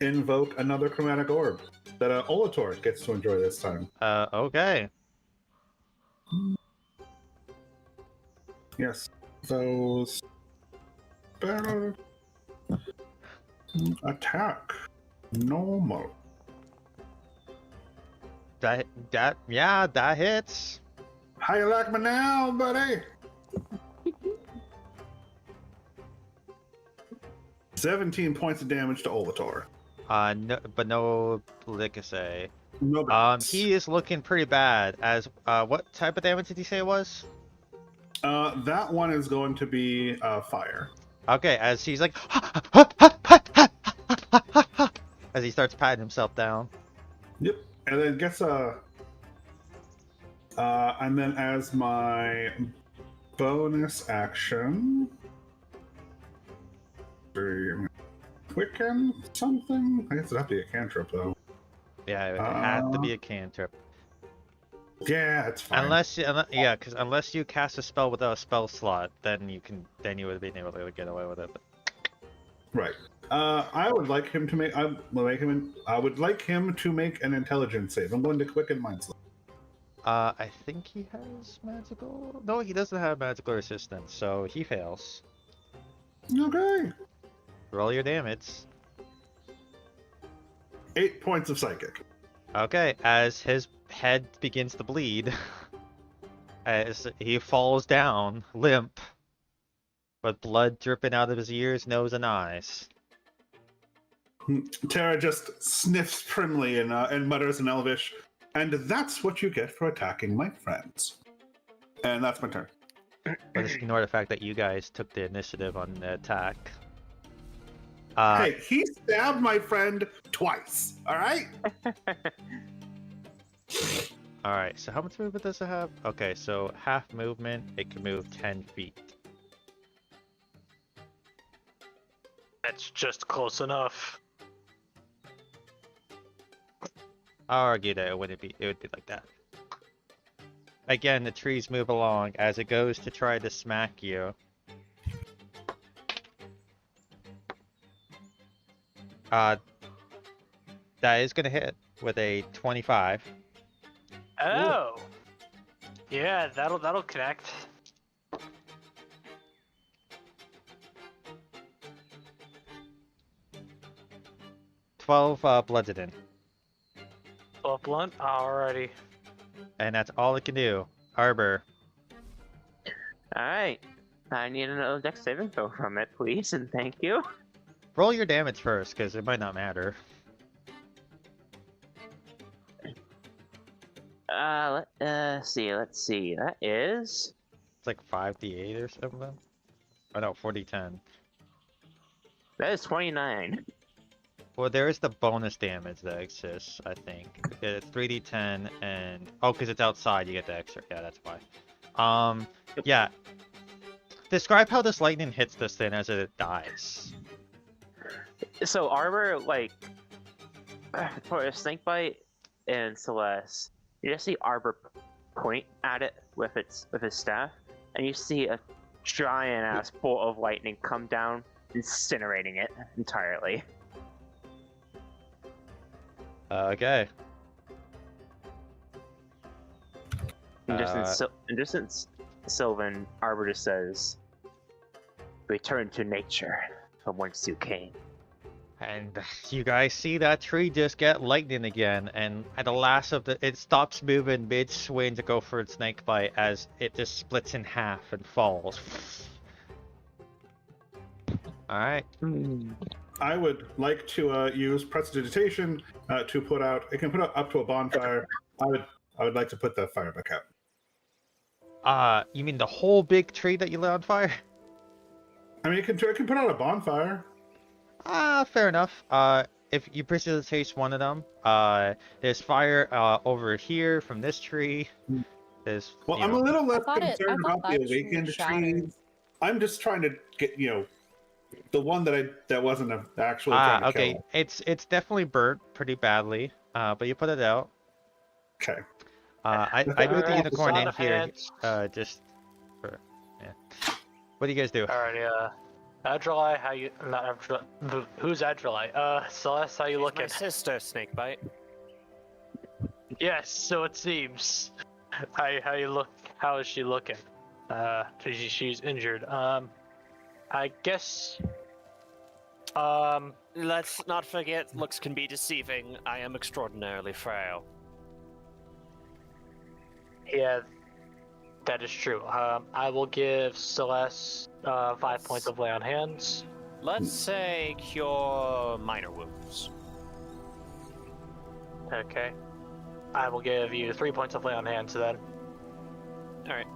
invoke another chromatic orb that Olator gets to enjoy this time. Okay. Yes, those better attack normal. That hits. How you like me now, buddy? 17 points of damage to Olator. No, but no Licase. No, He is looking pretty bad. As what type of damage did you say it was? that one is going to be fire. Okay, as he's like, as he starts patting himself down. Yep, and then gets and then as my bonus action, quicken something. I guess it'd have to be a cantrip though. Yeah, it had to be a cantrip. Yeah, it's fine. Unless you cast a spell without a spell slot, then you would have been able to get away with it. But... Right. I would like him to make. I would like him to make an intelligence save. I'm going to quicken mind slot. I think he has magical. No, he doesn't have magical resistance, so he fails. Okay. Roll your damage. 8 points of psychic. Okay, as his head begins to bleed, as he falls down, limp, with blood dripping out of his ears, nose, and eyes. Tara just sniffs primly and mutters in Elvish, and that's what you get for attacking my friends. And that's my turn. But just ignore the fact that you guys took the initiative on the attack. Hey, he stabbed my friend twice, alright? Alright, so how much movement does it have? Okay, so half movement, it can move 10 feet. That's just close enough. I'll argue that it would be like that. Again, the trees move along as it goes to try to smack you. That is gonna hit with a 25. Oh. Yeah, that'll connect. Bludgeoning. 12 blunt. Alrighty. And that's all it can do. Arbor. Alright. I need another dex saving throw from it, please, and thank you. Roll your damage first, because it might not matter. Let's see. That is... It's like 5d8 or something. Oh no, 4d10. That is 29. Well, there is the bonus damage that exists, I think. It's 3d10 and... Oh, because it's outside, you get the extra. Yeah, that's why. Yeah. Describe how this lightning hits this thing as it dies. So Arbor, like, for a snakebite and Celeste, you just see Arbor point at it with his staff, and you see a giant ass bolt of lightning come down, incinerating it entirely. Okay. And just in Sylvan, Arbor just says, "Return to nature from whence you came." And you guys see that tree just get lightning again, and at the last of it stops moving mid swing to go for its snake bite as it just splits in half and falls. All right. I would like to use prestidigitation to put out. It can put out up to a bonfire. I would like to put the fire back out. You mean the whole big tree that you lit on fire? I mean, it can put out a bonfire. Fair enough. If you prestidigitate one of them, there's fire over here from this tree. There's. Well, I'm a little less concerned about the that tree awakened shattered. trees. I'm just trying to get the one that wasn't actually trying to okay. kill. It's definitely burnt pretty badly. But you put it out. Okay. I moved the Alright, unicorn sleight in of here. hand. Just for What do you guys do? Alrighty, Adrelai, how you? Not Adrelai. Who's Adrelai? Celeste, how you She's looking? my sister, Snakebite. Yes, so it seems. How you look? How is she looking? She's injured. I guess. Let's not forget, looks can be deceiving. I am extraordinarily frail. Yeah, that is true. I will give Celeste 5 points of lay on hands. Let's say cure minor wounds. Okay. I will give you 3 points of lay on hands then. Alright.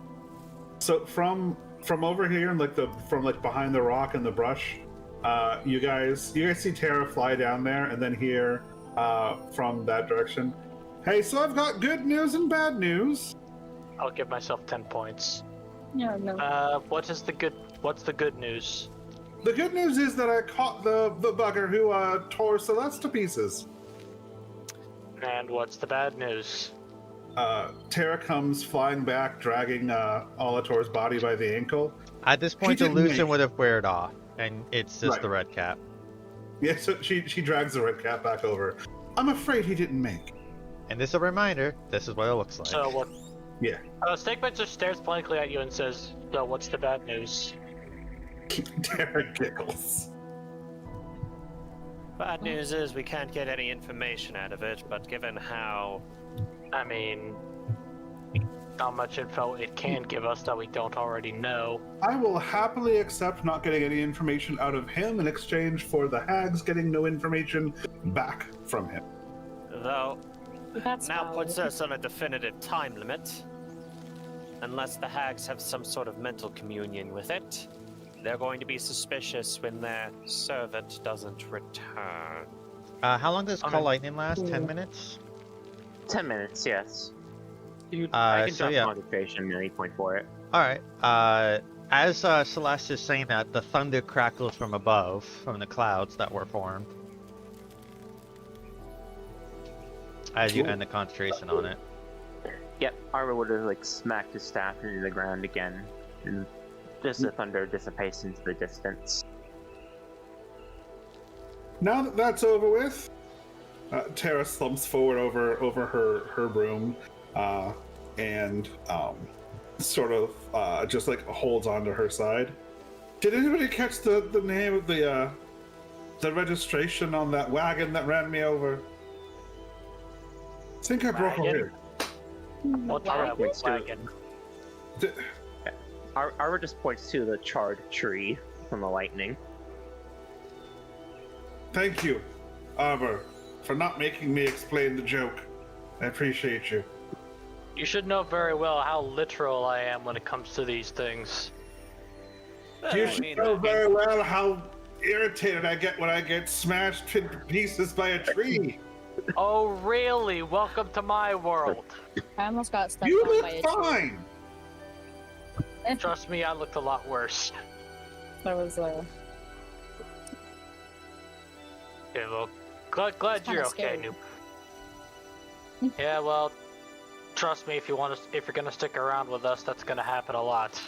So from over here, from behind the rock and the brush, you guys see Tara fly down there, and then hear from that direction. Hey, so I've got good news and bad news. I'll give myself 10 points. Yeah, no. What's the good news? The good news is that I caught the bugger who tore Celeste to pieces. And what's the bad news? Tara comes flying back, dragging Olator's body by the ankle. At this point, She the didn't illusion make- would have weared off, and it's just Right. the red cap. Yeah, so she drags the red cap back over. I'm afraid he didn't make. And this is a reminder, this is what it looks like. So what? Yeah. Snakebite just stares blankly at you and says, "So what's the bad news?" Tara giggles. Bad news is we can't get any information out of it, but given how... I mean, how much info it can give us that we don't already know. I will happily accept not getting any information out of him in exchange for the hags getting no information back from him. Though, That's now valid. puts us on a definitive time limit. Unless the hags have some sort of mental communion with it, they're going to be suspicious when their servant doesn't return. How long does Okay. Call Lightning last? 10 minutes? 10 minutes, yes. I can drop concentration at any point for it. Alright, as Celeste is saying that, the thunder crackles from above, from the clouds that were formed. As you Cool. end the concentration on it. Yep, Arva would have smacked his staff into the ground again, and just the thunder dissipates into the distance. Now that that's over with, Tara slumps forward over her broom, and sort of just holds onto her side. Did anybody catch the name of the registration on that wagon that ran me over? I think I broke a Wagon? rib. What's Alright, that wait, wagon? Arva just points to the charred tree from the lightning. Thank you, Arbor, for not making me explain the joke. I appreciate you. You should know very well how literal I am when it comes to these things. You I should mean, know very well how irritated I get when I get smashed to pieces by a tree. Oh, really? Welcome to my world. I almost got stepped You on by a look tree. fine. Trust me, I looked a lot worse. That was Yeah, well, glad kinda you're okay, scary. noob. Yeah, well, trust me, if you're gonna stick around with us, that's gonna happen a lot.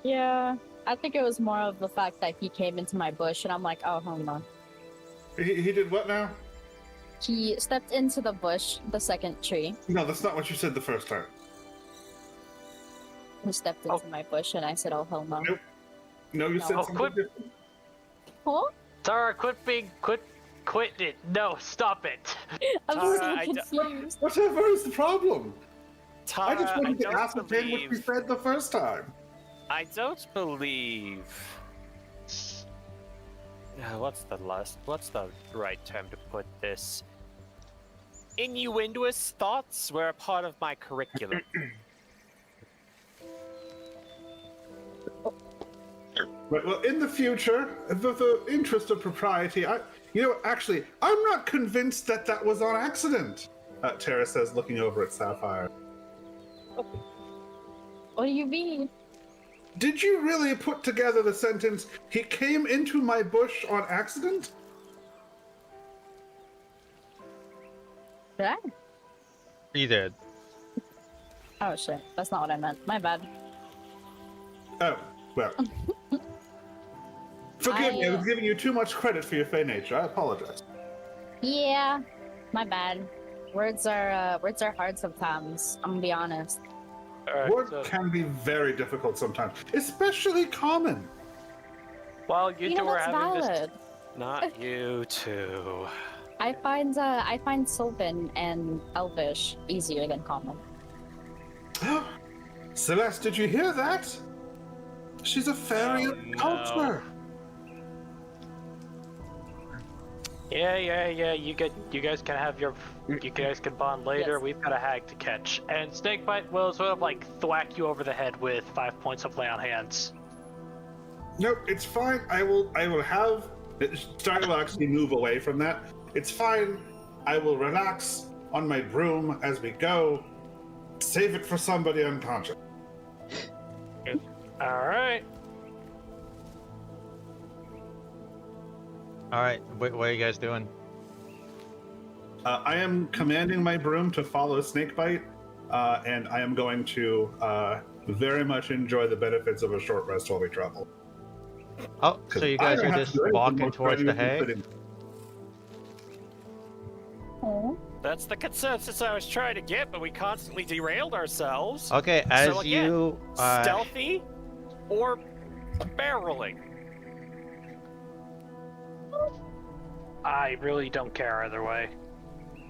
Yeah, I think it was more of the fact that he came into my bush and I'm like, oh, hold on. He did what now? He stepped into the bush, the second tree. No, that's not what you said the first time. He stepped into my bush and I said, oh, hell no. Nope. No, you said Oh, something quit- different. Huh? Tara, quit Quit it. No, stop it. I'm Tara, so I d- confused. Whatever is the problem? Tara, I just wanted to don't ascertain what we believe- said the first time. I don't believe. What's the right term to put this? Innuendous thoughts were a part of my curriculum. Well, in the future, the interest of propriety, actually, I'm not convinced that that was on accident. Tara says, looking over at Sapphire. What do you mean? Did you really put together the sentence, he came into my bush on accident? Did I? You did. Oh shit, that's not what I meant. My bad. Oh, well. Forgive me, I was giving you too much credit for your fey nature. I apologize. Yeah, my bad. Words are hard sometimes. I'm gonna be honest. Alright, Words so can be very difficult sometimes, especially common. while you two are That's having this, valid. Not you two. I find Sylvan and Elvish easier than common. Celeste, did you hear that? She's a fairy of no. culture. yeah. You guys can have your. You guys can bond later. Yes. We've got a hag to catch, and Snakebite will sort of like thwack you over the head with 5 points of lay on hands. No, it's fine. I will have. Starry will actually move away from that. It's fine. I will relax on my broom as we go. Save it for somebody unconscious. All right. All right, what are you guys doing? I am commanding my broom to follow Snakebite, and I am going to very much enjoy the benefits of a short rest while we travel. Oh, so you guys are just walking towards the hay? Oh. That's the consensus I was trying to get, but we constantly derailed ourselves. Okay, as So again, you Stealthy or barreling? I really don't care either way.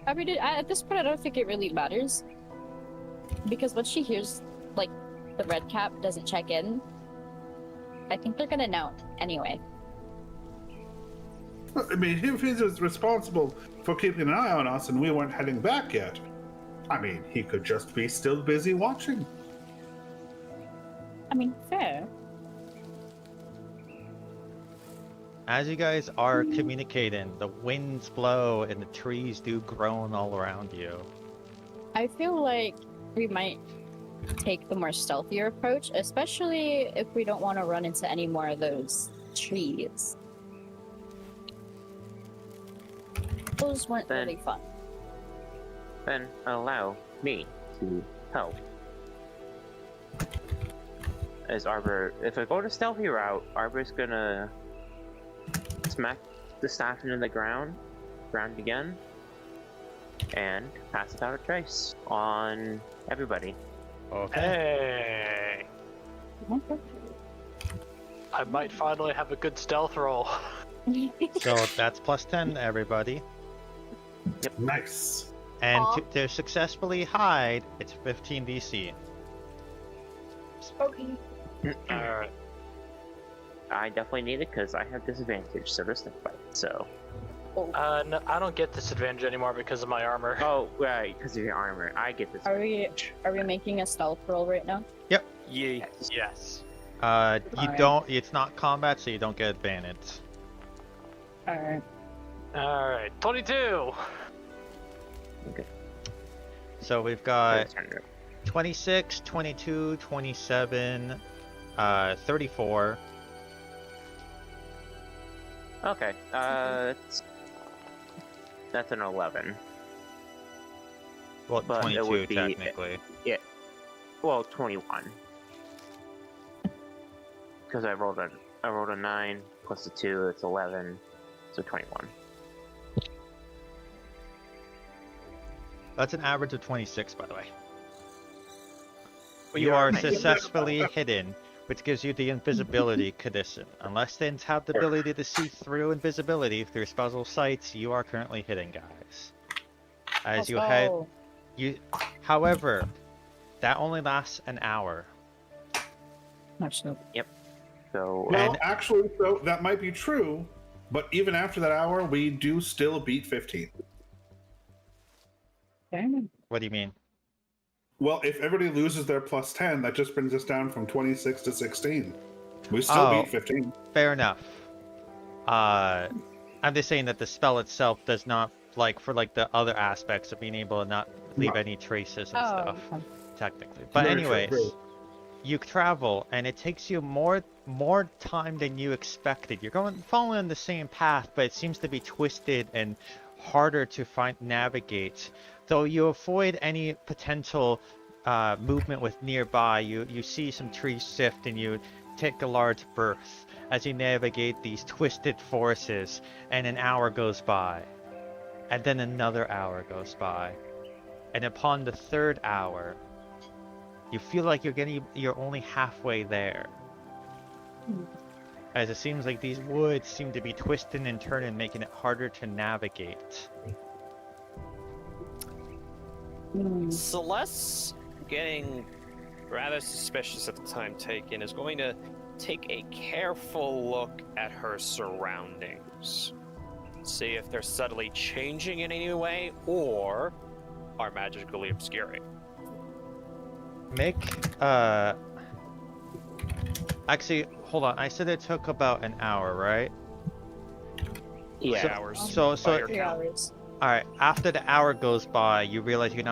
I mean, at this point, I don't think it really matters. Because when she hears, like, the red cap doesn't check in, I think they're gonna know anyway. I mean, if he was responsible for keeping an eye on us and we weren't heading back yet, I mean, he could just be still busy watching. I mean, fair. as you guys are communicating, the winds blow and the trees do groan all around you. I feel like we might take the more stealthier approach, especially if we don't want to run into any more of those trees. Those weren't Then- really fun. Then allow me to help. As Arbor, if I go the stealthy route, Arbor's gonna smack the staff into the ground again, and pass it out a trace on everybody. Okay. Hey, I might finally have a good stealth roll. So that's plus 10 to everybody. Nice. And Aw. to successfully hide, it's 15 DC. Okay. Alright. I definitely need it because I have disadvantage, so there's no fight. So, No, I don't get disadvantage anymore because of my armor. oh right, because of your armor, I get Are disadvantage. we making a stealth roll right now? Yeah. Yes. You Alright. don't, it's not combat, so you don't get advantage. Alright. Alright, 22! So we've got Turn it. 26, 22, 27, 34. Okay, that's an 11. Well, But it 22 would be- technically. Well, 21. Because I rolled a 9 plus a 2, it's 11, so 21. That's an average of 26, by the way. Well, You are nice. successfully hidden which gives you the invisibility condition. Unless things have the ability to see through invisibility through special sights, you are currently hidden, guys. As you head, however, that only lasts an hour. Yep. So. Well, actually, so that might be true, but even after that hour, we do still beat 15. What do you mean? Well, if everybody loses their plus 10, that just brings us down from 26 to 16. We still beat 15. Fair enough. I'm just saying that the spell itself does not, like, for like the other aspects of being able to not leave any traces and stuff, technically. But anyways, you travel, and it takes you more time than you expected. You're following the same path, but it seems to be twisted and harder to navigate. Though you avoid any potential movement with nearby, you see some trees shift and you take a large berth as you navigate these twisted forests, and an hour goes by. And then another hour goes by. And upon the third hour, you feel like you're only halfway there. As it seems like these woods seem to be twisting and turning, making it harder to navigate. Celeste, getting rather suspicious at the time taken, is going to take a careful look at her surroundings. See if they're subtly changing in any way or are magically obscuring. Make, actually, hold on. I said it took about an hour, right? Yeah. 3 hours. So 3 hours. All right. After the hour goes by, you realize you're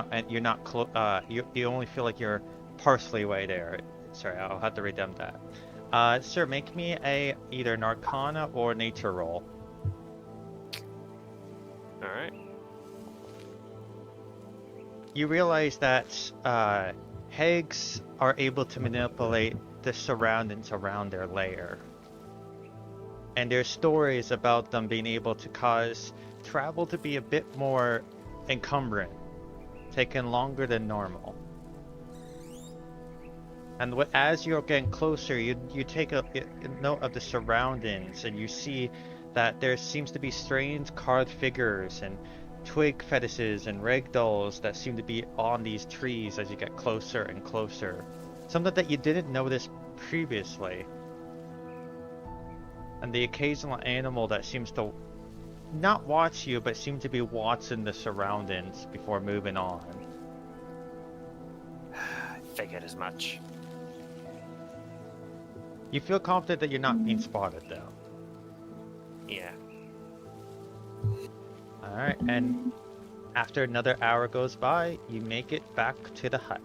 not close. You only feel like you're partially way there. Sorry, I'll have to redem that. Sir, make me either an Arcana or Nature roll. All right. You realize that hags are able to manipulate the surroundings around their lair, and there's stories about them being able to cause travel to be a bit more encumbrant, taking longer than normal. And as you're getting closer, you take a note of the surroundings, and you see that there seems to be strange carved figures and twig fetishes and ragdolls that seem to be on these trees as you get closer and closer. Something that you didn't notice previously. And the occasional animal that seems to not watch you, but seem to be watching the surroundings before moving on. I figured as much. You feel confident that you're not being spotted, though. Yeah. Alright, and after another hour goes by, you make it back to the hut.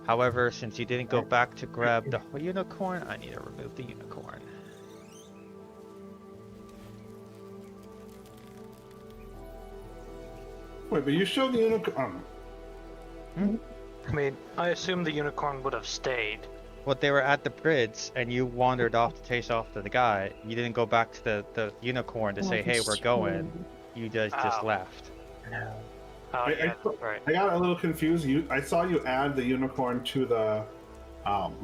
However, since you didn't go back to grab the unicorn, I need to remove the unicorn. Wait, but you showed the unicorn. I mean, I assume the unicorn would have stayed. Well, they were at the bridge, and you wandered off to chase off the guy. You didn't go back to the unicorn to say, hey, we're going. You just left. Oh, yeah, right. I got a little confused. I saw you add the unicorn to the party.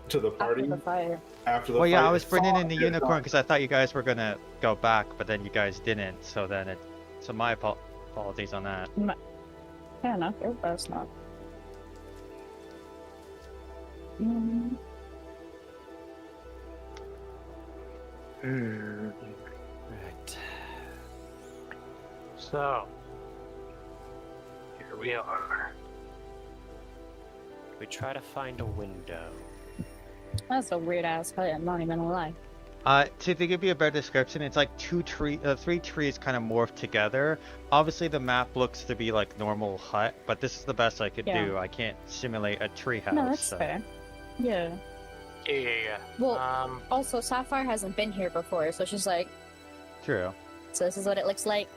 After the fire. After the Well, fight. yeah, I was bringing in the unicorn because I thought you guys were gonna go back, but then you guys didn't. So then so my apologies on that. Fair enough, your best not. Right. So, here we are. We try to find a window. That's a weird ass hut, I'm not even gonna lie. To give you a better description, it's like three trees kind of morphed together. Obviously, the map looks to be like normal hut, but this is the best I could do. I can't simulate a tree house. No, that's fair. Yeah. Yeah. Well, also Sapphire hasn't been here before, so she's like, True. so this is what it looks like.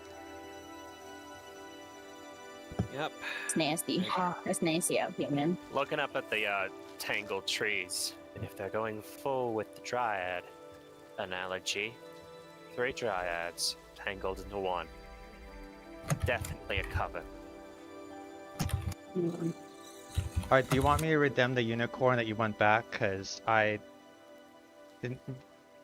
Yep. It's nasty. It's nasty out here, man. Looking up at the tangled trees, and if they're going full with the dryad analogy, 3 dryads tangled into one. Definitely a cover. Alright, do you want me to redeem the unicorn that you went back? Because I didn't.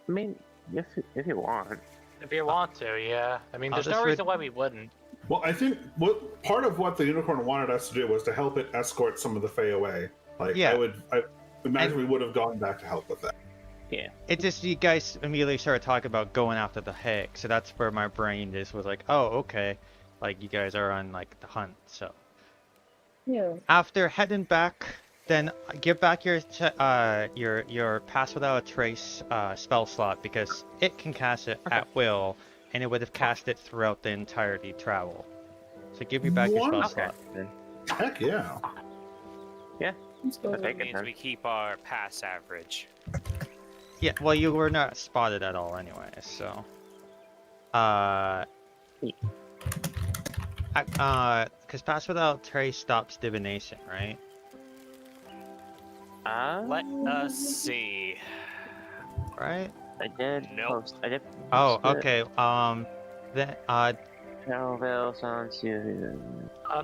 I mean, if you want. If you want to, yeah. I mean, I'll there's no just reason why we wouldn't. Well, I think what part of what the unicorn wanted us to do was to help it escort some of the Fae away. Like, Yeah. I imagine we would have gone back to help with that. Yeah. It just, you guys immediately started talking about going after the Hick, so that's where my brain just was like, oh, okay. Like, you guys are on, like, the hunt, so. Yeah. After heading back, then give back your Pass Without a Trace spell slot, because it can cast it at will, and it would have cast it throughout the entirety travel. So give me back your spell What? slot. Heck yeah. Let's go. Okay. That means we keep our pass average. Yeah, well, you were not spotted at all anyway, so. Because Pass Without Trace stops divination, right? Let us see. Right? I did. Nope. I did. Oh, post it. okay. Then, Travel sounds to.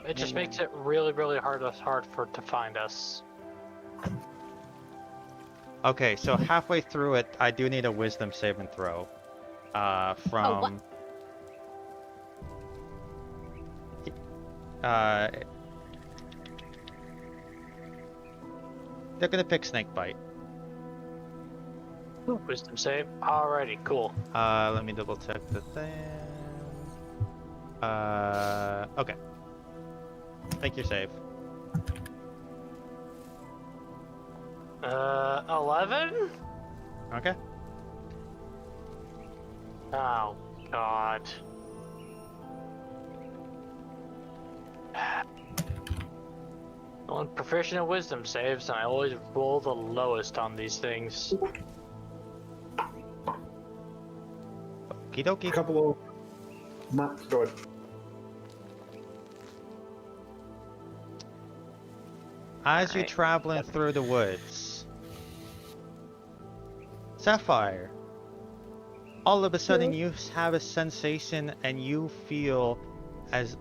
It just makes it really, really hard to find us. okay, so halfway through it, I do need a wisdom saving throw. From. They're gonna pick snake bite. Wisdom save. Alrighty, cool. Let me double check the thing. Okay. Make your save. 11? Okay. Oh, God. I'm proficient in wisdom saves, and I always roll the lowest on these things. Okie dokie. A couple of. Go ahead. As you're Alright. traveling through the woods, Sapphire, all of a sudden you have a sensation and you feel as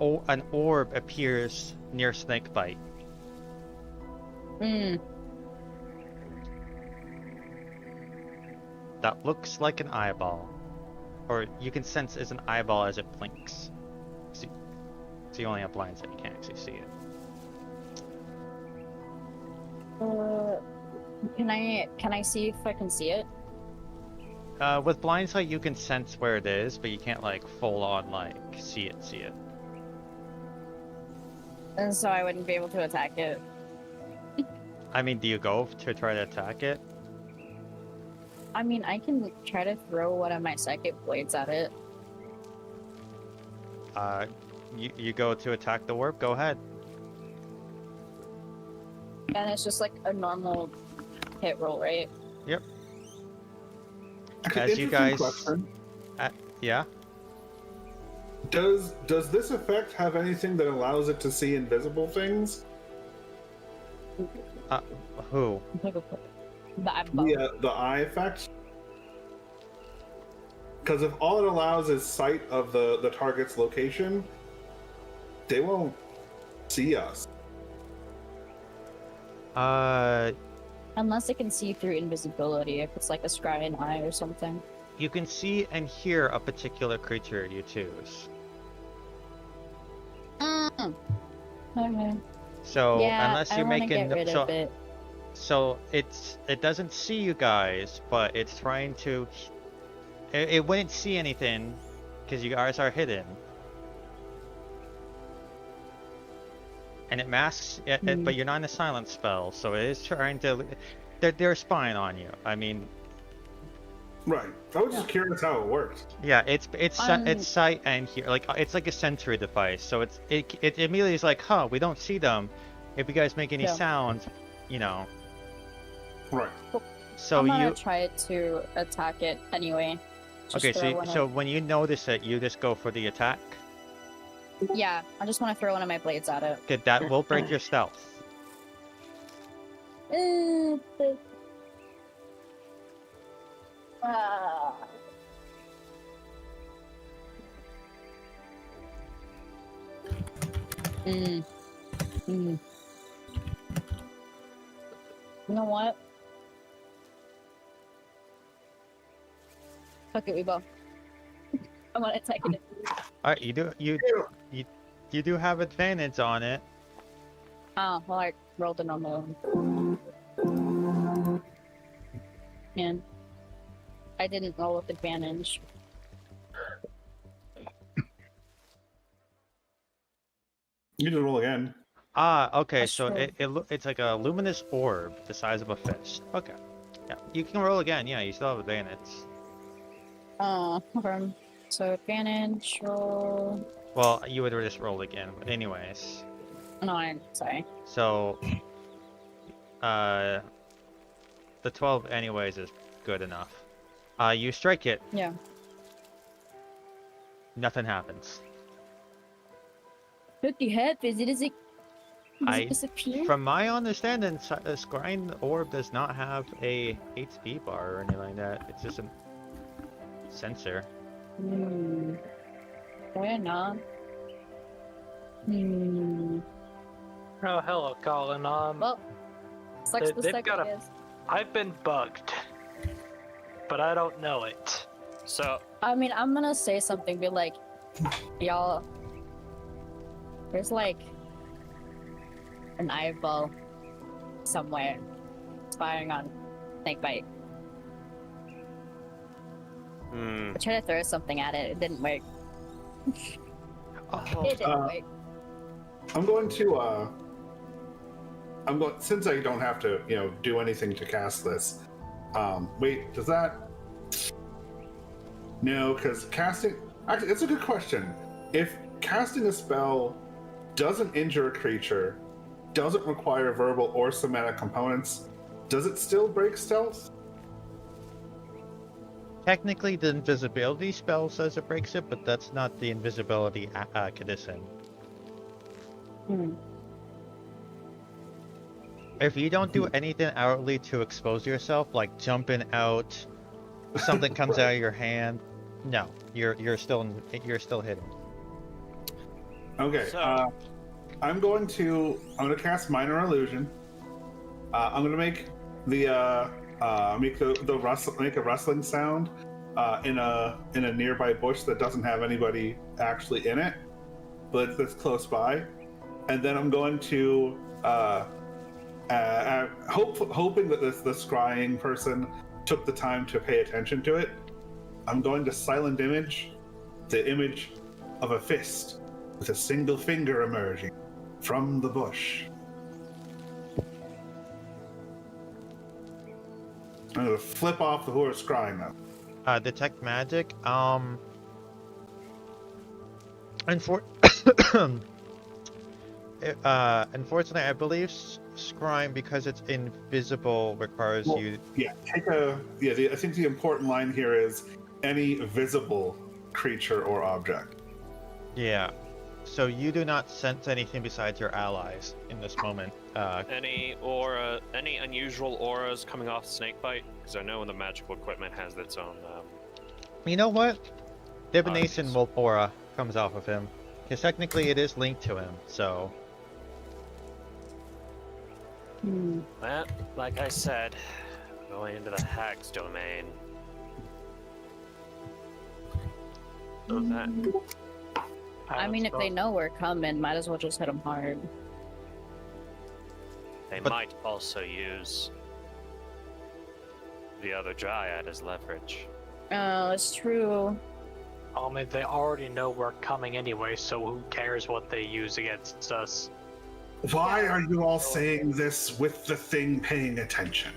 an orb appears near Snakebite. That looks like an eyeball, or you can sense as an eyeball as it blinks. So you only have blinds that you can't actually see it. Can I see if I can see it? With blindsight, you can sense where it is, but you can't like full on like see it. And so I wouldn't be able to attack it. I mean, do you go to try to attack it? I mean, I can try to throw one of my psychic blades at it. You go to attack the warp. Go ahead. And it's just like a normal hit roll, right? Yep. Okay, As you interesting guys, question. yeah. Does this effect have anything that allows it to see invisible things? Who? The eyeball. The eye effect? Because if all it allows is sight of the target's location, they won't see us. Unless it can see through invisibility, if it's like a scrying eye or something. You can see and hear a particular creature you choose. Okay. So Yeah, unless I you're want to making get rid of it. so it doesn't see you guys, but it's trying to. It wouldn't see anything because you guys are hidden, and it masks it, but you're not in a silent spell, so it is trying to. They're spying on you. I mean, Right. I was just curious how it works. yeah, it's sight and hear, like it's like a sensory device. So it immediately is like, huh, we don't see them. If you guys make any Yeah. sounds, you know. Right. So I'm gonna you try to attack it anyway. Just okay? throw one So of- when you notice it, you just go for the attack. Yeah, I just want to throw one of my blades at it. Okay, that will break your stealth. Ah. Mm. Mm. You know what? Fuck it, we both. I want to attack it. Alright, you do have advantage on it. Oh, well, I rolled a normal one. Man. I didn't roll with advantage. You just roll again. Okay, That's so true. it's like a luminous orb the size of a fist. Okay. Yeah, you can roll again. Yeah, you still have advantage. Okay. So advantage roll. Well, you would have just rolled again, but anyways. No, I'm sorry. So, the 12 anyways is good enough. You strike it, Yeah. nothing happens. What the heck is it? Does it disappear? From my understanding, the Scrying Orb does not have a HP bar or anything like that. It's just a sensor. Why not? Oh, hello, Colin. Well, sucks the they've second, got a- guys. I've been bugged, but I don't know it. So, I mean, I'm gonna say something, be like, y'all, there's like an eyeball somewhere spying on Snakebite. I tried to throw something at it, it didn't work. It didn't work. I'm going since I don't have to, do anything to cast this. Wait, does that? No, because casting. Actually, it's a good question. If casting a spell doesn't injure a creature, doesn't require verbal or somatic components, does it still break stealth? Technically, the invisibility spell says it breaks it, but that's not the invisibility condition. If you don't do anything outwardly to expose yourself, like jumping out, something comes out of your hand, no, you're still hidden. Okay. So- I'm going to cast Minor Illusion. I'm going to make the make a rustling sound in a nearby bush that doesn't have anybody actually in it, but that's close by, and then I'm going to hoping that the scrying person took the time to pay attention to it. I'm going to silent image the image of a fist with a single finger emerging from the bush. I'm gonna flip off the who are scrying now. Detect magic. Unfortunately, I believe scrying, because it's invisible, requires you. Yeah, I think the important line here is any visible creature or object. Yeah. So you do not sense anything besides your allies in this moment. any unusual auras coming off Snakebite? Because I know when the magical equipment has its own. You know what? Divination aura comes off of him, because technically it is linked to him. So. Well, like I said, going into the hag's domain. So that. I mean, if they know we're coming, might as well just hit them hard. They But- might also use the other dryad as leverage. Oh, it's true. I mean, they already know we're coming anyway, so who cares what they use against us? Why are you all saying this with the thing paying attention?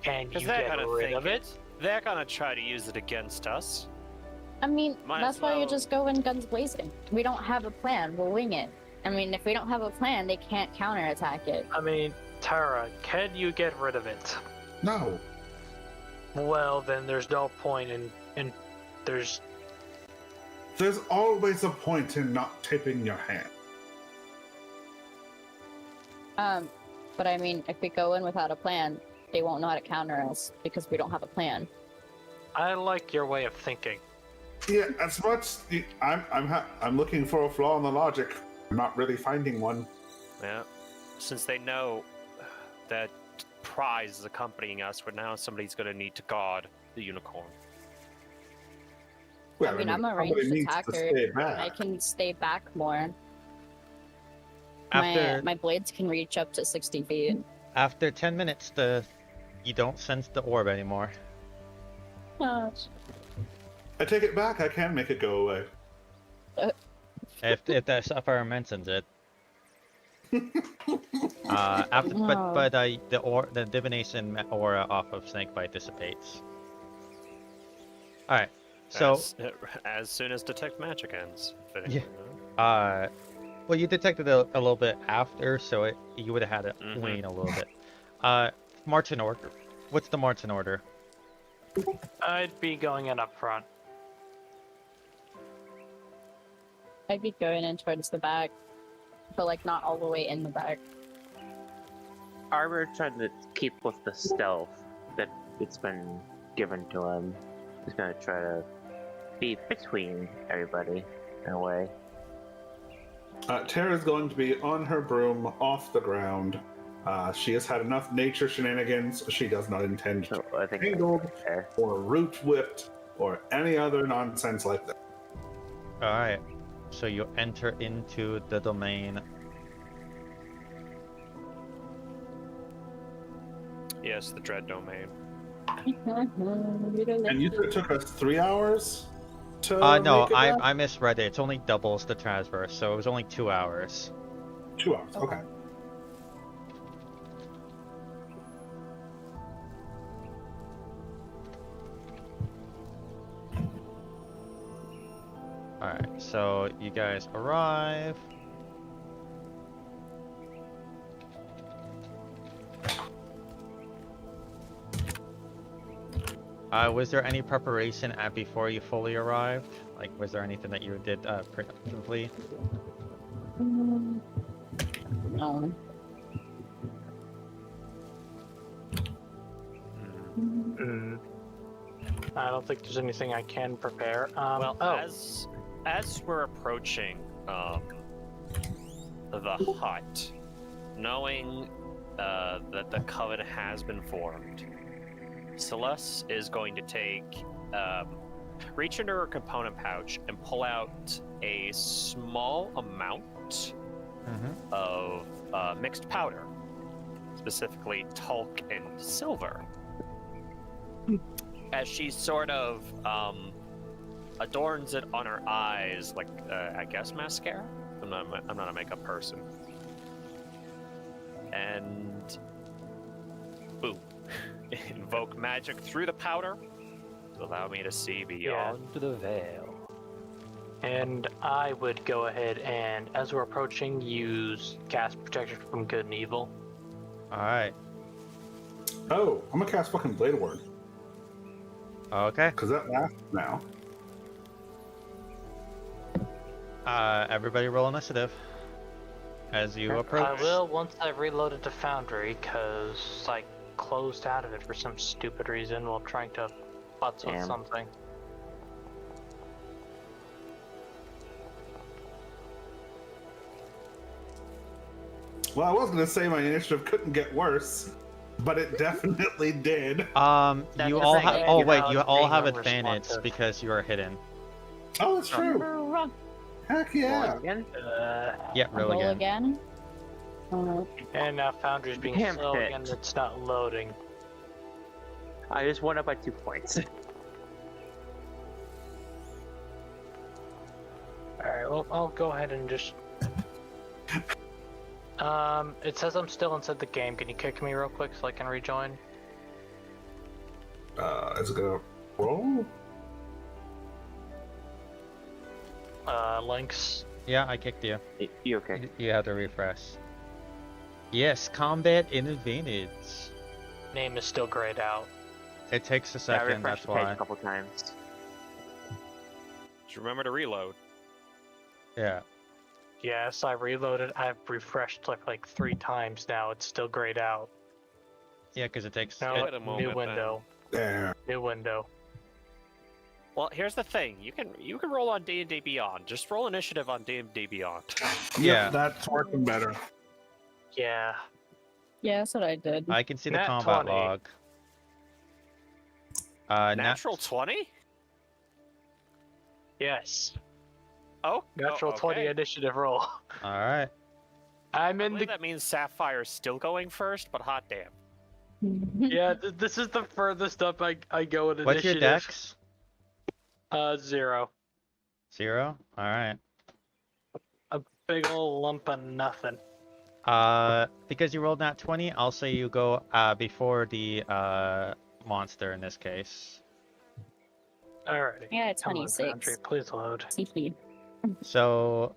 Can you Because they're get gonna rid think of it? They're gonna try to use it against us. I mean, Might that's as why you well. just go in guns blazing. We don't have a plan, we'll wing it. I mean, if we don't have a plan, they can't counterattack it. I mean, Tara, can you get rid of it? No. Well, then there's no point in there's. There's always a point in not tipping your hand. But I mean, if we go in without a plan, they won't know how to counter us because we don't have a plan. I like your way of thinking. Yeah, as much I'm looking for a flaw in the logic. I'm not really finding one. Yeah. Since they know that prize is accompanying us, but now somebody's going to need to guard the unicorn. Well, I mean, I'm a somebody ranged needs to attacker. stay back. I can stay back more. After My blades can reach up to 60 feet. after 10 minutes, you don't sense the orb anymore. Gosh. I take it back. I can make it go away. If that Sapphire mentions it. After, No. but the divination aura off of Snakebite dissipates. All right, so as soon as detect magic ends. Yeah. well, you detected a little bit after, so you would have had it wane a little bit. March in order. What's the march in order? I'd be going in up front. I'd be going in towards the back, but like not all the way in the back. Arbor trying to keep with the stealth that it's been given to him. He's gonna try to be between everybody in a way. Tara's going to be on her broom, off the ground. She has had enough nature shenanigans. She does not intend to So I think be tangled that's fair. or root whipped or any other nonsense like that. All right, so you enter into the domain. Yes, the dread domain. And you said it took us 3 hours to No, make it back? I misread it. It's only doubles the transverse, so it was only 2 hours. 2 hours, okay. All right, so you guys arrive. Was there any preparation before you fully arrived? Like, was there anything that you did preemptively? No. I don't think there's anything I can prepare. Well, oh, as we're approaching the hut, knowing that the coven has been formed, Celeste is going to take reach into her component pouch and pull out a small amount of mixed powder, specifically talc and silver. As she sort of adorns it on her eyes, like I guess mascara. I'm not a makeup person. And boom, invoke magic through the powder to allow me to see beyond the veil. and I would go ahead and, as we're approaching, use cast protection from good and evil. All right. Oh, I'm gonna cast fucking Blade Ward, Okay. because that lasts now. Everybody roll initiative as you approach. I will once I've reloaded the foundry, because I closed out of it for some stupid reason while trying to butts with Damn. something. Well, I was gonna say my initiative couldn't get worse, but it definitely did. You That's all the have. thing, Oh you wait, know, you all being have advantage unresponsive. because you are hidden. Oh, that's true. Roll Heck yeah. Again? Yeah, roll again. And now foundry's being Damn slow it. again, it's not loading. I just went up by 2 points. Alright, well, I'll go ahead and just... it says I'm still inside the game. Can you kick me real quick so I can rejoin? Is it gonna roll? Links. Yeah, I kicked you. You okay? You have to refresh. Yes, combat in advantage. Name is still grayed out. It takes a I second. refreshed That's the page why. a couple times. Just remember to reload. Yeah. Yes, I reloaded. I've refreshed like 3 times now. It's still grayed out. Yeah, because it takes. No, Wait a moment, new then. window. There. New window. Well, here's the thing. You can roll on D&D Beyond. Just roll initiative on D&D Beyond. Yeah. Yep, that's working better. Yeah. Yeah, that's what I did. I can see the Nat combat 20. log. Natural 20? Yes. Oh, Natural 20 okay. initiative roll. All right. I'm I in believe the. that means Sapphire's still going first, but hot damn. Yeah, this is the furthest up I go in What's your initiative. dex? 0. 0. All right. A big ol' lump of nothing. Because you rolled nat 20, I'll say you go before the monster in this case. Alrighty. Yeah, Come on, 26. Foundry, please load. So,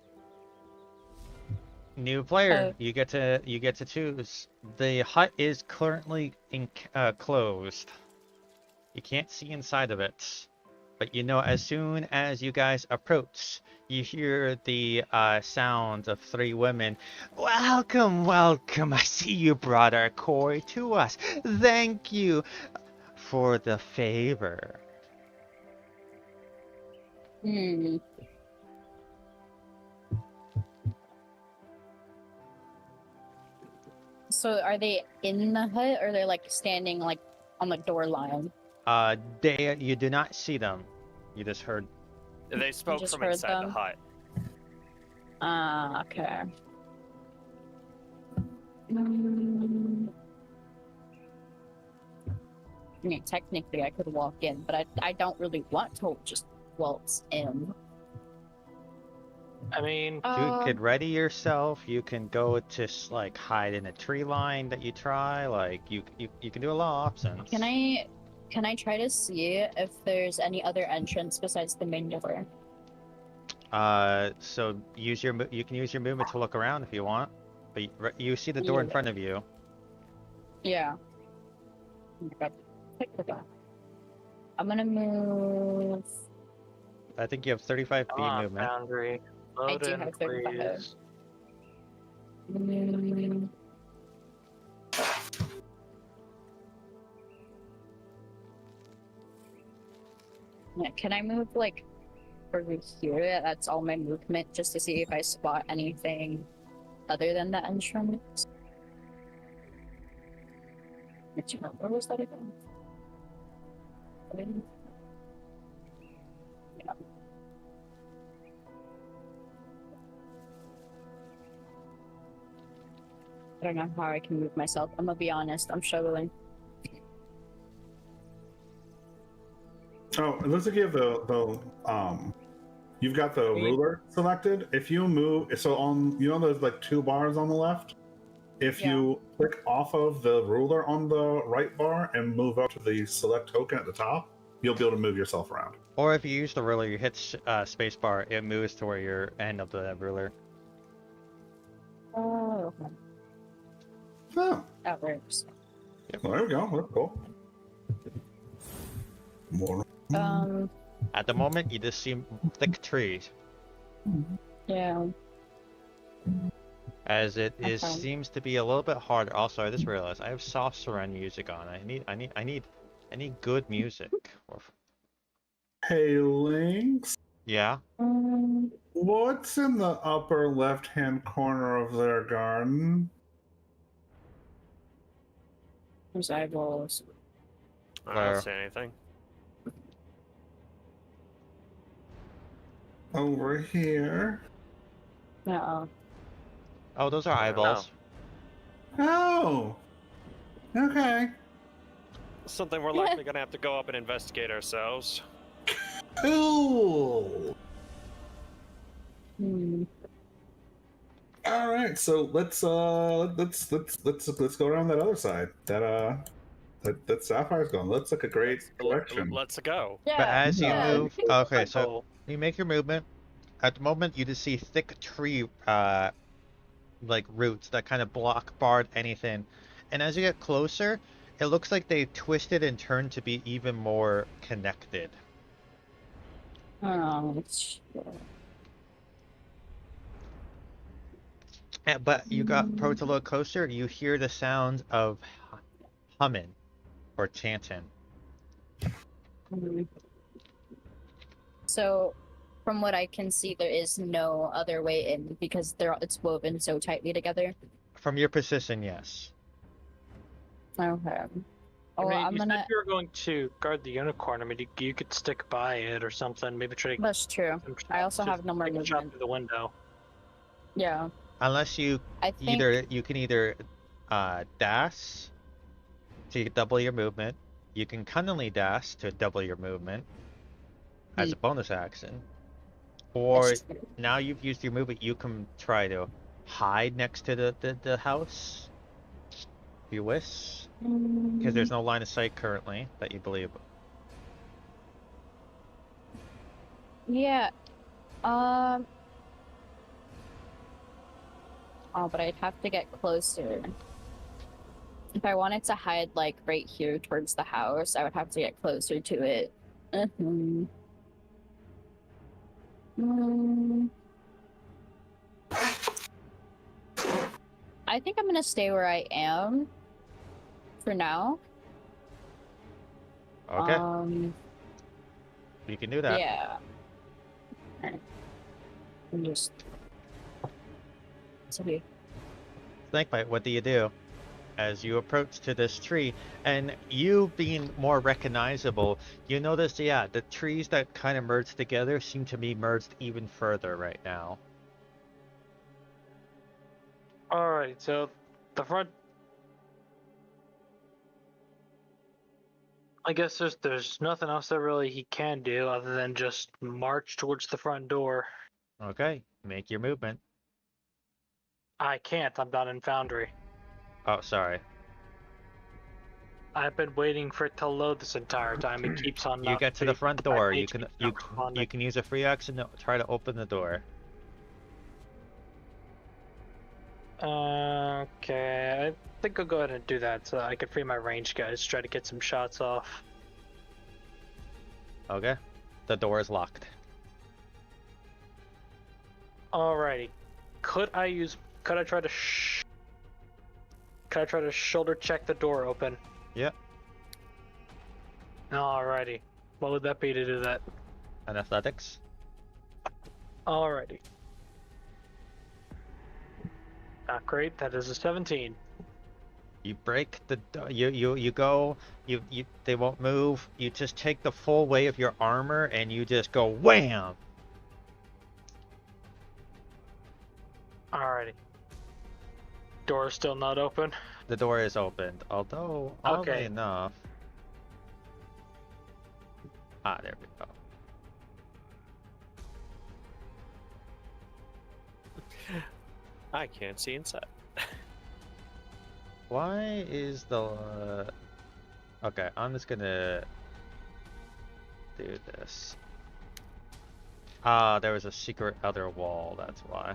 new player, you get to choose. The hut is currently closed. You can't see inside of it, but you know as soon as you guys approach, you hear the sound of 3 women. Welcome, welcome. I see you brought our Corey to us. Thank you for the favor. Hmm. So are they in the hut or they're like standing like on the door line? You do not see them. You just heard. They spoke just from heard inside the them? hut. Okay. Mm. I mean, technically I could walk in, but I don't really want to just waltz in. I mean, You could ready yourself. You can go to like hide in a tree line that you try. Like you can do a lot of options. Can I try to see if there's any other entrance besides the main door? So you can use your movement to look around if you want, but you see the door in front of you. Yeah. Oh my God. Pick the door. I'm gonna move. I think you have 35 come feet on, movement. Foundry. I Load do in, have 35. please. Yeah, can I move like over here? That's all my movement, just to see if I spot anything other than the entrance. Where was that again? Yeah. I don't know how I can move myself. I'm gonna be honest, I'm struggling. Oh, it looks like you have you've got the ruler selected. If you move, so on, there's like 2 bars on the left. If you click off of the ruler on the right bar and move up to the select token at the top, you'll be able to move yourself around. Or if you use the ruler, you hit spacebar, it moves to where your end of the ruler. Oh, okay. Oh, That works. well, there we go. That's cool. More. At the moment, you just see thick trees. Yeah. As it Okay. seems to be a little bit harder. Also, I just realized I have soft surround music on. I need good music. Hey, Lynx. Yeah. What's in the upper left-hand corner of their garden? There's eyeballs. I Where? don't see anything. Over here. Uh-oh. Oh, those are eyeballs. Oh. Okay. Something we're likely gonna have to go up and investigate ourselves. Cool. Hmm. All right, so let's go around that other side. That Sapphire's going. Looks like a great collection. Let's go. Yeah. But as you yeah. move, okay, so Cool. you make your movement. At the moment, you just see thick tree, like roots that kind of barred anything. And as you get closer, it looks like they twisted and turned to be even more connected. But you approach a little closer, you hear the sound of humming or chanting. So, from what I can see, there is no other way in because it's woven so tightly together. From your position, yes. Okay. I Oh, mean, I'm you gonna. said you were going to guard the unicorn. I mean, you could stick by it or something. Maybe try to That's true. get some I shots, also just have no more take a shot movement. through the window. Yeah. Unless you I think. you can either dash to double your movement. You can cunningly dash to double your movement as a bonus action. Or It's true. now you've used your movement, you can try to hide next to the house if you wish. Because there's no line of sight currently that you believe. Yeah. Oh, but I'd have to get closer. If I wanted to hide, like, right here towards the house, I would have to get closer to it. Mm. I think I'm gonna stay where I am for now. Okay, you can do that. Yeah. I'm just. Sorry. Snakebite, what do you do? As you approach to this tree, and you being more recognizable, you notice, yeah, the trees that kind of merged together seem to be merged even further right now. Alright, so the front. I guess there's nothing else that really he can do other than just march towards the front door. Okay, make your movement. I can't. I'm not in Foundry. Oh, sorry. I've been waiting for it to load this entire time. It keeps on. You not get to the being- front my door. page You can keeps not responding. you can use a free action to try to open the door. Okay, I think I'll go ahead and do that so I can free my range guys. Try to get some shots off. Okay, the door is locked. Alrighty, could I try to shoulder check the door open? Yep. Alrighty, what would that be to do that? And athletics. Alrighty. Not great. That is a 17. You break the you go you they won't move. You just take the full weight of your armor and you just go wham. Alrighty. Door is still not open. The door is opened, although oddly Okay. enough. Ah, there we go. I can't see inside. Why is the okay, I'm just gonna do this. Ah, there was a secret other wall, that's why.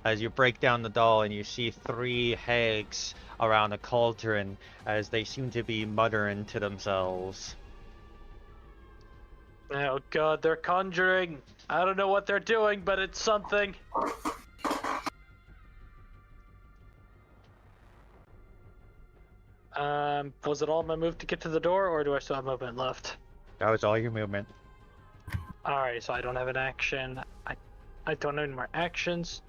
As you break down the doll and you see 3 hags around a cauldron as they seem to be muttering to themselves. Oh god, they're conjuring. I don't know what they're doing, but it's something. Was it all my move to get to the door, or do I still have movement left? That was all your movement. Alright, so I don't have an action. I don't have any more actions.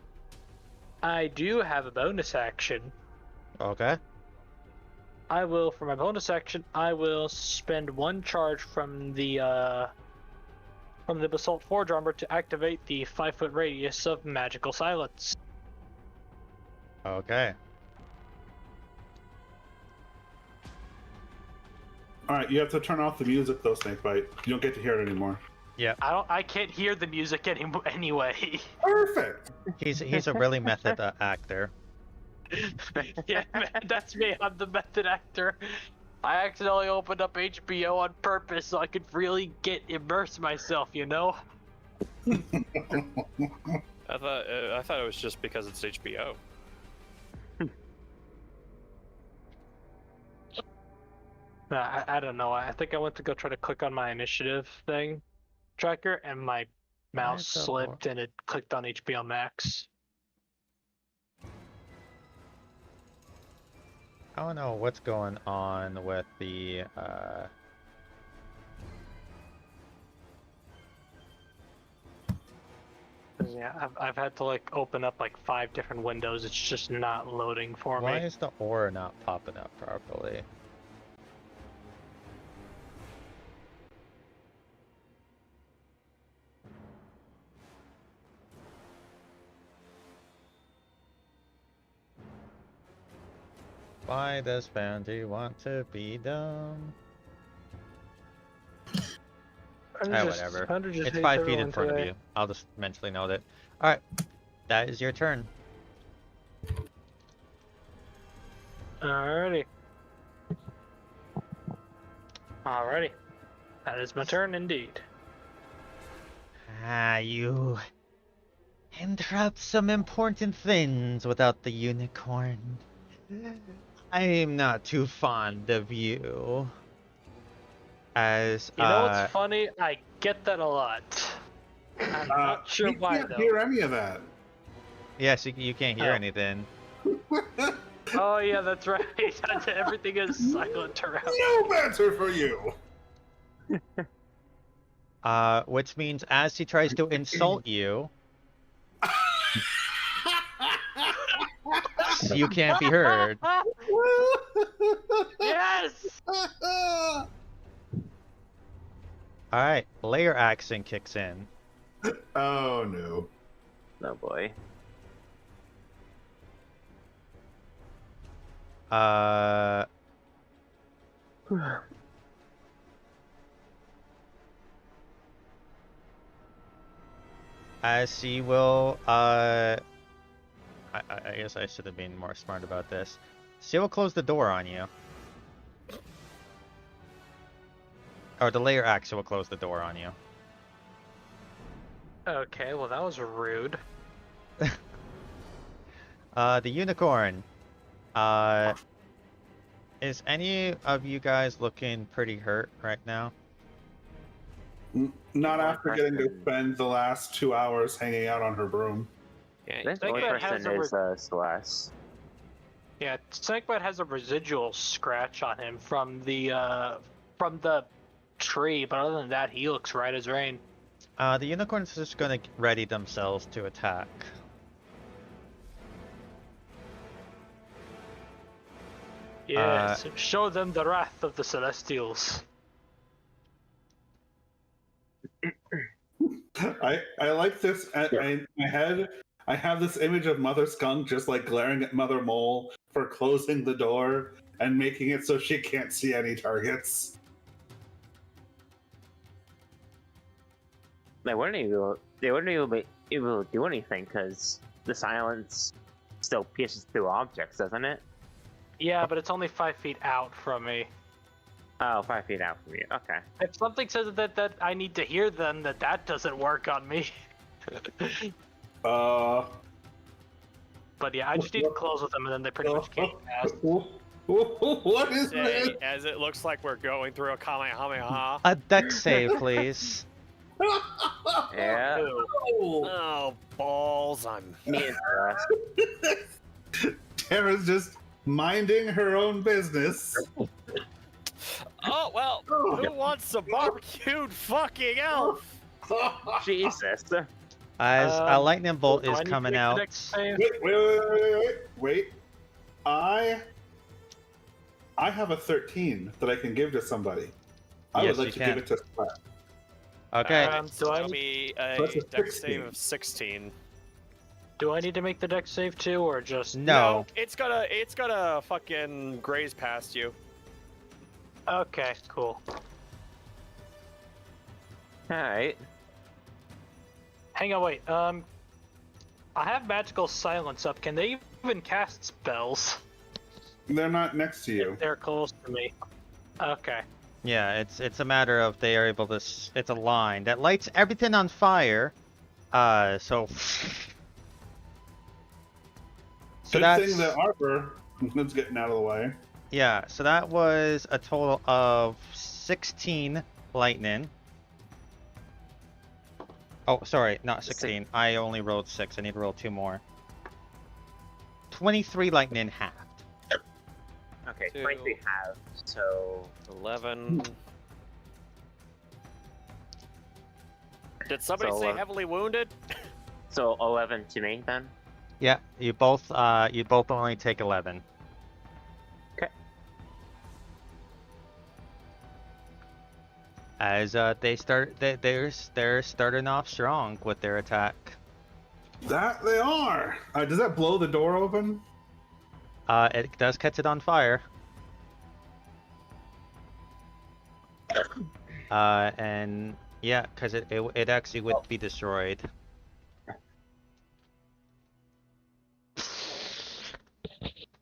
I do have a bonus action. Okay. I will, for my bonus action, I will spend 1 charge from the Basalt Forge Armor to activate the 5-foot radius of Magical Silence. Okay. All right, you have to turn off the music though, Snakebite. You don't get to hear it anymore. I can't hear the music anyway. Perfect. He's a really method actor. Yeah, man, that's me. I'm the method actor. I accidentally opened up HBO on purpose so I could really immerse myself, you know? I thought it was just because it's HBO. I don't know. I think I went to go try to click on my initiative thing tracker, and my mouse the slipped and it clicked on HBO Max. I don't know what's going on with the Yeah, I've had to like open up like 5 different windows. It's just not loading for Why me. is the ore not popping up properly? Why does Bounty want to be dumb? Whatever. It's 5 feet in front of you. I'll just mentally note it. Alright, that is your turn. Alrighty. Alrighty. That is my turn indeed. You interrupt some important things without the unicorn. I'm not too fond of you. As You know what's funny? I get that a lot. I'm not sure we why can't though. hear any of that. yes, you can't hear anything. Oh yeah, that's right. Everything is silent around. No banter for you. Which means as he tries to insult you, you can't be heard. Yes. Alright, layer action kicks in. Oh no. Oh boy. As he will, I guess I should have been more smart about this. She will close the door on you. Or the layer action will close the door on you. Okay, well that was rude. The unicorn. Is any of you guys looking pretty hurt right now? Not after getting to spend the last 2 hours hanging out on her broom. I Yeah, think the only Snakebite has person is Celeste. Yeah, Snakebite has a residual scratch on him from the tree, but other than that, he looks right as rain. The unicorn's just gonna ready themselves to attack. Yes, show them the wrath of the Celestials. I like this. In my head, I have this image of Mother Skunk just like glaring at Mother Mole for closing the door and making it so she can't see any targets. They wouldn't even be able to do anything because the silence still pierces through objects, doesn't it? Yeah, but it's only 5 feet out from me. Oh, 5 feet out from you. Okay. If something says that I need to hear them, that doesn't work on me. Uh. But yeah, I just need to close with them, and then they pretty much can't pass. What is Say, this? as it looks like we're going through a Kamehameha. A dex save, please. Yeah. Oh. Oh, balls. Me and Celeste. Tara's just minding her own business. Oh, well, who wants a barbecued fucking elf? Jesus. As a lightning bolt do I is need to coming make the out. dex save? Wait. I have a 13 that I can give to somebody. I Yes, would like you to can. give it to Splat. Okay. Do I It'll be a That's a dex 16. save of 16. Do I need to make the dex save too, or just No. It's gonna fucking graze past you. Okay, cool. Alright. Hang on, wait. I have magical silence up. Can they even cast spells? They're not next to you. They're close to me. Okay. Yeah, it's a matter of they are able to. It's a line that lights everything on fire. So. So Good that's thing that Arbor is getting out of the way. yeah. So that was a total of 16 lightning. Oh, sorry, not 16. I only rolled 6. I need to roll 2 more. 23 lightning halved. Okay, Two. 23 half. So 11. Did somebody So, say heavily wounded? So 11 to me then. Yeah, you both only take 11. Okay. As they're starting off strong with their attack. That they are. Does that blow the door open? It does catch it on fire. And yeah, because it actually would be destroyed.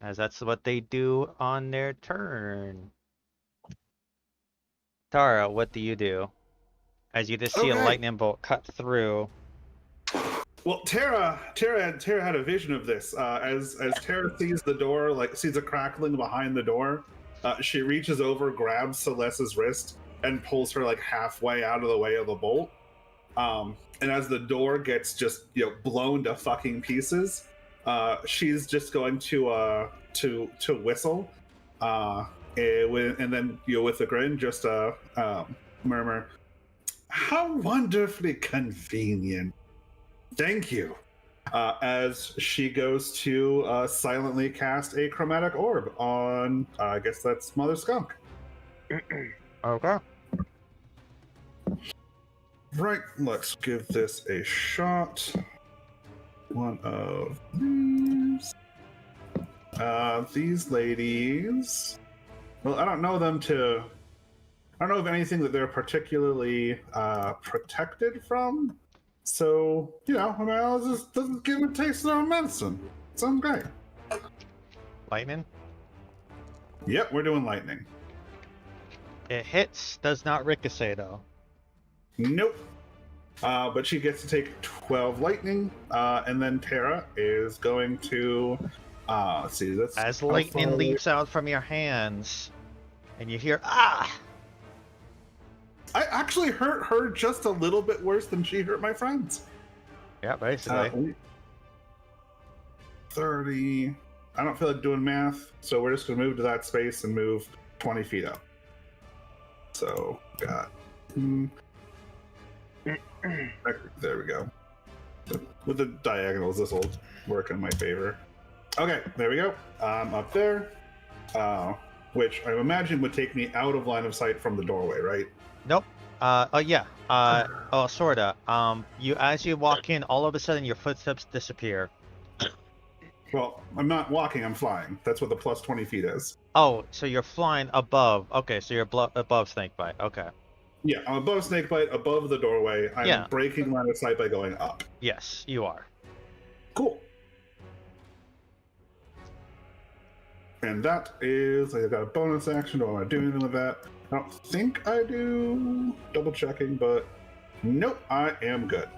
As that's what they do on their turn. Tara, what do you do? As you just see a lightning bolt cut through. Well, Tara had a vision of this. As Tara sees the door, like sees a crackling behind the door, she reaches over, grabs Celeste's wrist, and pulls her like halfway out of the way of the bolt. And as the door gets just blown to fucking pieces, she's just going to whistle, and then with a grin, just murmur, "How wonderfully convenient! Thank you." As she goes to silently cast a chromatic orb on, I guess that's Mother Skunk. Okay. Right, let's give this a shot. One of these ladies. Well, I don't know them to. I don't know of anything that they're particularly protected from. So, I'll just give them a taste of their own medicine. Sounds great. Lightning? Yep, we're doing lightning. It hits, does not ricochet though. Nope. But she gets to take 12 lightning, and then Tara is going to, let's see, that's... As lightning leaps out from your hands, and you hear, ah! I actually hurt her just a little bit worse than she hurt my friends. Yeah, basically. 30... I don't feel like doing math, so we're just going to move to that space and move 20 feet up. So, got... There we go. With the diagonals, this will work in my favor. Okay, there we go. Up there, which I imagine would take me out of line of sight from the doorway, right? Nope. Yeah. Sorta. As you walk in, all of a sudden your footsteps disappear. Well, I'm not walking, I'm flying. That's what the plus 20 feet is. Oh, so you're flying above. Okay, so you're above Snakebite. Okay. Yeah, I'm above Snakebite, above the doorway. I'm breaking line of sight by going up. Yes, you are. Cool. And that is, I got a bonus action. Do I want to do anything with that? I don't think I do. Double checking, but nope, I am good.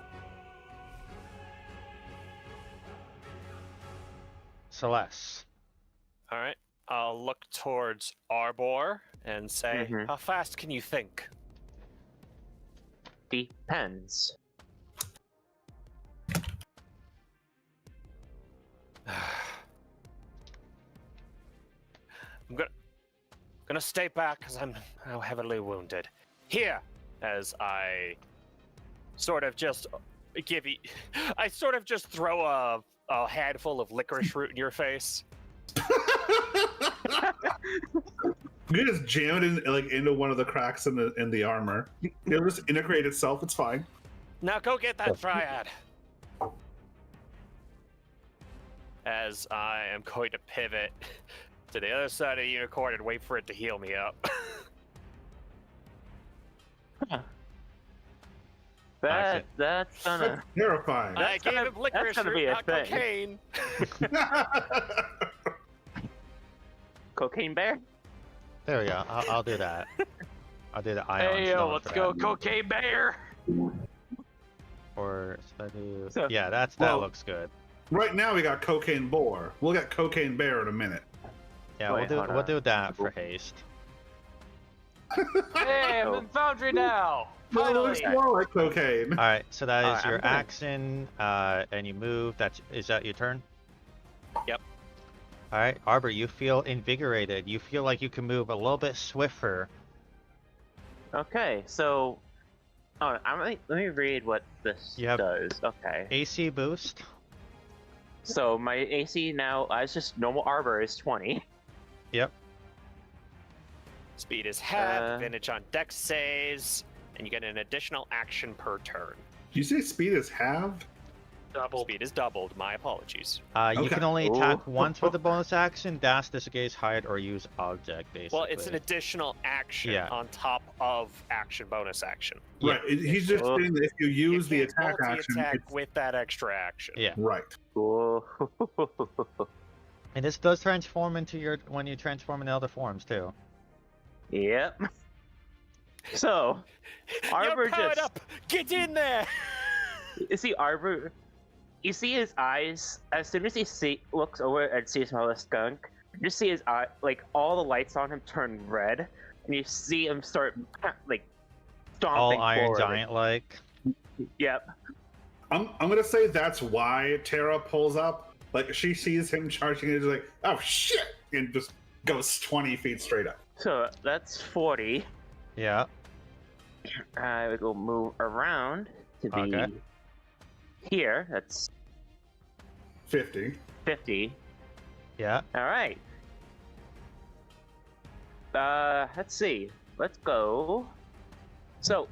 Celeste. All right. I'll look towards Arbor and say, how fast can you think? Depends. I'm gonna stay back because I'm heavily wounded. Here, as I sort of just throw a handful of licorice root in your face. You can just jam it into one of the cracks in the armor. It'll just integrate itself. It's fine. Now go get that triad. As I am going to pivot to the other side of the unicorn and wait for it to heal me up. That's gonna... terrifying. I gave him licorice root, not cocaine. Cocaine bear? There we go. I'll do that. I'll do the ion. Hey, yo, let's go, Cocaine Bear! Or yeah, that looks good. Right now we got Cocaine Boar. We'll get Cocaine Bear in a minute. Yeah, we'll do that for haste. Hey, I'm in Foundry now! No, it looks more like cocaine. All right, so that is your action, and you move. Is that your turn? Yep. All right, Arbor, you feel invigorated. You feel like you can move a little bit swifter. Okay, so Oh, let me read what this You have- does. Okay. AC boost. So my AC now, as just normal arbor, is 20. Yep. Speed is half, advantage on dex saves, and you get an additional action per turn. Did you say speed is halved? Double. Speed is doubled, my apologies. You Okay. can only attack Ooh. once with the bonus action, dash, disengage, hide, or use object, basically. Well, it's an additional action Yeah. on top of action bonus action. Yeah. Right. He's just saying that if you use the You can't attack action, multi-attack it's with that extra action. Yeah. right. Cool. And this does transform into your when you transform into other forms too. Yep. So, Arbor You're powered just up! Get in there! you see Arbor. You see his eyes as soon as he looks over and sees another skunk. You just see his eye, like all the lights on him turn red, and you see him start like stomping All Iron forward. Giant like. Yep. I'm gonna say that's why Tara pulls up. Like she sees him charging and is like, oh shit, and just goes 20 feet straight up. So that's 40. Yeah. I will move around to be Okay. here. That's 50. 50. Yeah. All right. Let's see. Let's go. So,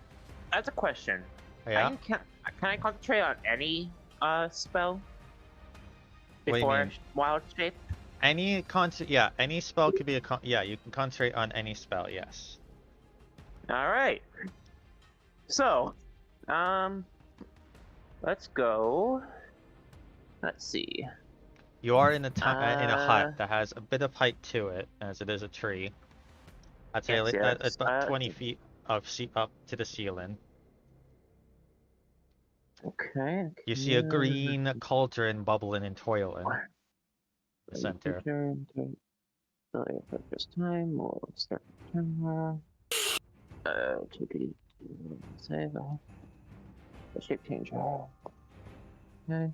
that's a question. Yeah. Can I concentrate on any spell What do you before mean? wild shape? Any any spell could be you can concentrate on any spell, yes. All right. So, let's go. Let's see. You are in a in a hut that has a bit of height to it, as it is a tree. I'd say Yes, like, yes, about 20 feet of up to the ceiling. Okay. You see a green cauldron bubbling and toiling. The center. For the first time, we'll start the camera. To the save. The shape change. Okay.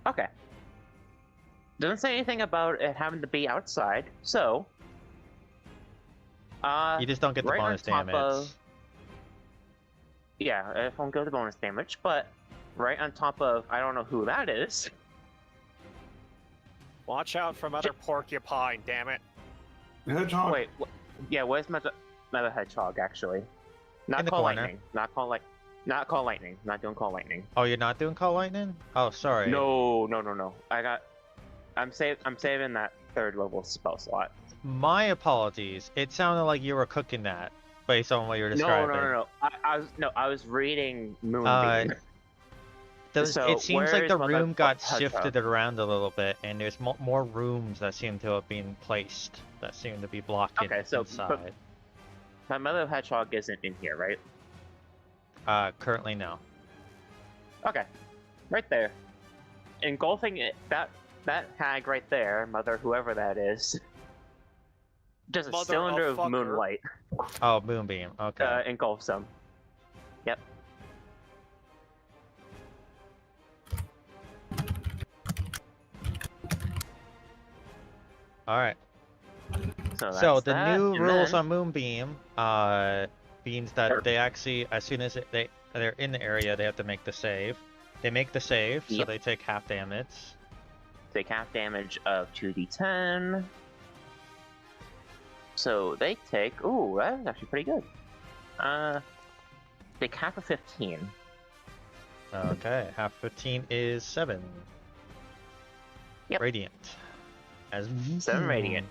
Okay. Doesn't say anything about it having to be outside, so. You just don't get the right on bonus top damage. of- Yeah, it won't go to bonus damage, but right on top of, I don't know who that is. Watch out for Mother Porcupine, damn it. Hedgehog. Wait, yeah, where's Mother Hedgehog actually? Not In the Call corner. Lightning. Not Call Lightning. Not doing Call Lightning. Oh, you're not doing Call Lightning? Oh, sorry. No. I'm saving that third level spell slot. My apologies. It sounded like you were cooking that, based on what you were describing. No. I was reading Moonbeam. So, it seems like where the is Mother room got Hedgehog? shifted around a little bit, and there's more rooms that seem to have been placed that seem to be blocking Okay, so- inside. My Mother Hedgehog isn't in here, right? Currently no. Okay, right there, engulfing it. That hag right there, Mother whoever that is, just a Mother cylinder of of fucker. moonlight Oh, Moonbeam. Okay. engulfs them. Yep. All right. So, So that's the that, new and rules then- on Moonbeam means that they actually, as soon as they're in the area, they have to make the save. They make the save, so Yep. they take half damage. take half damage of 2d10. So they take. Ooh, that was actually pretty good. Take half of 15. Okay, half 15 is 7. Yep. Radiant. As 7 radiant.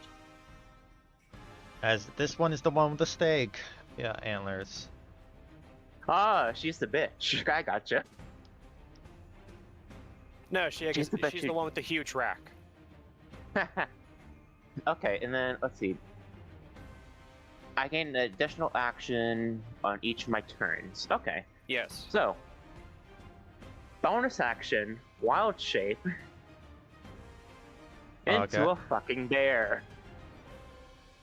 As this one is the one with the stake. Yeah, antlers. Ah, she's the bitch. I gotcha. No, she's She's the bitch the who- one with the huge rack. Okay, and then let's see. I gain an additional action on each of my turns. Okay, Yes. so bonus action, wild shape into Okay. a fucking bear.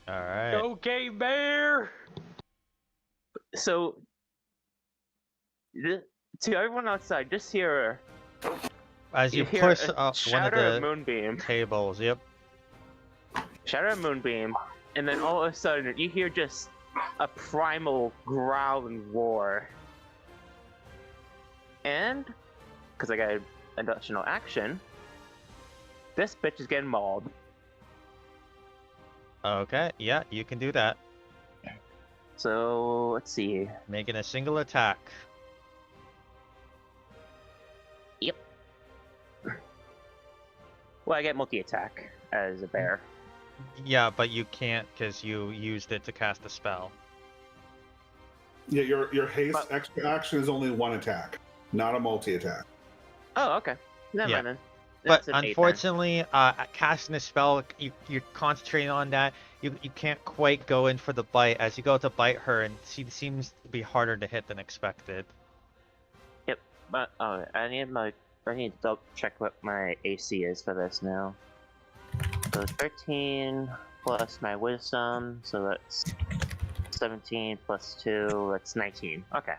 Alright. Okay, bear. So to everyone outside, just hear As you hear push a up one of shatter the of moonbeam, tables, yep. shatter of moonbeam, and then all of a sudden you hear just a primal growl and roar. And, because I got an additional action, this bitch is getting mauled. Okay, yeah, you can do that. So, let's see. Making a single attack. Yep. Well, I get multi-attack as a bear. Yeah, but you can't because you used it to cast a spell. Yeah, your haste extra action is only one attack, not a multi-attack. Oh, okay. Never Yeah. mind then. But That's an 8 then. unfortunately, casting a spell, you're concentrating on that. You can't quite go in for the bite. As you go to bite her, and she seems to be harder to hit than expected. Yep. But I need to double check what my AC is for this now. So 13 plus my wisdom, so that's 17 plus 2, that's 19. Okay.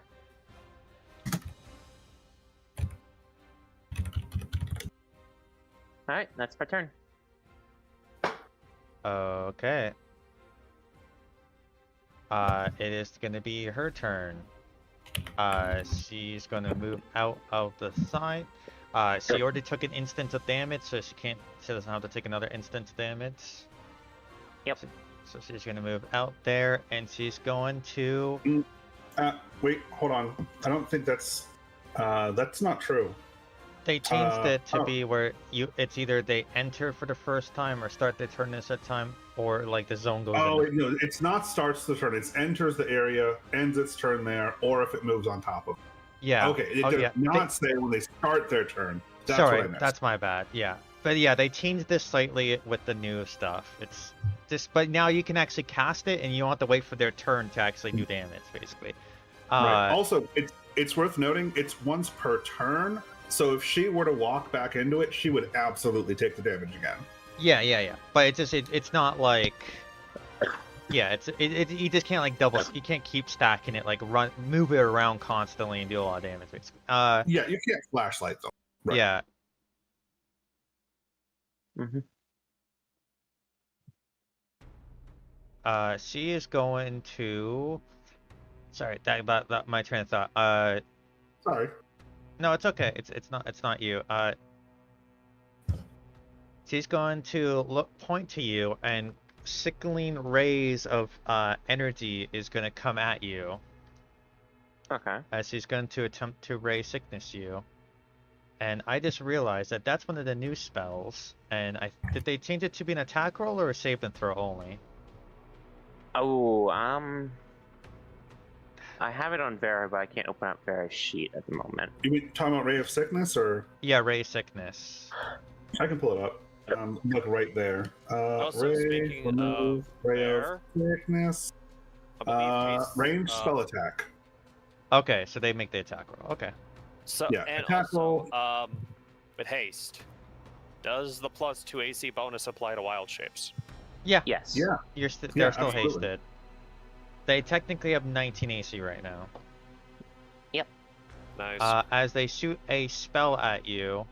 Alright, that's my turn. Okay. It is gonna be her turn. She's gonna move out of the side. She already took an instant of damage, so she doesn't have to take another instant of damage. Yep. So she's gonna move out there, and she's going to. Wait, hold on. I don't think that's not true. They changed it to be where it's either they enter for the first time or start their turn at a time, or like the zone goes. Oh, no, it's not starts the turn. It's enters the area, ends its turn there, or if it moves on top of it. Yeah. Okay, it does not say when they start their turn. That's Sorry, what I missed. that's my bad. Yeah. But yeah, they changed this slightly with the new stuff. It's just, but now you can actually cast it, and you don't have to wait for their turn to actually do damage, basically. Right. Also, it's worth noting it's once per turn. So if she were to walk back into it, she would absolutely take the damage again. Yeah. But it's not like. Yeah, you just can't like double. You can't keep stacking it, like move it around constantly and do a lot of damage, basically. Yeah, you can't flashlight them. Right. Yeah. She is going to. Sorry, that my train of thought. Sorry. No, it's okay. It's not you. She's going to point to you, and sickling rays of energy is going to come at you. Okay. As she's going to attempt to ray sickness you. And I just realized that that's one of the new spells. And did they change it to be an attack roll or a save and throw only? Oh, I have it on Vera, but I can't open up Vera's sheet at the moment. You mean talking about Ray of Sickness, or? Yeah, ray sickness. I can pull it up. Look right there. Also, Ray, speaking of Ray Vera, of Sickness. Range spell attack. Okay, so they make the attack roll. Okay. So, Yeah, and attack also, with haste, does the +2 AC bonus apply to wild shapes? Yeah. Yes. Yeah. They're still absolutely. hasted. They technically have 19 AC right now. Nice. As they shoot a spell at you,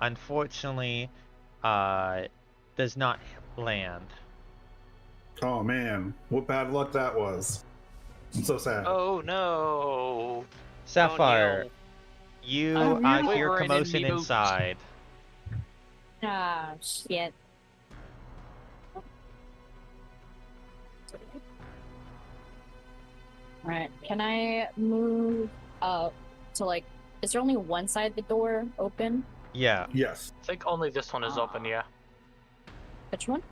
unfortunately, does not land. Oh man, what bad luck that was. I'm so sad. Oh no! Sapphire, Oh, no. you no. hear We're in commotion mute. inside. Ah, shit. Alright, can I move up to like, is there only one side of the door open? Yeah. Yes. I think only this one is open, yeah. Which one?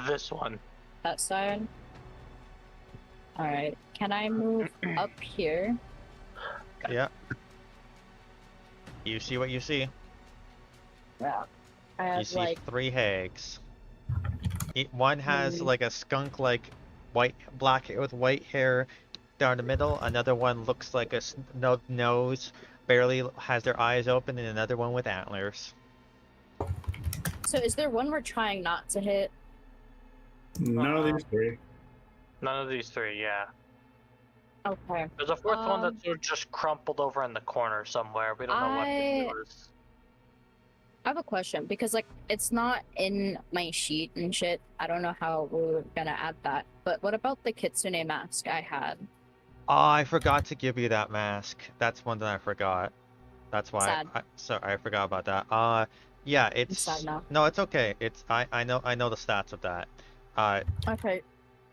This one. That side? Alright, can I move up here? Yeah. You see what you see. Yeah. I You have see like, 3 hags. One has like a skunk-like black hair with white hair down the middle. Another one looks like a nose, barely has their eyes open, and another one with antlers. so is there one we're trying not to hit? None of these three. None of these three, yeah. Okay. There's a fourth one that's sort of just crumpled over in the corner somewhere. We don't know what it was. I have a question because like it's not in my sheet and shit. I don't know how we're gonna add that. But what about the kitsune mask I had? Oh, I forgot to give you that mask. That's one that I forgot. That's why Sad. I forgot about that. Yeah, I'm sad now. no, it's okay. It's I know the stats of that. Okay.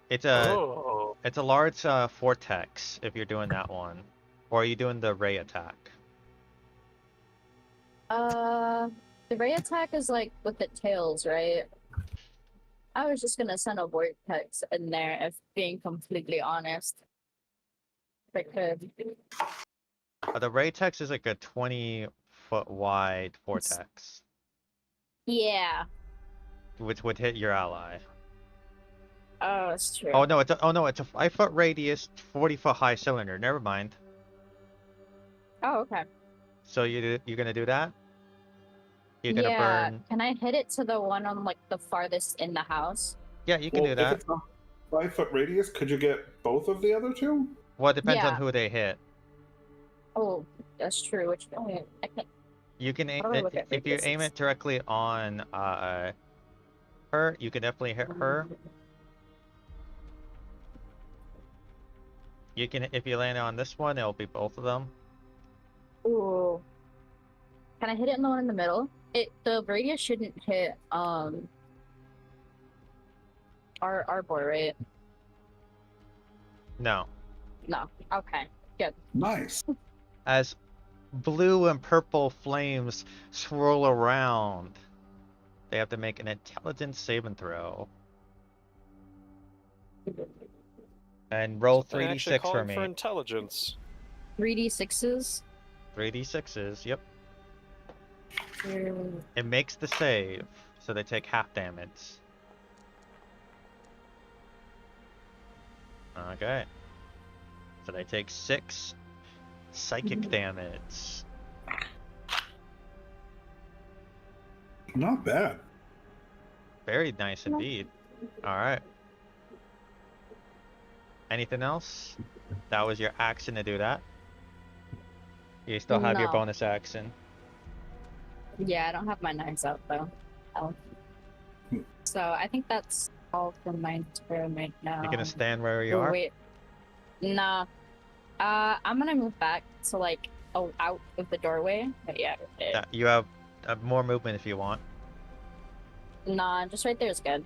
It's a Oh. it's a large vortex if you're doing that one, or are you doing the ray attack? The ray attack is like with the tails, right? I was just gonna send a vortex in there, if being completely honest. If I could. The ray attack is like a 20-foot wide vortex, Yeah. which would hit your ally. Oh, it's true. Oh no, it's a 5-foot radius, 40-foot high cylinder. Never mind. Oh, okay. So you're gonna do that? You're gonna burn. Can I hit it to the one on like the farthest in the house? Yeah, you can do If that. it's a 5-foot radius, could you get both of the other two? Well, it depends on Yeah. who they hit. Oh, that's true. Which I can. You can aim How do I look at if you aim radiuses? it directly on her, you can definitely hit her. You can if you land on this one, it'll be both of them. Ooh. Can I hit it in the one in the middle? The radius shouldn't hit our boy, right? No. No. Okay. Good. Nice. As blue and purple flames swirl around, they have to make an intelligence saving throw. And roll They actually 3d6 call for it me. for intelligence. 3d6s. 3d6s, yep. Mm, It makes the save, so they take half damage. Okay. So they take 6 psychic damage. Not bad. Very nice indeed. Alright. Anything else? That was your action to do that. You still have your No. bonus action. Yeah, I don't have my knives out though. Oh. So I think that's all from my turn right now. You're gonna stand where you Oh, are? wait. Nah. I'm gonna move back to like out of the doorway. But yeah. You have more movement if you want. Nah, just right there is good.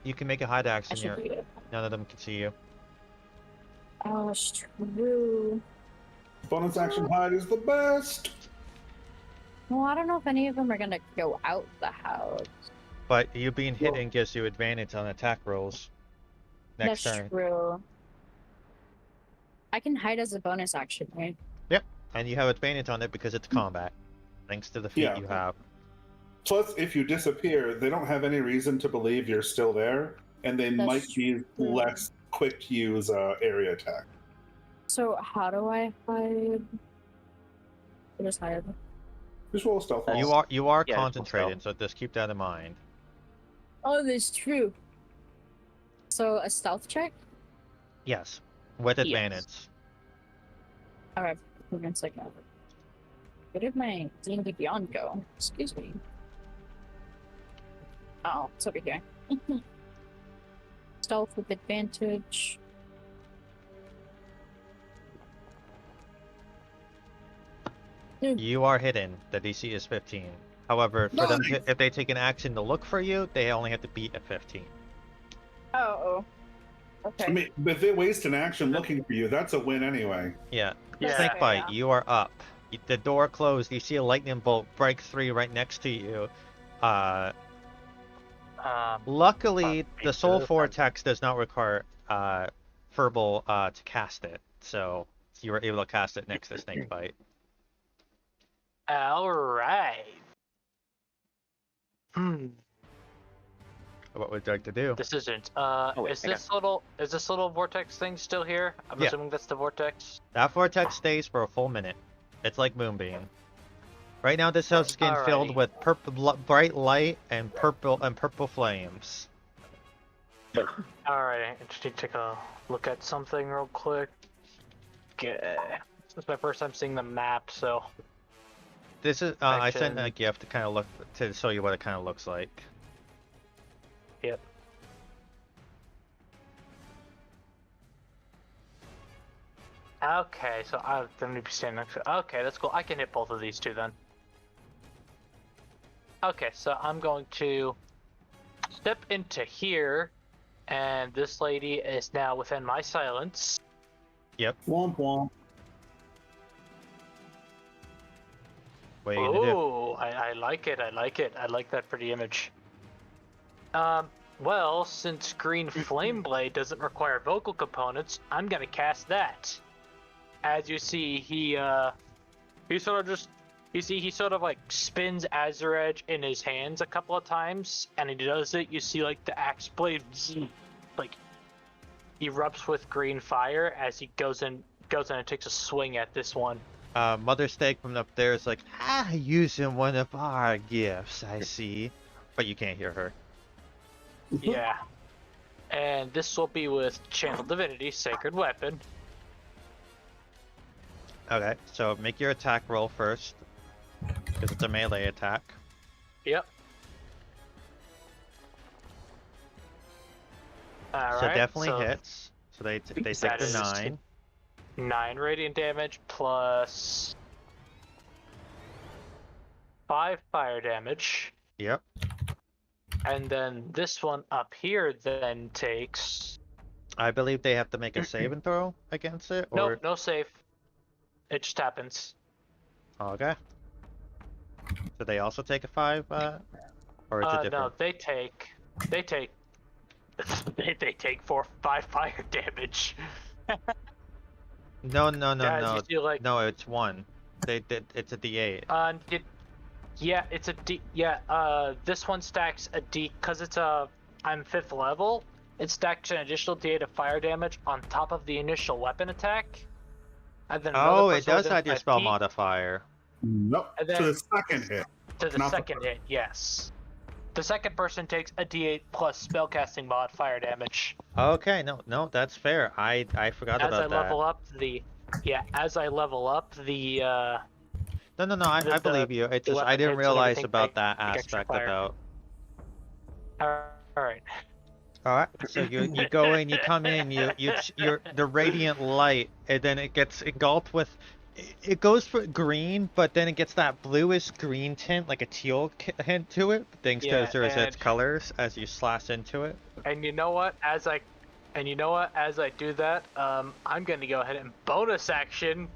You can make a hide I action. should be good. None of them can see you. Oh, it's true. Bonus action hide is the best. Well, I don't know if any of them are gonna go out the house. But you being hidden gives you advantage on attack rolls. Next That's turn. true. I can hide as a bonus action, right? Yep. And you have advantage on it because it's combat. Thanks to the feat Yeah. you have. Plus, if you disappear, they don't have any reason to believe you're still there, and they That's might be true. less quick to use area attack. So how do I hide? I just hide. Just roll a stealth roll. You are Yeah, concentrated, stealth. so just keep that in mind. Oh, that's true. So a stealth check? Yes. With Yes. advantage. Alright, hold on a second. Where did my D&D Beyond go? Excuse me. Oh, it's over here. Stealth with advantage. You are hidden. The DC is 15. However, for them to, if they take an action to look for you, they only have to beat a 15. Oh. Okay. I mean, if they waste an action looking for you, that's a win anyway. Yeah. Yeah. Snake bite, Yeah. you are up. The door closed. You see a lightning bolt break free right next to you. Luckily, the soul vortex does not require verbal to cast it, so you were able to cast it next to snake bite. All right. What would you like to do? Decisions. wait, Is I this little vortex thing still here? I'm Yeah. assuming that's the vortex. That vortex stays for a full minute. It's like Moonbeam. Right now, this house is getting filled Alrighty. with bright light and purple flames. All right. I just need to take a look at something real quick. Okay. This is my first time seeing the map, so This is I sent a Action. gift to kind of look to show you what it kind of looks like. Yep. Okay, so I'm gonna be standing next to. Okay, that's cool. I can hit both of these two then. Okay, so I'm going to step into here, and this lady is now within my silence. Yep. Womp womp. What are you gonna do? Oh, I like it. I like it. I like that pretty image. Well, since Green Flame Blade doesn't require vocal components, I'm gonna cast that. As you see, he sort of like spins Azure Edge in his hands a couple of times, and he does it. You see like the axe blade, like, erupts with green fire as he goes in and takes a swing at this one. Mother Stag from up there is like, using one of our gifts, I see. But you can't hear her. Yeah. And this will be with Channel Divinity, Sacred Weapon. Okay, so make your attack roll first. Because it's a melee attack. Yep. Alright. So definitely hits. So they take That the is 9. 9 radiant damage plus 5 fire damage. Yep. And then this one up here then takes... I believe they have to make a save and throw against it? Or... Nope, no save. It just happens. Okay. So they also take a 5, or it's a different... No, they take they take 5 fire damage. No. Guys, you see, like, No, it's 1. It's a D8. It's a D. Yeah, this one stacks a D because I'm 5th level. It stacks an additional D8 of fire damage on top of the initial weapon attack. And then Oh, it person does within add your 5 spell feet modifier. Nope. And then- To the second hit. to the not the second first. hit. Yes. The second person takes a D8 plus spellcasting mod fire damage. Okay, no, that's fair. I forgot As about I that. level up as I level up the No, I believe you. It's just I weapon didn't hits and realize everything about take that extra aspect fire. about. Alright. Alright, so you go in, you come in, you're the radiant light, and then it gets engulfed with. It goes for green, but then it gets that bluish green tint, like a teal hint to it, thanks to Yeah, Azura's and- colors as you slash into it. And you know what? As I do that, I'm going to go ahead and bonus action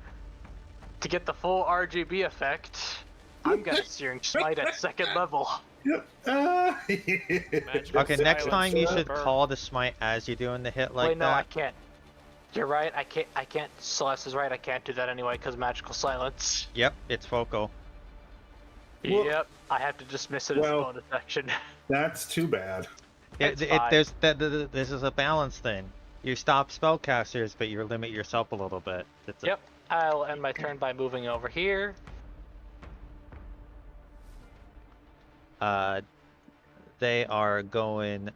to get the full RGB effect. I'm going to Searing Smite at 2nd level. Yep. Magical Okay, next silence time you should forever. call the smite as you're doing the hit like Wait, no, I that. can't. You're right. I can't. Celeste is right. I can't do that anyway because magical silence. Yep, it's focal. Well- Yep. I have to dismiss it as well- bonus action. That's too bad. It's fine. This is a balance thing. You stop spellcasters, but you limit yourself a little bit. Yep. I'll end my turn by moving over here. They are going.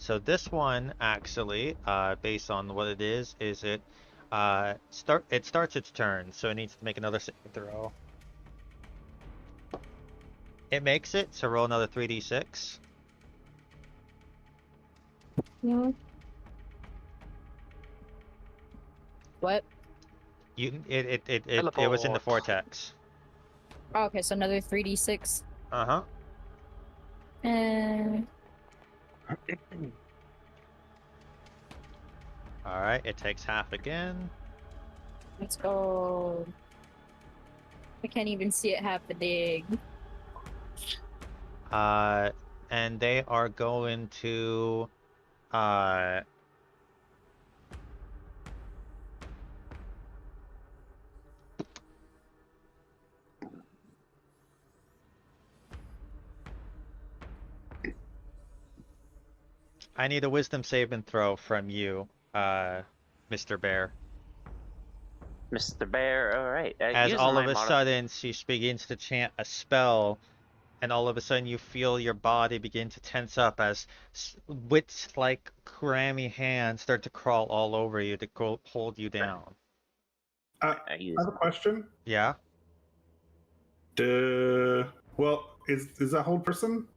So this one actually, based on what it is it starts its turn, so it needs to make another saving throw. It makes it, so roll another 3d6. Yeah. What? It was in the Teleport. vortex. Oh, okay, so another 3d6. Uh-huh. And Alright, it takes half again. let's go. I can't even see it happening. And they are going to I need a wisdom save and throw from you, Mr. Bear. Mr. Bear, alright. As all of a sudden she begins to chant a spell, and all of a sudden you feel your body begin to tense up as witch-like clammy hands start to crawl all over you to hold you down. I use I have a question. Yeah? Well, is that whole person?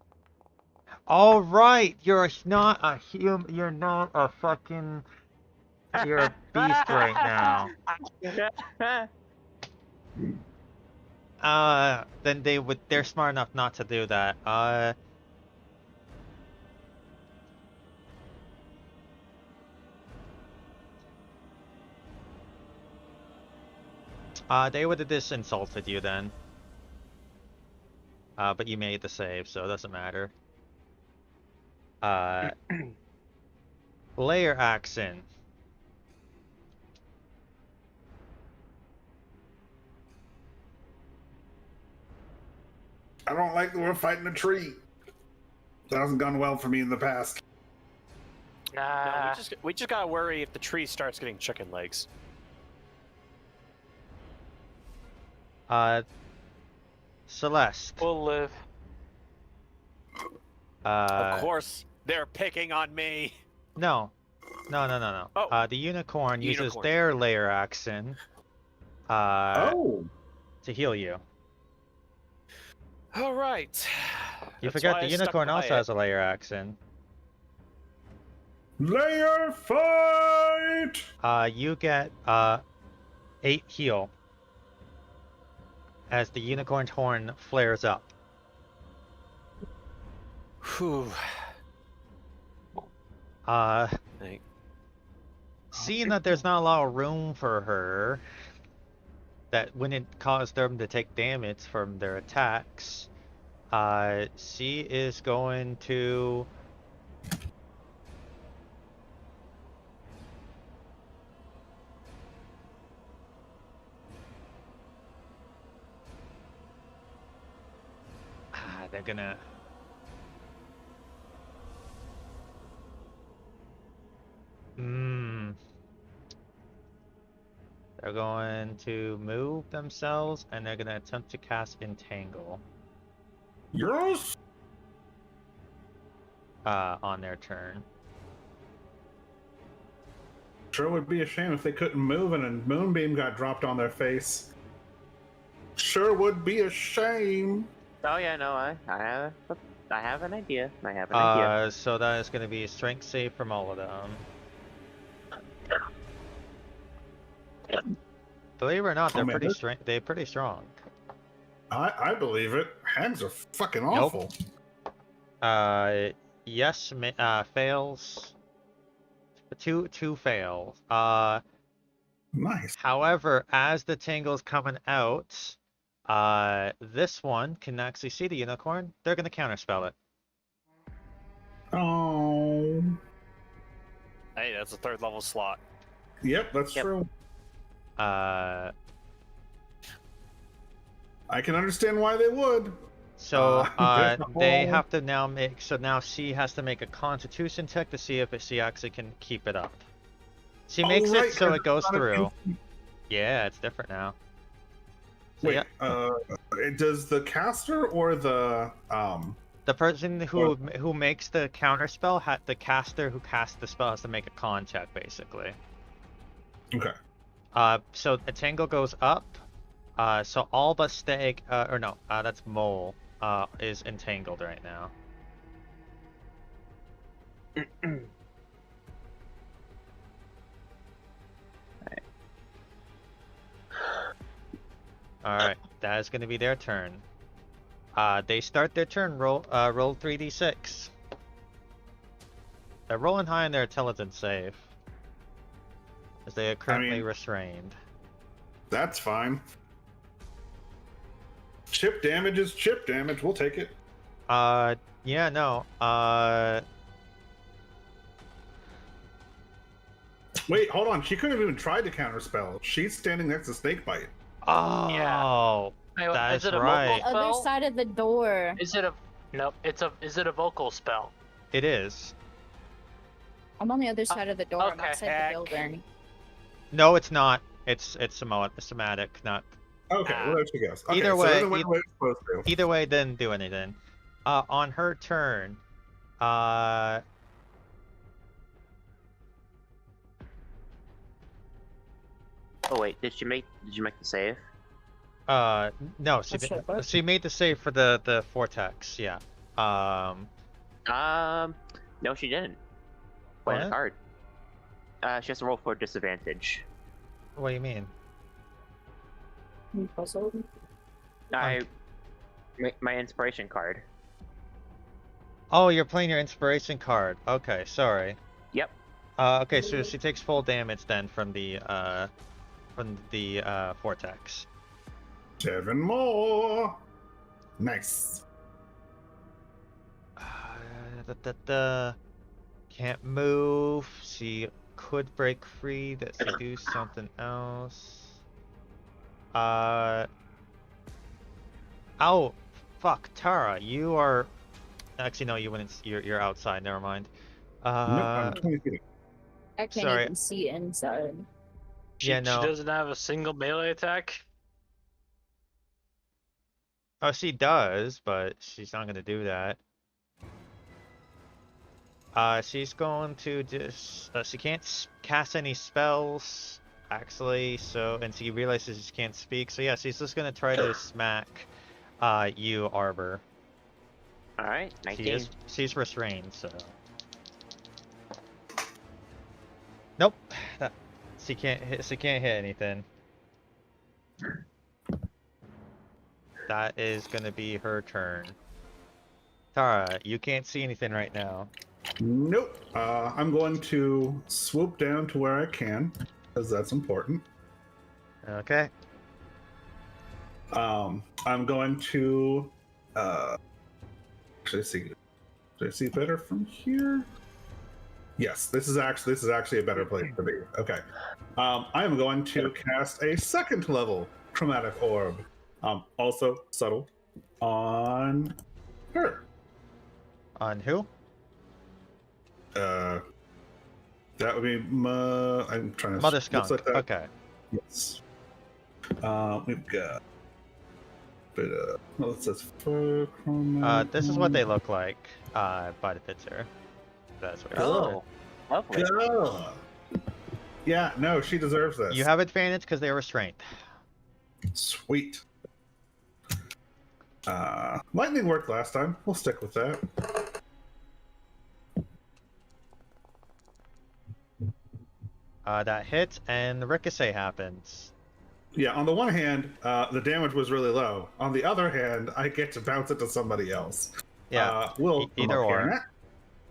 All right, you're not a You're not a fucking. You're a beast right now. Then they're smart enough not to do that. They would have just insulted you then. But you made the save, so it doesn't matter. Layer action. I don't like that we're fighting a tree. That hasn't gone well for me in the past. Nah. No, we just gotta worry if the tree starts getting chicken legs. Celeste. We'll live. Of course, they're picking on me. No. Oh. The unicorn uses Unicorn. their layer action Oh. to heal you. All right. You That's forgot why the I stuck unicorn by also it. has a layer action. Layer fight! You get 8 heal as the unicorn's horn flares up. Whew. Thank- Seeing that there's not a lot of room for her, that wouldn't cause them to take damage from their attacks, she is going to they're gonna they're going to move themselves and they're gonna attempt to cast Entangle Yes! on their turn. Sure would be a shame if they couldn't move and a moonbeam got dropped on their face. Sure would be a shame. Oh yeah, no, I have an idea. I have an idea. So that is gonna be a strength save from all of them. Believe it or not, they're man, they're pretty strong. I believe it. Hands are fucking awful. Yes, fails. Two fails. Nice. However, as the tangle's coming out, this one can actually see the unicorn. They're gonna counterspell it. Oh. Hey, that's a 3rd level slot. Yep, that's true. I can understand why they would. So there's a they whole- have to now make. So now she has to make a Constitution check to see if she actually can keep it up. She makes right, it so 'cause it goes it's not a through. instant- Yeah, it's different now. So, Wait, yeah, does the caster or the the person who makes the counterspell, the caster who casts the spell has to make a con check basically. Okay. So a tangle goes up. So all but Stag, or no, that's Mole, is entangled right now. Alright, that is going to be their turn. They start their turn, roll 3d6. They're rolling high on their intelligence save, as they are currently restrained. That's fine. Chip damage is chip damage. We'll take it. Yeah, no. Wait, hold on. She couldn't have even tried to counterspell. She's standing next to Snakebite. Oh, Yeah. that's Is it a right. vocal Other spell? side of the door. Is it a nope? Is it a vocal spell? It is. I'm on the other side of the door. I'm okay. outside Heck. the building. No, it's not. It's somatic, not. Okay, well, there she goes. Okay, Either so way, it went the way it's supposed to. Either way, didn't do anything. On her turn, Oh wait, did you make the save? No, she made the save for the vortex. Yeah. No, she didn't. Play a What? card. She has to roll for disadvantage. What do you mean? Puzzled. My inspiration card. Oh, you're playing your inspiration card. Okay, sorry. Yep. Okay, so she takes full damage then from the vortex. 7 more. Nice. Can't move. She could break free. That she do something else. Oh, fuck, Tara, you are. Actually, no, you wouldn't. You're outside. Never mind. Nope, I'm 20 feet. I can't Sorry. even see inside. Yeah, no. She doesn't have a single melee attack. Oh, she does, but she's not gonna do that. She's going to just. She can't cast any spells, actually. So, and she realizes she can't speak. So yeah, she's just gonna try to smack, you, Arbor. All right, 19. She's restrained, so. Nope. She can't hit. She can't hit anything. That is gonna be her turn. Tara, you can't see anything right now. Nope. I'm going to swoop down to where I can, because that's important. Okay. I'm going to actually see. Do I see better from here? Yes, this is actually a better place to be. Okay. I am going to cast a second level chromatic orb. Also subtle on her. On who? That would be I'm trying to. Mother Skunk. Like that. Okay. Yes. We've got. But well, it says fur chromatic. This is what they look like. By the picture. That's what. Oh, lovely. Duh. Yeah, no, she deserves this. You have advantage because they're restrained. Sweet. Lightning worked last time. We'll stick with that. That hits and the ricochet happens. Yeah, on the one hand, the damage was really low. On the other hand, I get to bounce it to somebody else. Yeah, Will either or.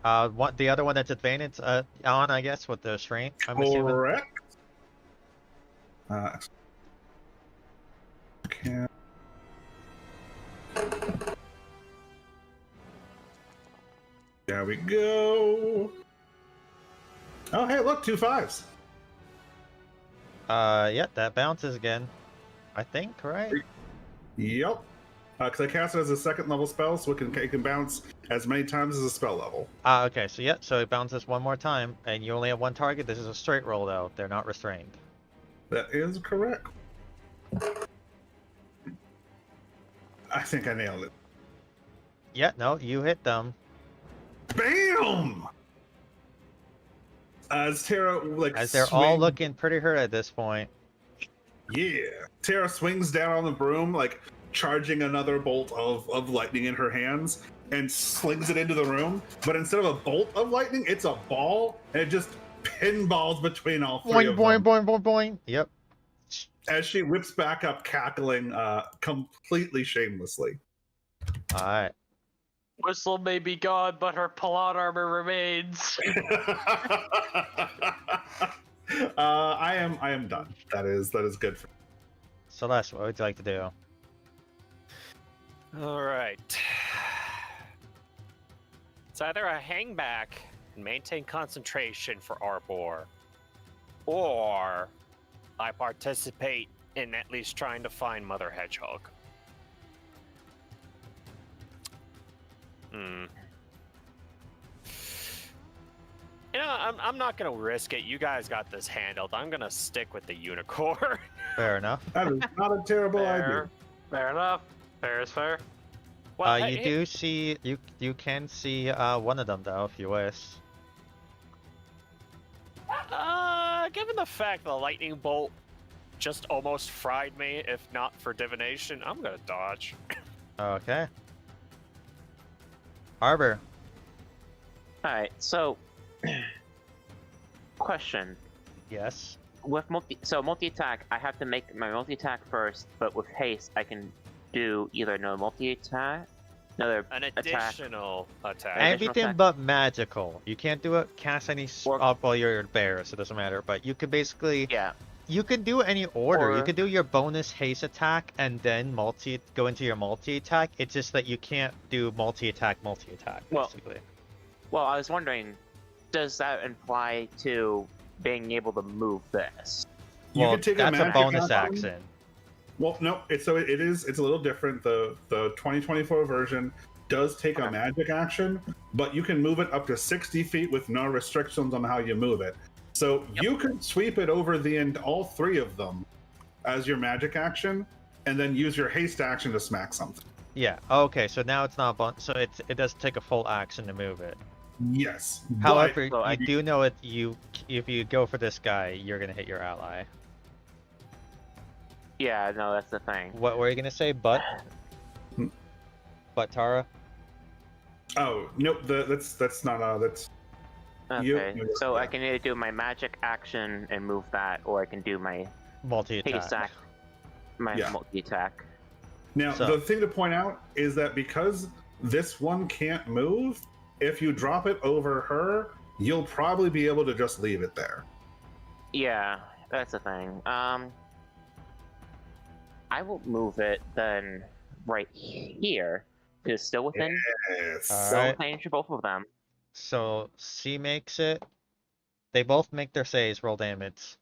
The other one that's advantage on, I guess, with the strength. I'm assuming. Correct. Can... There we go. Oh, hey, look, 2 5s. Yeah, that bounces again. I think, right? Yep. Because I cast it as a second level spell, so it can bounce as many times as a spell level. Okay, so yeah, so it bounces one more time, and you only have one target. This is a straight roll, though. They're not restrained. That is correct. I think I nailed it. Yeah, no, you hit them. Bam! As Tara as they're all looking pretty hurt at this point. Yeah, Tara swings down on the broom, like charging another bolt of lightning in her hands, and slings it into the room. But instead of a bolt of lightning, it's a ball, and it just pinballs between all three of them. Boing, boing, boing, boing. Yep. As she whips back up, cackling completely shamelessly. All right. Whistle may be gone, but her plot armor remains. I am done. That is good for me. Celeste, what would you like to do? All right. It's either a hang back and maintain concentration for Arbor, or I participate in at least trying to find Mother Hedgehog. You know, I'm not gonna risk it. You guys got this handled. I'm gonna stick with the unicorn. Fair enough. That is not a terrible idea. Fair enough. Fair is fair. Well, You do see you can see one of them though if you wish. Given the fact the lightning bolt just almost fried me, if not for divination. I'm gonna dodge. Okay. Arbor. Alright, so question. Yes. With multi-attack, I have to make my multi-attack first, but with haste, I can do either no multi-attack, another An attack. additional attack. Everything attack. but magical. You can't do it. Cast any Or- up while you're a bear, so it doesn't matter. But you could basically. Yeah, You can do any order. You Or- could do your bonus haste attack and then go into your multi attack. It's just that you can't do multi attack, Well- basically. well, I was wondering, does that imply to being able to move this? You Well, can take that's a magic bonus action. action. Well, no, it's a little different. The 2024 version does take a Okay. magic action, but you can move it up to 60 feet with no restrictions on how you move it. So you can sweep it over the end, all three of them, as your magic action, and then use your haste action to smack something. Yeah. Okay. So now it's not bonus. So it does take a full action to move it. Yes. However, So I- you do know it. If you go for this guy, you're gonna hit your ally. Yeah, no, that's the thing. What were you gonna say? But Tara. Oh nope, that's not that's You- Okay, so I can either do my magic action and move that, or I can do my Multi haste attack. attack, my Yeah. multi-attack. Now, So- the thing to point out is that because this one can't move, if you drop it over her, you'll probably be able to just leave it there. Yeah, that's the thing. I will move it then right here. It's still within Yes. still Alright. range for both of them. So C makes it. They both make their saves. Roll damage.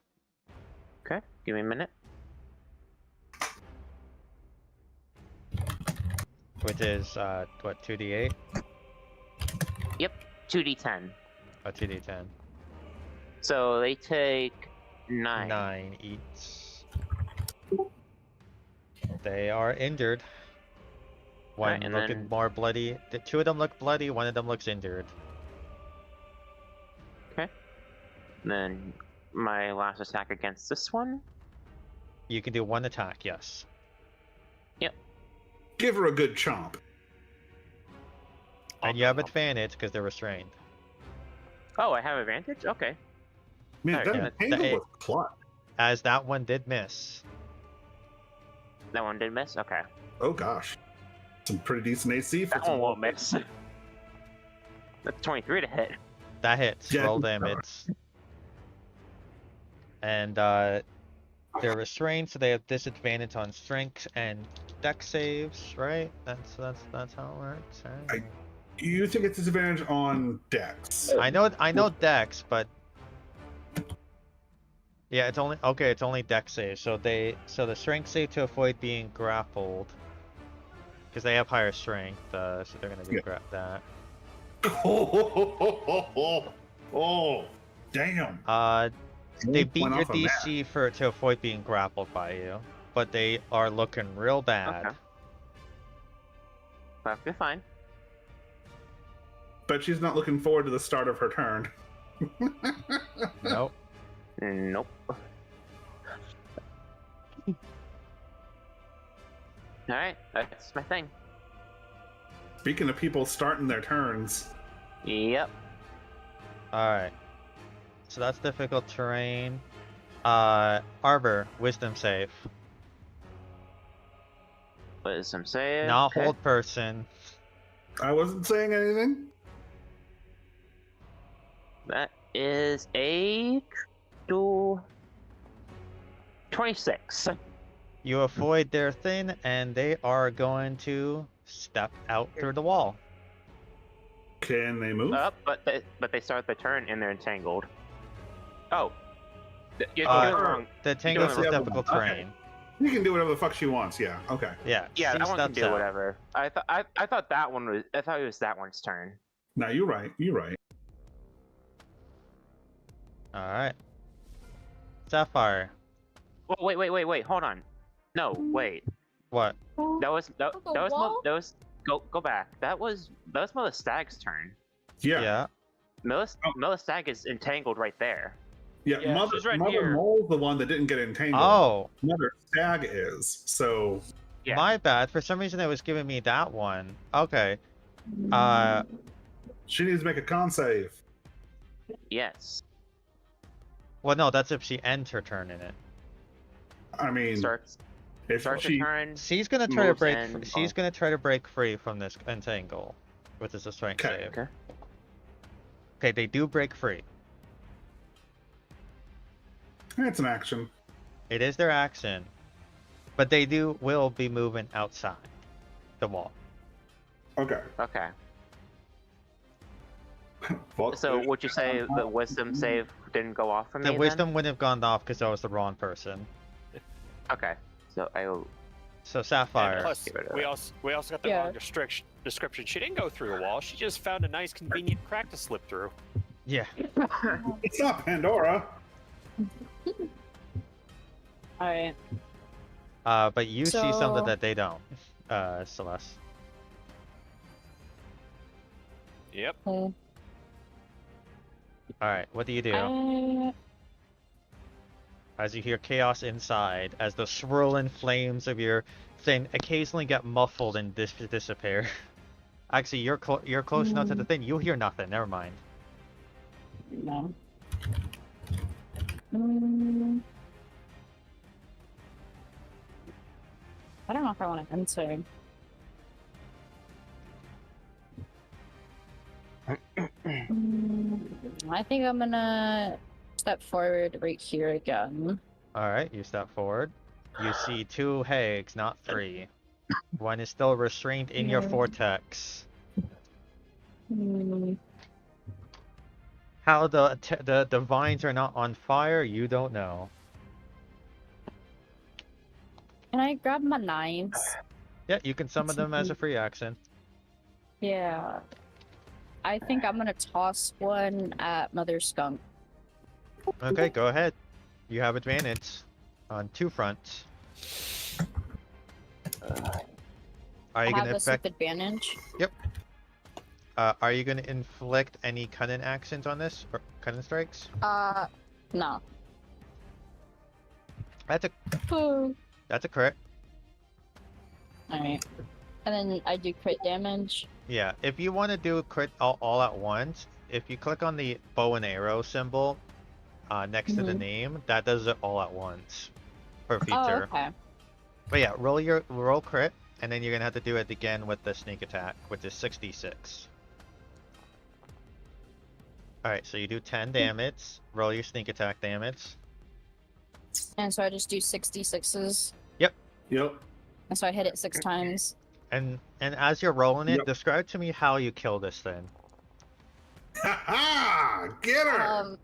Okay, give me a minute. Which is what 2d8 2d10. or 2d10. So they take 9. 9 each. They are injured. One Alright, and looking then- more bloody. The two of them look bloody. One of them looks injured. Then my last attack against this one. You can do one attack. Yes. Give her a good chomp. And you have advantage because they're restrained. Oh, I have advantage? Okay. Man, Alright, that yeah, tangle that- was clutch. As that one did miss. That one did miss? Okay. Oh gosh. Some pretty decent AC for That some one won't miss. That's 23 to hit. That hits. Yeah, Roll good cover. damage. And they're restrained, so they have disadvantage on strength and dex saves, right? That's how it works. Right? You think it's disadvantage on dex? I know dex, but yeah, it's only dex save. So the strength save to avoid being grappled, because they have higher strength, so they're gonna be Yeah. that. Oh, damn. They beat Went your off on that. DC to avoid being grappled by you, but they are looking real bad. Okay. Perfectly fine. But she's not looking forward to the start of her turn. Nope. Nope. Alright, that's my thing. Speaking of people starting their turns, Yep. Alright. So that's difficult terrain. Arbor, wisdom save. Wisdom save. Now okay. hold person. I wasn't saying anything. That is a 26. You avoid their thing, and they are going to step out through the wall. Can they move? But they start the turn and they're entangled. Oh. You're Uh, doing it wrong. The Tangle's doing is it wrong. difficult Okay. terrain. You can do whatever the fuck she wants. Yeah. Okay. Yeah. Yeah, she that one can steps do out. whatever. I thought that one was. I thought it was that one's turn. No, you're right. You're right. Alright. Sapphire. Oh, wait. Hold on. No, wait. What? That was wall? go back. That was Oh. Milla Stag's turn. Yeah. Milla Stag is entangled right there. Yeah, Mother, she's right Mother here. Mole's the one that didn't get entangled. Oh, Mother Stag is. So Yeah. my bad. For some reason, it was giving me that one. Okay. she needs to make a con save. Yes. Well, no, that's if she ends her turn in it. I mean, Starts if starts she, a turn. She's gonna try to Moves break. in, She's gonna try to break free from this entangle, which is a strength Okay. save. Okay. Okay, they do break free. it's an action. It is their action, but they will be moving outside the wall. Okay. Okay. Well, So would you say the wisdom save didn't go off for me? The then? wisdom wouldn't have gone off because I was the wrong person. Okay. So I'll. So And Sapphire. plus, Get rid of we that. also got the Yeah. wrong description. She didn't go through a wall. She just found a nice, convenient crack to slip through. Yeah. it's not Pandora. Alright. But you see something So- that they don't. Celeste. Yep. Okay. All right. What do you do? As you hear chaos inside, as the swirling flames of your thing occasionally get muffled and disappear. Actually, you're close enough to the thing. You'll hear nothing. Never mind. No. Mm. I don't know if I want to enter. I think I'm gonna step forward right here again. All right. You step forward. You see 2 hags, not 3. One is still restrained in your Yeah. vortex. Hmm. How the vines are not on fire, you don't know. Can I grab my knives? Yeah, you can summon them as a free action. Yeah. I think I'm gonna toss one at Mother Skunk. Okay, go ahead. You have advantage on 2 fronts. Are you I have gonna this with affect? advantage. Are you gonna inflict any cunning actions on this or cunning strikes? No. That's a crit. Alright. And then I do crit damage. Yeah, if you want to do a crit all at once, if you click on the bow and arrow symbol next to the name, that does it all at once per Oh, feature. okay. But yeah, roll crit, and then you're gonna have to do it again with the sneak attack, which is 66. All right, so you do 10 damage. Roll your sneak attack damage. And so I just do 66s. Yep. And so I hit it 6 times. And as you're rolling it, Yep. describe to me how you kill this thing. Ha ha! Get her!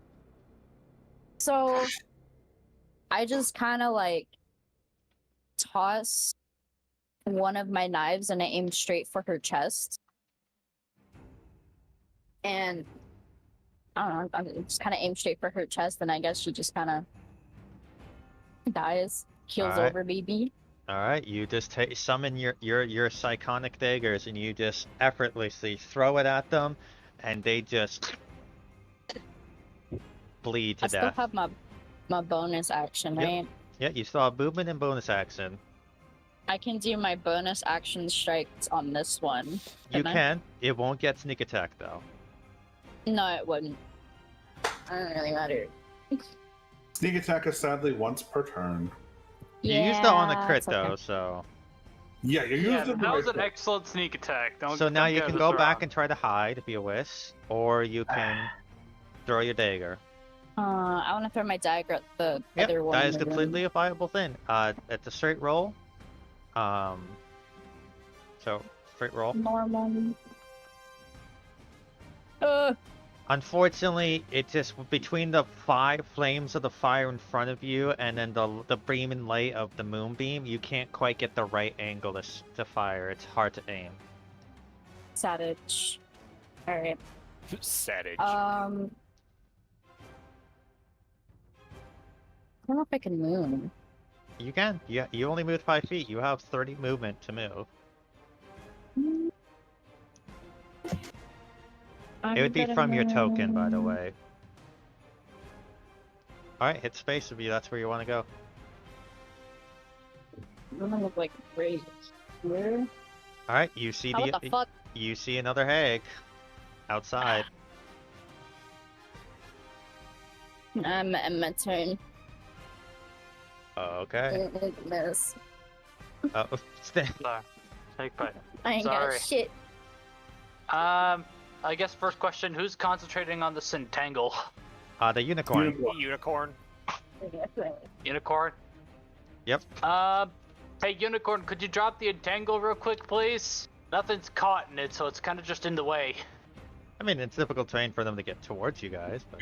So I just kind of like toss one of my knives and I aim straight for her chest. And I don't know, I just kind of aim straight for her chest, and I guess she just kind of dies, keels Alright. over, maybe. All right, you just summon your psychonic daggers, and you just effortlessly throw it at them, and they just bleed to I still death. have my bonus action, Yep. right? Yeah, you still have movement and bonus action. I can do my bonus action strikes on this one. You I? can. It won't get sneak attack though. No, it wouldn't. It doesn't really matter. Sneak attack is sadly once per turn. You used that on the Yeah, crit it's okay. though, so. Yeah, you Yeah, used it. that was an excellent sneak attack. So now you get can us go wrong. back and try to hide if you wish, or you can throw your dagger. I want to throw my dagger at the Yep, other one. that in is the room. completely a viable thing. It's a straight roll. So straight roll. Normal. Unfortunately, it just between the flames of the fire in front of you and then the beaming light of the moonbeam, you can't quite get the right angle to fire. It's hard to aim. Savage. Alright. Savage. I don't know if I can move. You can. Yeah, you only moved 5 feet. You have 30 movement to move. It would be from your token, by the way. Alright, hit space if that's where you want to go. I'm gonna look like right here. Alright, you see Oh, what the fuck? you see another hag outside. I'm my turn. Okay. Miss. Oh, stay. No. Take bite. I ain't Sorry. got shit. I guess first question: who's concentrating on this entangle? The unicorn. Unicorn. Unicorn. Yep. Hey Unicorn, could you drop the entangle real quick, please? Nothing's caught in it, so it's kind of just in the way. I mean, it's difficult terrain for them to get towards you guys, but...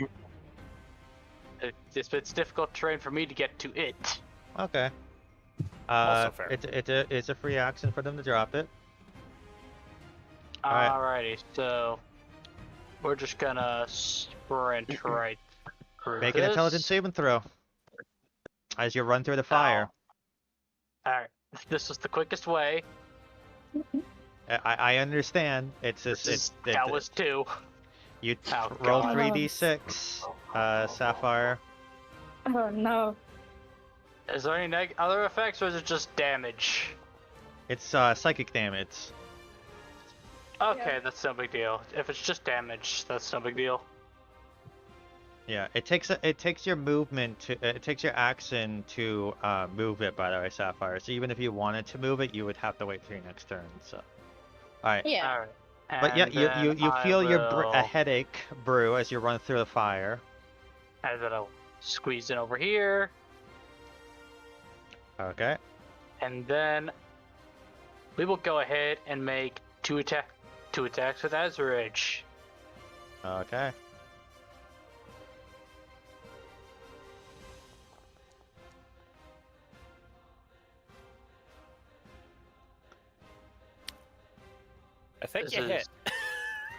It's difficult terrain for me to get to it. Okay. Also fair. It's a free action for them to drop it. Alright. Alrighty, so we're just gonna sprint right through Make this. an intelligence saving throw as you run through the fire. Alright, this is the quickest way. I understand. It's just That was 2. you Oh, roll God. 3d6, Sapphire. Oh no. Is there any other effects, or is it just damage? It's psychic damage. Okay, that's no big deal. If it's just damage, that's no big deal. Yeah, it takes your movement to it takes your action to move it. By the way, Sapphire. So even if you wanted to move it, you would have to wait for your next turn. So, all right. Yeah. Alright. But yeah, And you then feel I a will- headache brew as you run through the fire. And then I'll squeeze in over here, Okay. and then we will go ahead and make two attacks with Azurage. Okay. I think This you is- hit.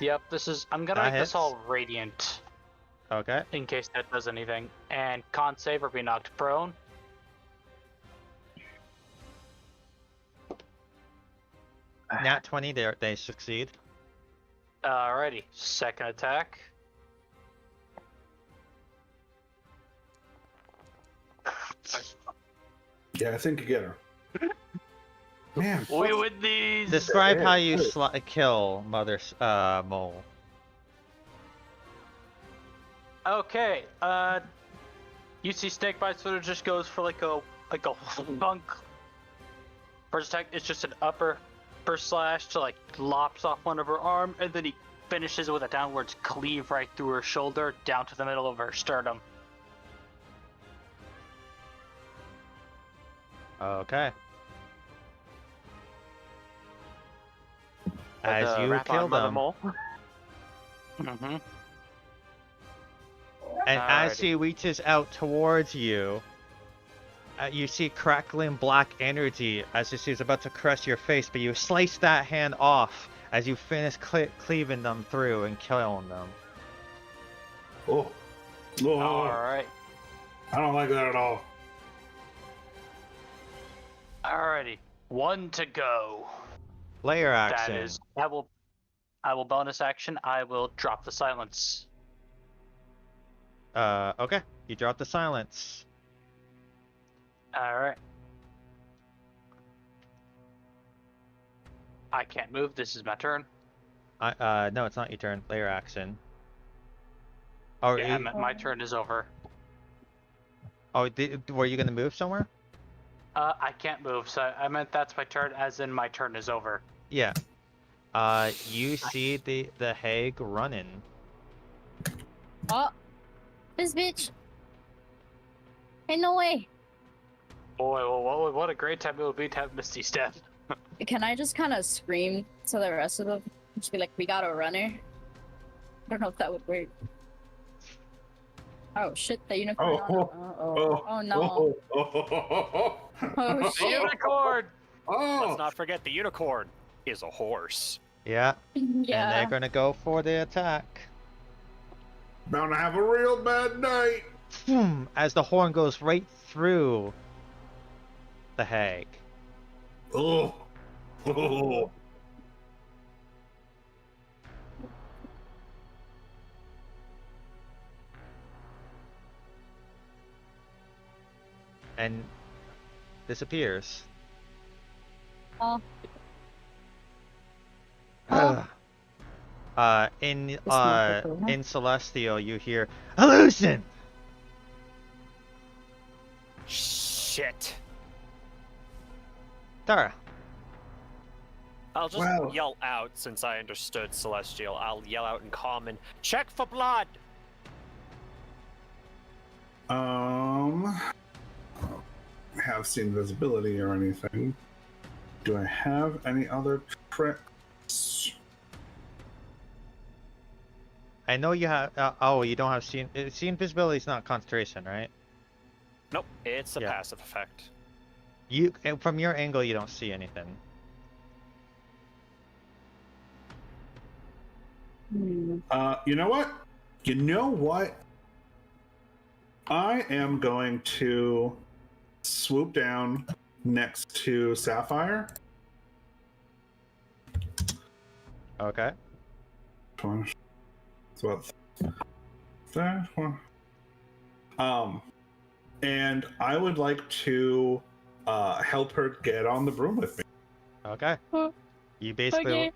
Yep, this is. I'm gonna That make hits. this all radiant Okay. in case that does anything. And con save or be knocked prone. Nat 20. They succeed. Alrighty, second attack. Yeah, I think you get her. Man, We win these. Describe how you kill Mother Mole. Okay, you see Snakebite sort of just goes for like a bunk. First attack is just an upper slash to like lops off one of her arm, and then he finishes with a downwards cleave right through her shoulder down to the middle of her sternum. Okay. As you wrap kill on Mother them, Mole. Mm-hmm. and as Alrighty. he reaches out towards you, you see crackling black energy as if he's about to crush your face, but you slice that hand off as you finish cleaving them through and killing them. oh, oh, Alright. I don't like that at all. Alrighty. 1 to go. Layer action. That is. I will bonus action. I will drop the silence. Okay. You drop the silence. Alright. I can't move. This is my turn. No, it's not your turn. Layer action. Oh, Yeah, my turn is over. were you gonna move somewhere? I can't move, so I meant that's my turn, as in my turn is over. Yeah. You see the hag running. Oh, this bitch. Ain't no way. Boy, well, what a great time it would be to have Misty Step. Can I just kind of scream to the rest of them? Just be like, we got a runner? I don't know if that would work. Oh shit, the unicorn. Oh no. Oh The shit. unicorn! Let's not forget the unicorn is a horse. Yeah. And Yeah. they're gonna go for the attack. Bound to have a real bad night. As the horn goes right through the hag. Oh, oh. and disappears. Oh. In It's not the cool, in Celestial, you hear hallucin. Shit. Tara. I'll just Wow. yell out since I understood Celestial. I'll yell out in common. Check for blood. I have seen visibility or anything. Do I have any other tricks? I know you have. Oh, you don't have seen. Seen visibility is not concentration, right? Nope, it's a Yeah. passive effect. You from your angle, you don't see anything. You know what? You know what? I am going to swoop down next to Sapphire. Okay. It's about that one. And I would like to help her get on the broom with me. Okay. Oh, You basically. okay.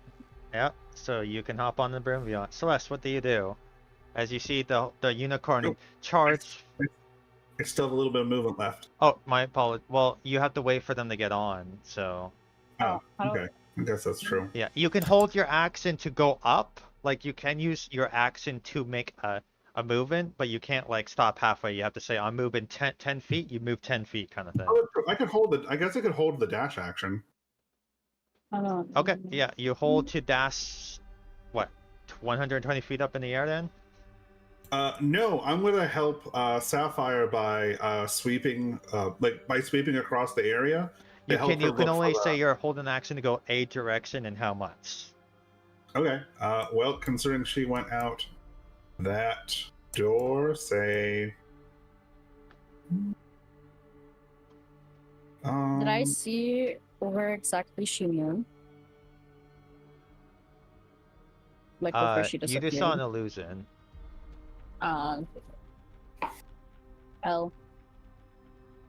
Yeah. So you can hop on the broom if you want. Celeste, what do you do? As you see the unicorn Nope. charge. I still have a little bit of movement left. Oh, my apologies. Well, you have to wait for them to get on. So. Oh, I don't- okay. I guess that's true. Yeah, you can hold your action to go up. Like you can use your action to make a movement, but you can't like stop halfway. You have to say I'm moving 10 feet. You move 10 feet, kind of thing. Oh, that's true. I could hold it. I guess I could hold the dash action. I don't. Okay, yeah, you hold to dash. What? 120 feet up in the air then? No, I'm gonna help Sapphire by sweeping, by sweeping across the area. to help her You can look only for the- say you're holding action to go a direction and how much. Okay. Well, considering she went out that door, say. Did I see where exactly she moved? Like before she You disappeared? just saw an illusion. L.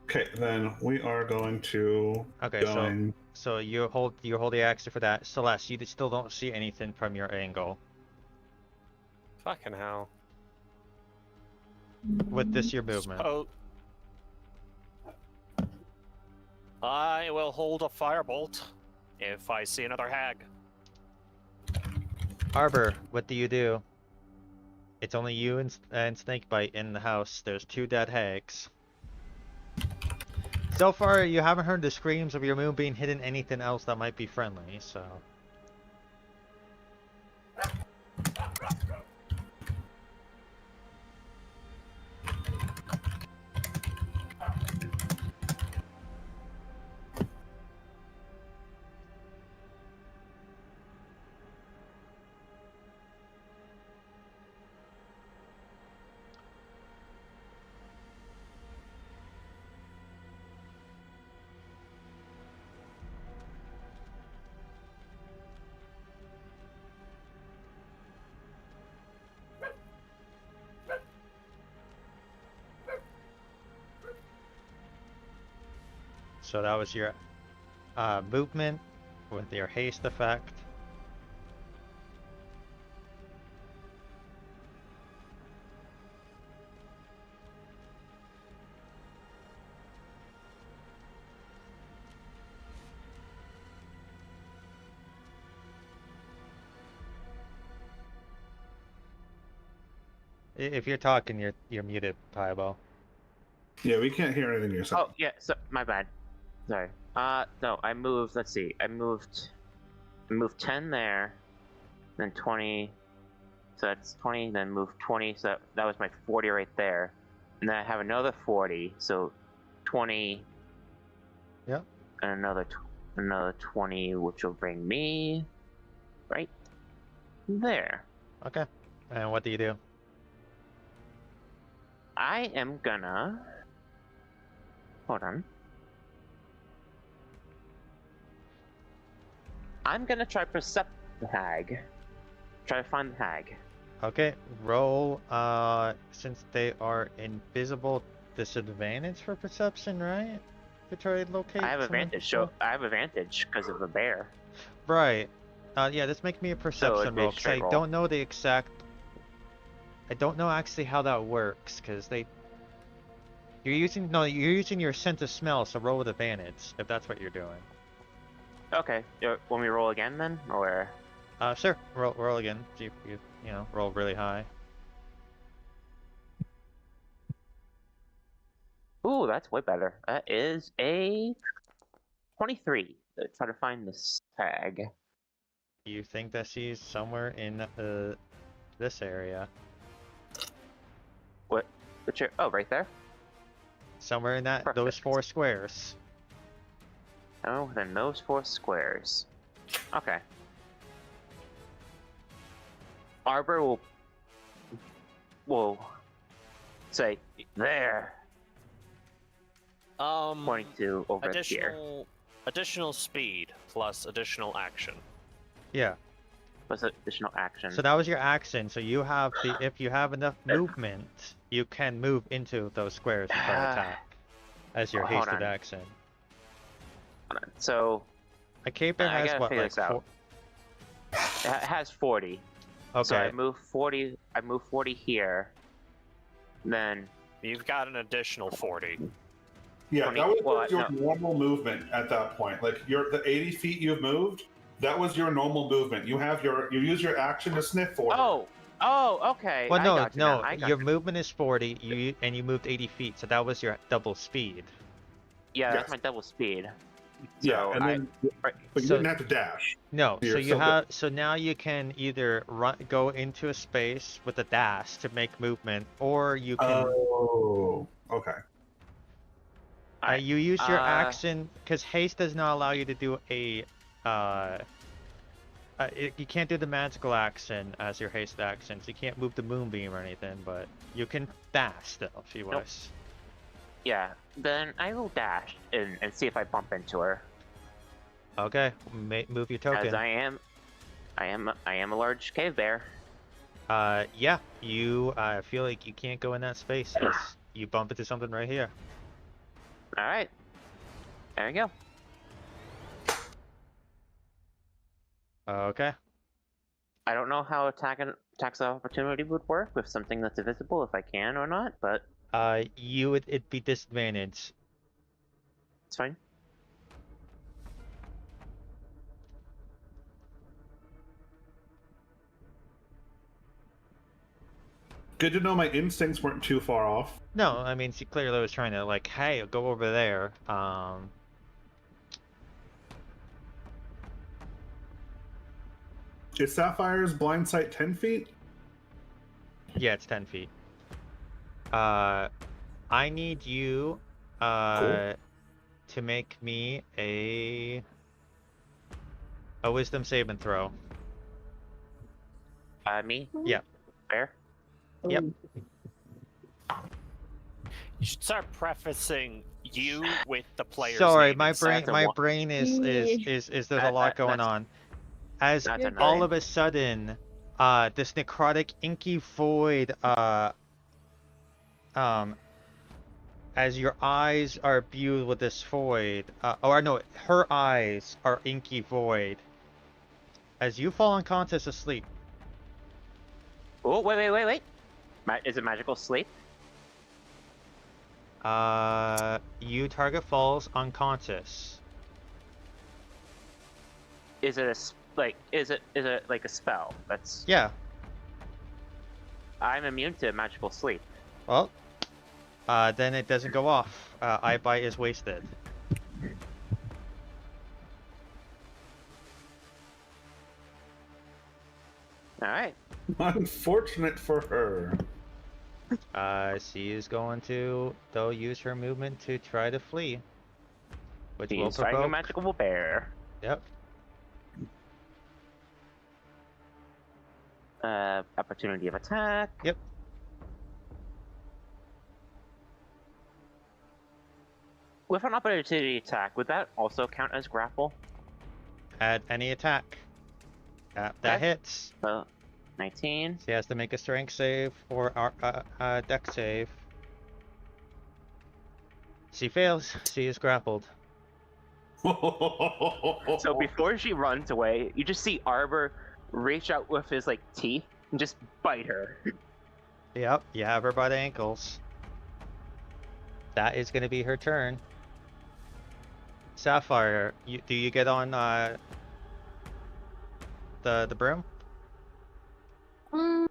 Okay, then we are going to Okay, go in. so you hold the action for that. Celeste, you still don't see anything from your angle. Fucking hell. With this your movement. So, I will hold a firebolt if I see another hag. Arbor, what do you do? It's only you and Snakebite in the house. There's 2 dead hags. So far, you haven't heard the screams of your moon being hitting anything else that might be friendly, so... So that was your movement with your haste effect. If you're talking, you're muted, Pybo. Yeah, we can't hear anything you're saying. Oh, yeah, so, my bad. Sorry. No, I moved, let's see, I moved 10 there, then 20, so that's 20, then moved 20, so that was my 40 right there. And then I have another 40, so 20. Yep. And another 20, which will bring me right there. Okay. And what do you do? I am gonna... Hold on. I'm gonna try percept the hag. Try to find the hag. Okay, roll, since they are invisible, disadvantage for perception, right? To try to locate. I have someone advantage. before- So I have advantage because of the bear. Right. Yeah, just make me a perception it'd be a roll, because I straight roll. don't know the exact... I don't know actually how that works, because they... You're using your sense of smell, so roll with advantage, if that's what you're doing. Okay. Want me to roll again then, or? Sure. Roll again. See if you roll really high. Ooh, that's way better. That is a 23. Let's try to find this tag. You think that she's somewhere in this area. What? Oh, right there. Somewhere in those Perfect. 4 squares. Oh, then those 4 squares. Okay. Arbor will say there, pointing to over here. Additional speed plus additional action. Yeah. What's additional action? So that was your action. So you have if you have enough movement, you can move into those squares and try to attack as your Hold hasted on. action. Hold on. So A cape bear I has gotta what, figure like this out. It has 40. Okay. So I move 40. I move 40 here. Then You've got an additional 40. Yeah, 20 that was well, just your no. normal movement at that point. Like the 80 feet you've moved, that was your normal movement. You use your action to sniff for. Okay. Well, I no, got you now. no. I got Your you. movement is 40. You moved 80 feet, so that was your double speed. Yeah, that's Yes. my double speed. Yeah, So and then but you So- didn't have to dash. No, You're so you still have so now you can either go into a space with a dash to make movement, or you can Oh, okay. Alright, you use your action because haste does not allow you to do a you can't do the magical action as your haste action, so you can't move the moonbeam or anything, but you can dash still if you Nope. wish. yeah. Then I will dash and see if I bump into her. Okay, move your token. As I am a large cave bear. Yeah, you feel like you can't go in that space as you bump into something right here. All right. There we go. Okay. I don't know how attacks of opportunity would work with something that's invisible, if I can or not, but it'd be disadvantage. it's fine. Good to know my instincts weren't too far off. No, I mean she clearly was trying to like, hey, go over there. Is Sapphire's blind sight 10 feet? Yeah, it's 10 feet. I need you to make me a wisdom saving throw. Me? Yeah. Bear? Yep. You should start prefacing you with the player's Sorry, name my instead. brain is there's a lot going on. As That's You're all annoying. of a sudden, this necrotic inky void as your eyes are imbued with this void, or no, her eyes are inky void. As you fall unconscious asleep. Oh, wait. Is it magical sleep? You target falls unconscious. Is it is it like a spell? That's Yeah. I'm immune to magical sleep. Well, then it doesn't go off. Eye bite is wasted. All right. Unfortunate for her. She is going to, though, use her movement to try to flee. Which will He's fighting a provoke... magical bear. Yep. Opportunity of attack. Yep. With an opportunity attack, would that also count as grapple? Add any attack. That Okay. hits. 19. She has to make a strength save or dex save. She fails. She is grappled. So before she runs away, you just see Arbor reach out with his like teeth and just bite her. Yep, you have her by the ankles. That is going to be her turn. Sapphire, do you get on the broom? You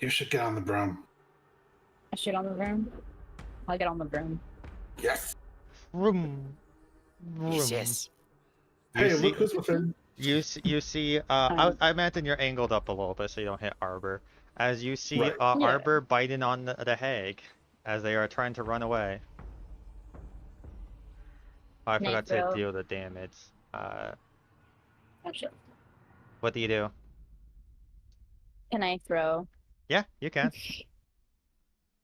should get on the broom. I shoot on the broom. I'll get on the broom. Yes. Vroom. Vroom. Yes. You Hey, see, look who's within. you see, I imagine you're angled up a little bit so you don't hit Arbor. As you see Right. Yeah. Arbor biting on the hag as they are trying to run away. Oh, I forgot to Necro. deal the damage. Oh shit. What do you do? Can I throw? Yeah, you can.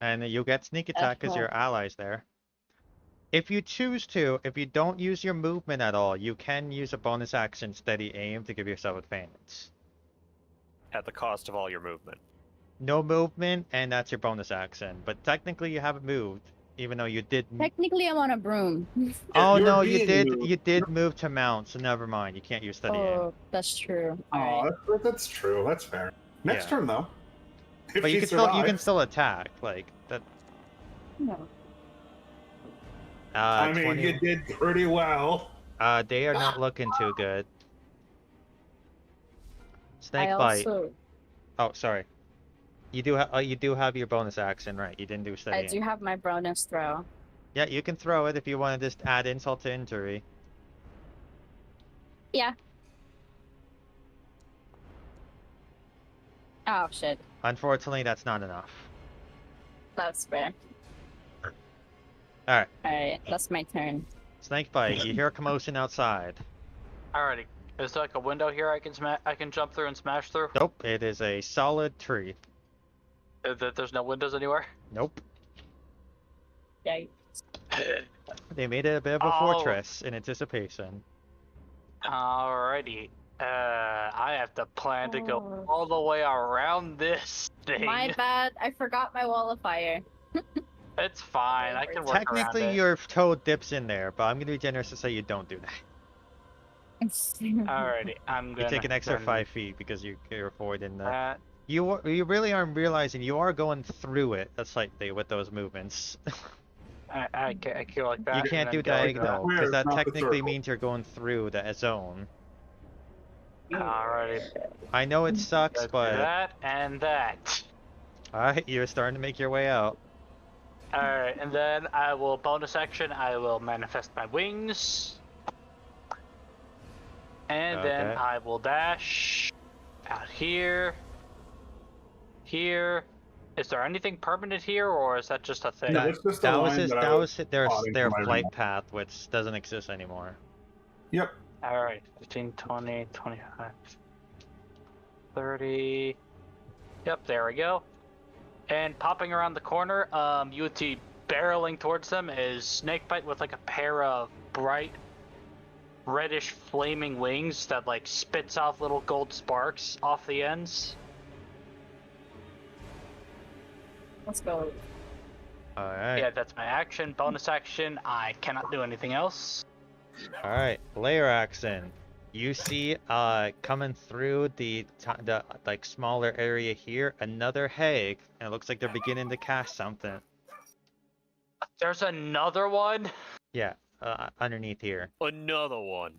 And you'll get sneak attack because your ally's there. If you choose to, if you don't use your movement at all, you can use a bonus action steady aim to give yourself advantage. At the cost of all your movement. No movement, and that's your bonus action. But technically, you haven't moved, even though you did. Technically, I'm on a broom. Oh you're no, you being did. moved. You did move to mount, so never mind. You can't use steady aim. Oh, that's true. Alright. Oh, that's true. That's fair. Next Yeah. turn though. If But she you can survives. still attack like that. No. I mean, 20. you did pretty well. They are not looking too good. Snake I bite. also Oh, sorry. You do have your bonus action, right? You didn't do steady I aim. do have my bonus throw. Yeah, you can throw it if you want to just add insult to injury. Yeah. Oh shit. Unfortunately, that's not enough. That's fair. Alright, Alright, that's my turn. snake bite. You hear a commotion outside. Alrighty. Is there like a window here I can jump through and smash through? Nope, it is a solid tree. There's no windows anywhere? Nope. Yikes. They made it a bit of a Oh. fortress in anticipation. Alrighty. I have to plan to go Oh. all the way around this thing. My bad. I forgot my wall of fire. It's fine. I can work around Technically, it. your toe dips in there, but I'm gonna be generous to say you don't do that. Alrighty, I'm You gonna. take an extra then, 5 feet because you're avoiding the. Uh, You really aren't realizing you are going through it slightly with those movements. I can't go like that. You and can't then do go like diagonal Square, because that not the technically circle. means you're going through the zone. that. Alrighty. I know it sucks, Let's do but that and that. alright, you're starting to make your way out. Alright, and then I will bonus action. I will manifest my wings. And then Okay. I will dash out here. Here. Is there anything permanent here, or is that just a thing? No, it's just a That was line his, that I that was was their plotting for my flight remote. path, which doesn't exist anymore. Yep. Alright, 15, 20, 25, 30. Yep, there we go. And popping around the corner, you would see barreling towards them is Snakebite with like a pair of bright reddish flaming wings that like spits off little gold sparks off the ends. Let's go. Alright. Yeah, that's my action. Bonus action, I cannot do anything else. Alright, layer action. You see, coming through the like smaller area here, another hag, and it looks like they're beginning to cast something. There's another one, Yeah, underneath here, Another one.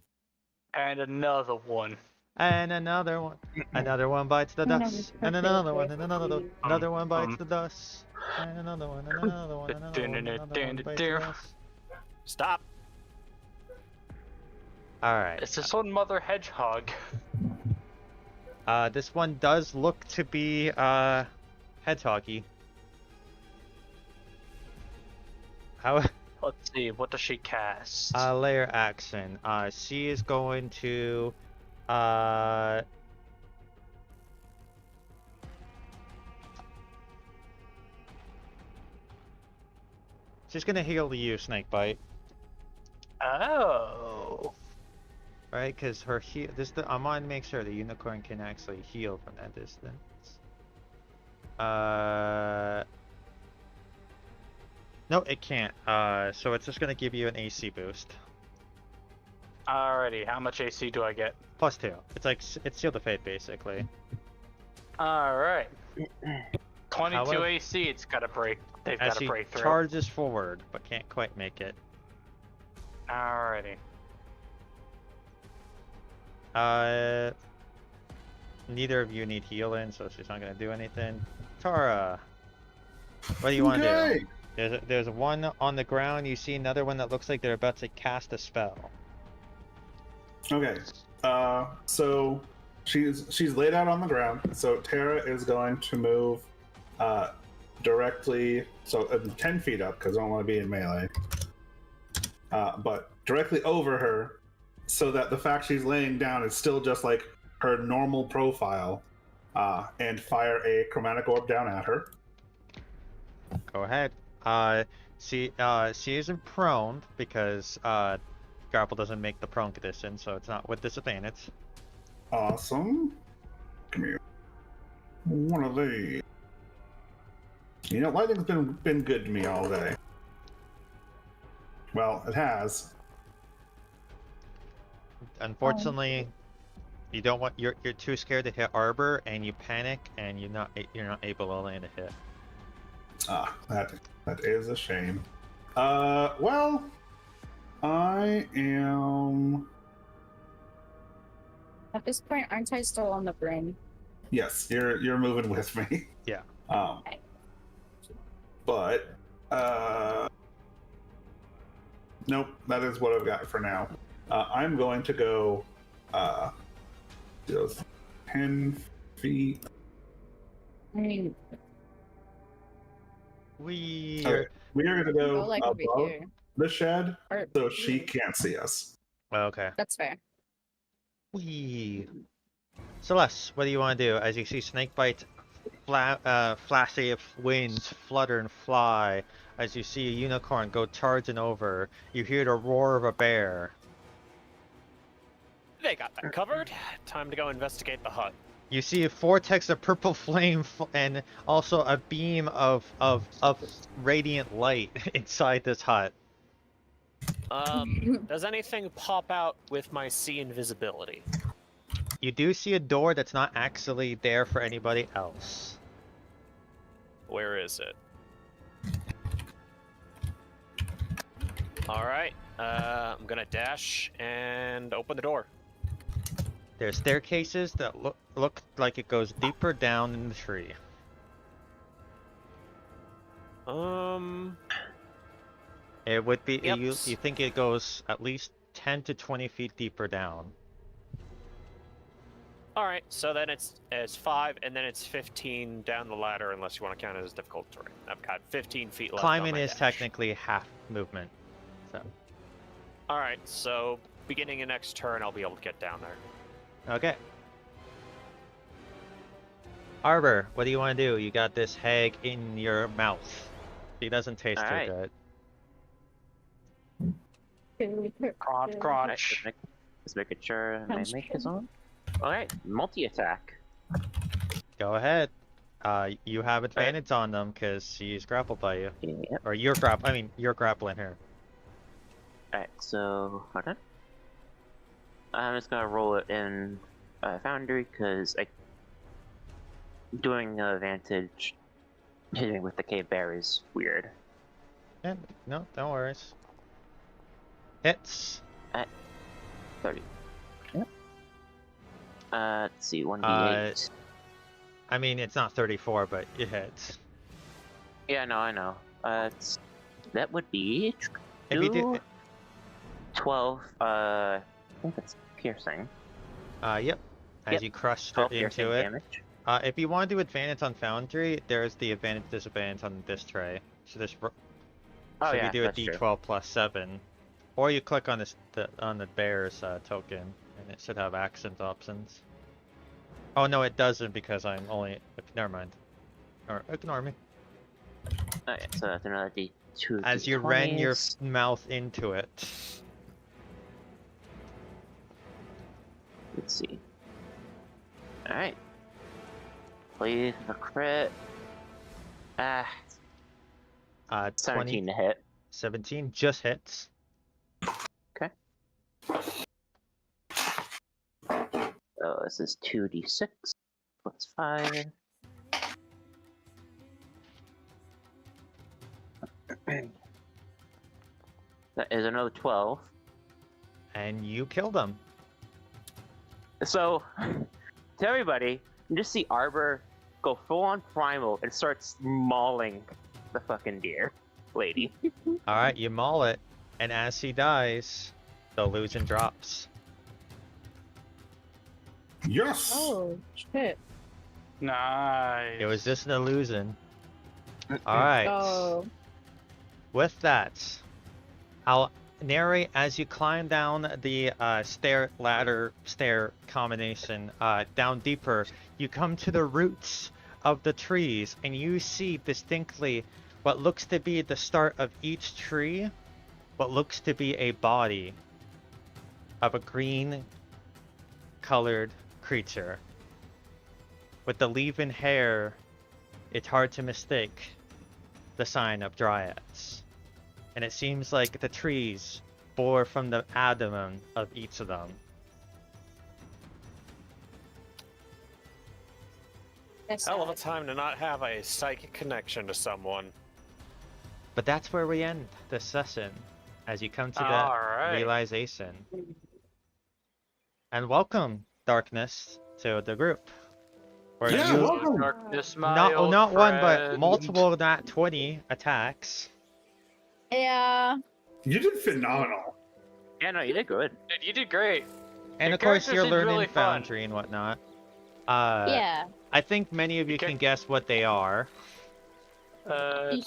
and another one. and another one. Another one bites the dust, and another one, and another one bites the dust, and another one, and another one, and another one, and another one bites the dust. Stop. Alright. It's this one mother hedgehog. This one does look to be hedgehoggy. How Let's see, what does she cast? layer action. She is going to she's gonna heal you, Snakebite. Oh. Right, because her heal. I want to make sure the unicorn can actually heal from that distance. No, it can't. So it's just gonna give you an AC boost. Alrighty, how much AC do I get? +2. It's like it's Seal the Fate basically. Alright. 22 However- AC, it's gotta break. They've As gotta she break through. charges forward, but can't quite make it. Alrighty. Neither of you need healing, so she's not gonna do anything. Tara, what do you want to do? There's one on the ground. You see another one that looks like they're about to cast a spell. Okay. So she's laid out on the ground. So Tara is going to move directly, so 10 feet up because I don't want to be in melee. But directly over her, so that the fact she's laying down is still just like her normal profile, and fire a chromatic orb down at her. Go ahead. She isn't prone because grapple doesn't make the prone condition, so it's not with disadvantage. Awesome. Come here. One of these. You know, lightning's been good to me all day. Well, it has. Unfortunately, you don't want you're too scared to hit Arbor, and you panic, and you're not able to land a hit. That is a shame. Well, I am. At this point, aren't I still on the brain? Yes, you're moving with me. Yeah. Okay. But nope, that is what I've got for now. I'm going to go just 10 feet. I mean, We Okay, we are going to go go like over above here. the shed Or, so she can't see us. okay. That's fair. We Celeste, what do you want to do? As you see Snakebite flashy wings flutter and fly, as you see a unicorn go charging over, you hear the roar of a bear. They got that covered. Time to go investigate the hut. You see a vortex of purple flame and also a beam of radiant light inside this hut. Does anything pop out with my sea invisibility? You do see a door that's not actually there for anybody else. Where is it? Alright, I'm gonna dash and open the door. There's staircases that look like it goes deeper down in the tree. It would be Yep. you think it goes at least 10 to 20 feet deeper down. Alright, so then it's 5, and then it's 15 down the ladder, unless you want to count it as difficult terrain. I've got 15 feet left. Climbing on my is dash. technically half movement. So Alright, so beginning of next turn, I'll be able to get down there. okay. Arbor, what do you want to do? You got this hag in your mouth. He doesn't taste Alright. too good. Crotch, crotch. Just making sure my make is on. Alright, multi-attack. Go ahead. You have advantage on them because she's grappled by you. Yep. Or you're grappling her. Alright, so hold on. I'm just gonna roll it in Foundry because doing advantage hitting with the cave bear is weird. Yeah, no, don't worry. Hits. 30. Yep. Let's see, 1d8. I mean, it's not 34, but it hits. Yeah, no, I know. That would be If you do, 12. I think that's piercing. yep. As Yep. you crush 12 piercing into it. damage. If you want to do advantage on Foundry, there's the advantage disadvantage on this tray. So this. Oh So yeah, you do a that's true. D12 plus 7, or you click on this on the bear's token, and it should have accent options. Oh no, it doesn't because I'm only. Never mind. Or ignore me. Okay, so that's another D2. As you ran your D20s. mouth into it. Let's see. Alright. Please, the crit. 17 to hit. 17 just hits. Okay. So this is 2d6 plus 5. That is another 12. And you killed him. So, to everybody, you just see Arbor go full on primal and starts mauling the fucking deer lady. Alright, you maul it. And as he dies, the illusion drops. Yes. Oh shit. Nice. It was just an illusion. Alright. Oh. With that, I'll narrate as you climb down the stair combination down deeper. You come to the roots of the trees and you see distinctly what looks to be the start of each tree, what looks to be a body of a green colored creature. With the leaven hair, it's hard to mistake the sign of dryads. And it seems like the trees bore from the abdomen of each of them. That's Hell of a sad. time to not have a psychic connection to someone. But that's where we end this session, as you come to the Alright. realization. And welcome, Darkness, to the group. Where Yeah, you welcome. Darkness, my not old one, but friend. multiple nat 20 attacks. Yeah. You did phenomenal. Yeah, no, you did good. Dude, you did great. And Your of course, character you're seems learning really fun. Foundry and whatnot. Yeah. I think many of you Okay. can guess what they are. A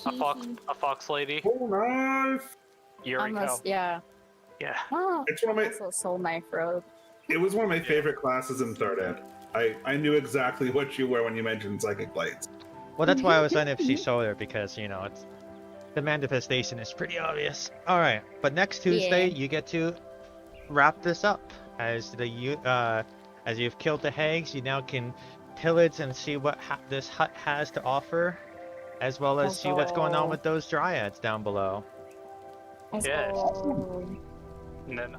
fox lady. Oh, nice. Eureka. Almost. Yeah. Yeah. Oh. It's one of my. Also soul knife robe. It was one of my favorite classes in third ed. I knew exactly what you were when you mentioned psychic blades. Well, that's why I was on FC Solar, because, you know, it's the manifestation is pretty obvious. Alright, but next Tuesday, Yeah. you get to wrap this up. As you've killed the hags, you now can pillage and see what this hut has to offer, as well as see what's going on with those dryads down below. Let's Yes. go. And then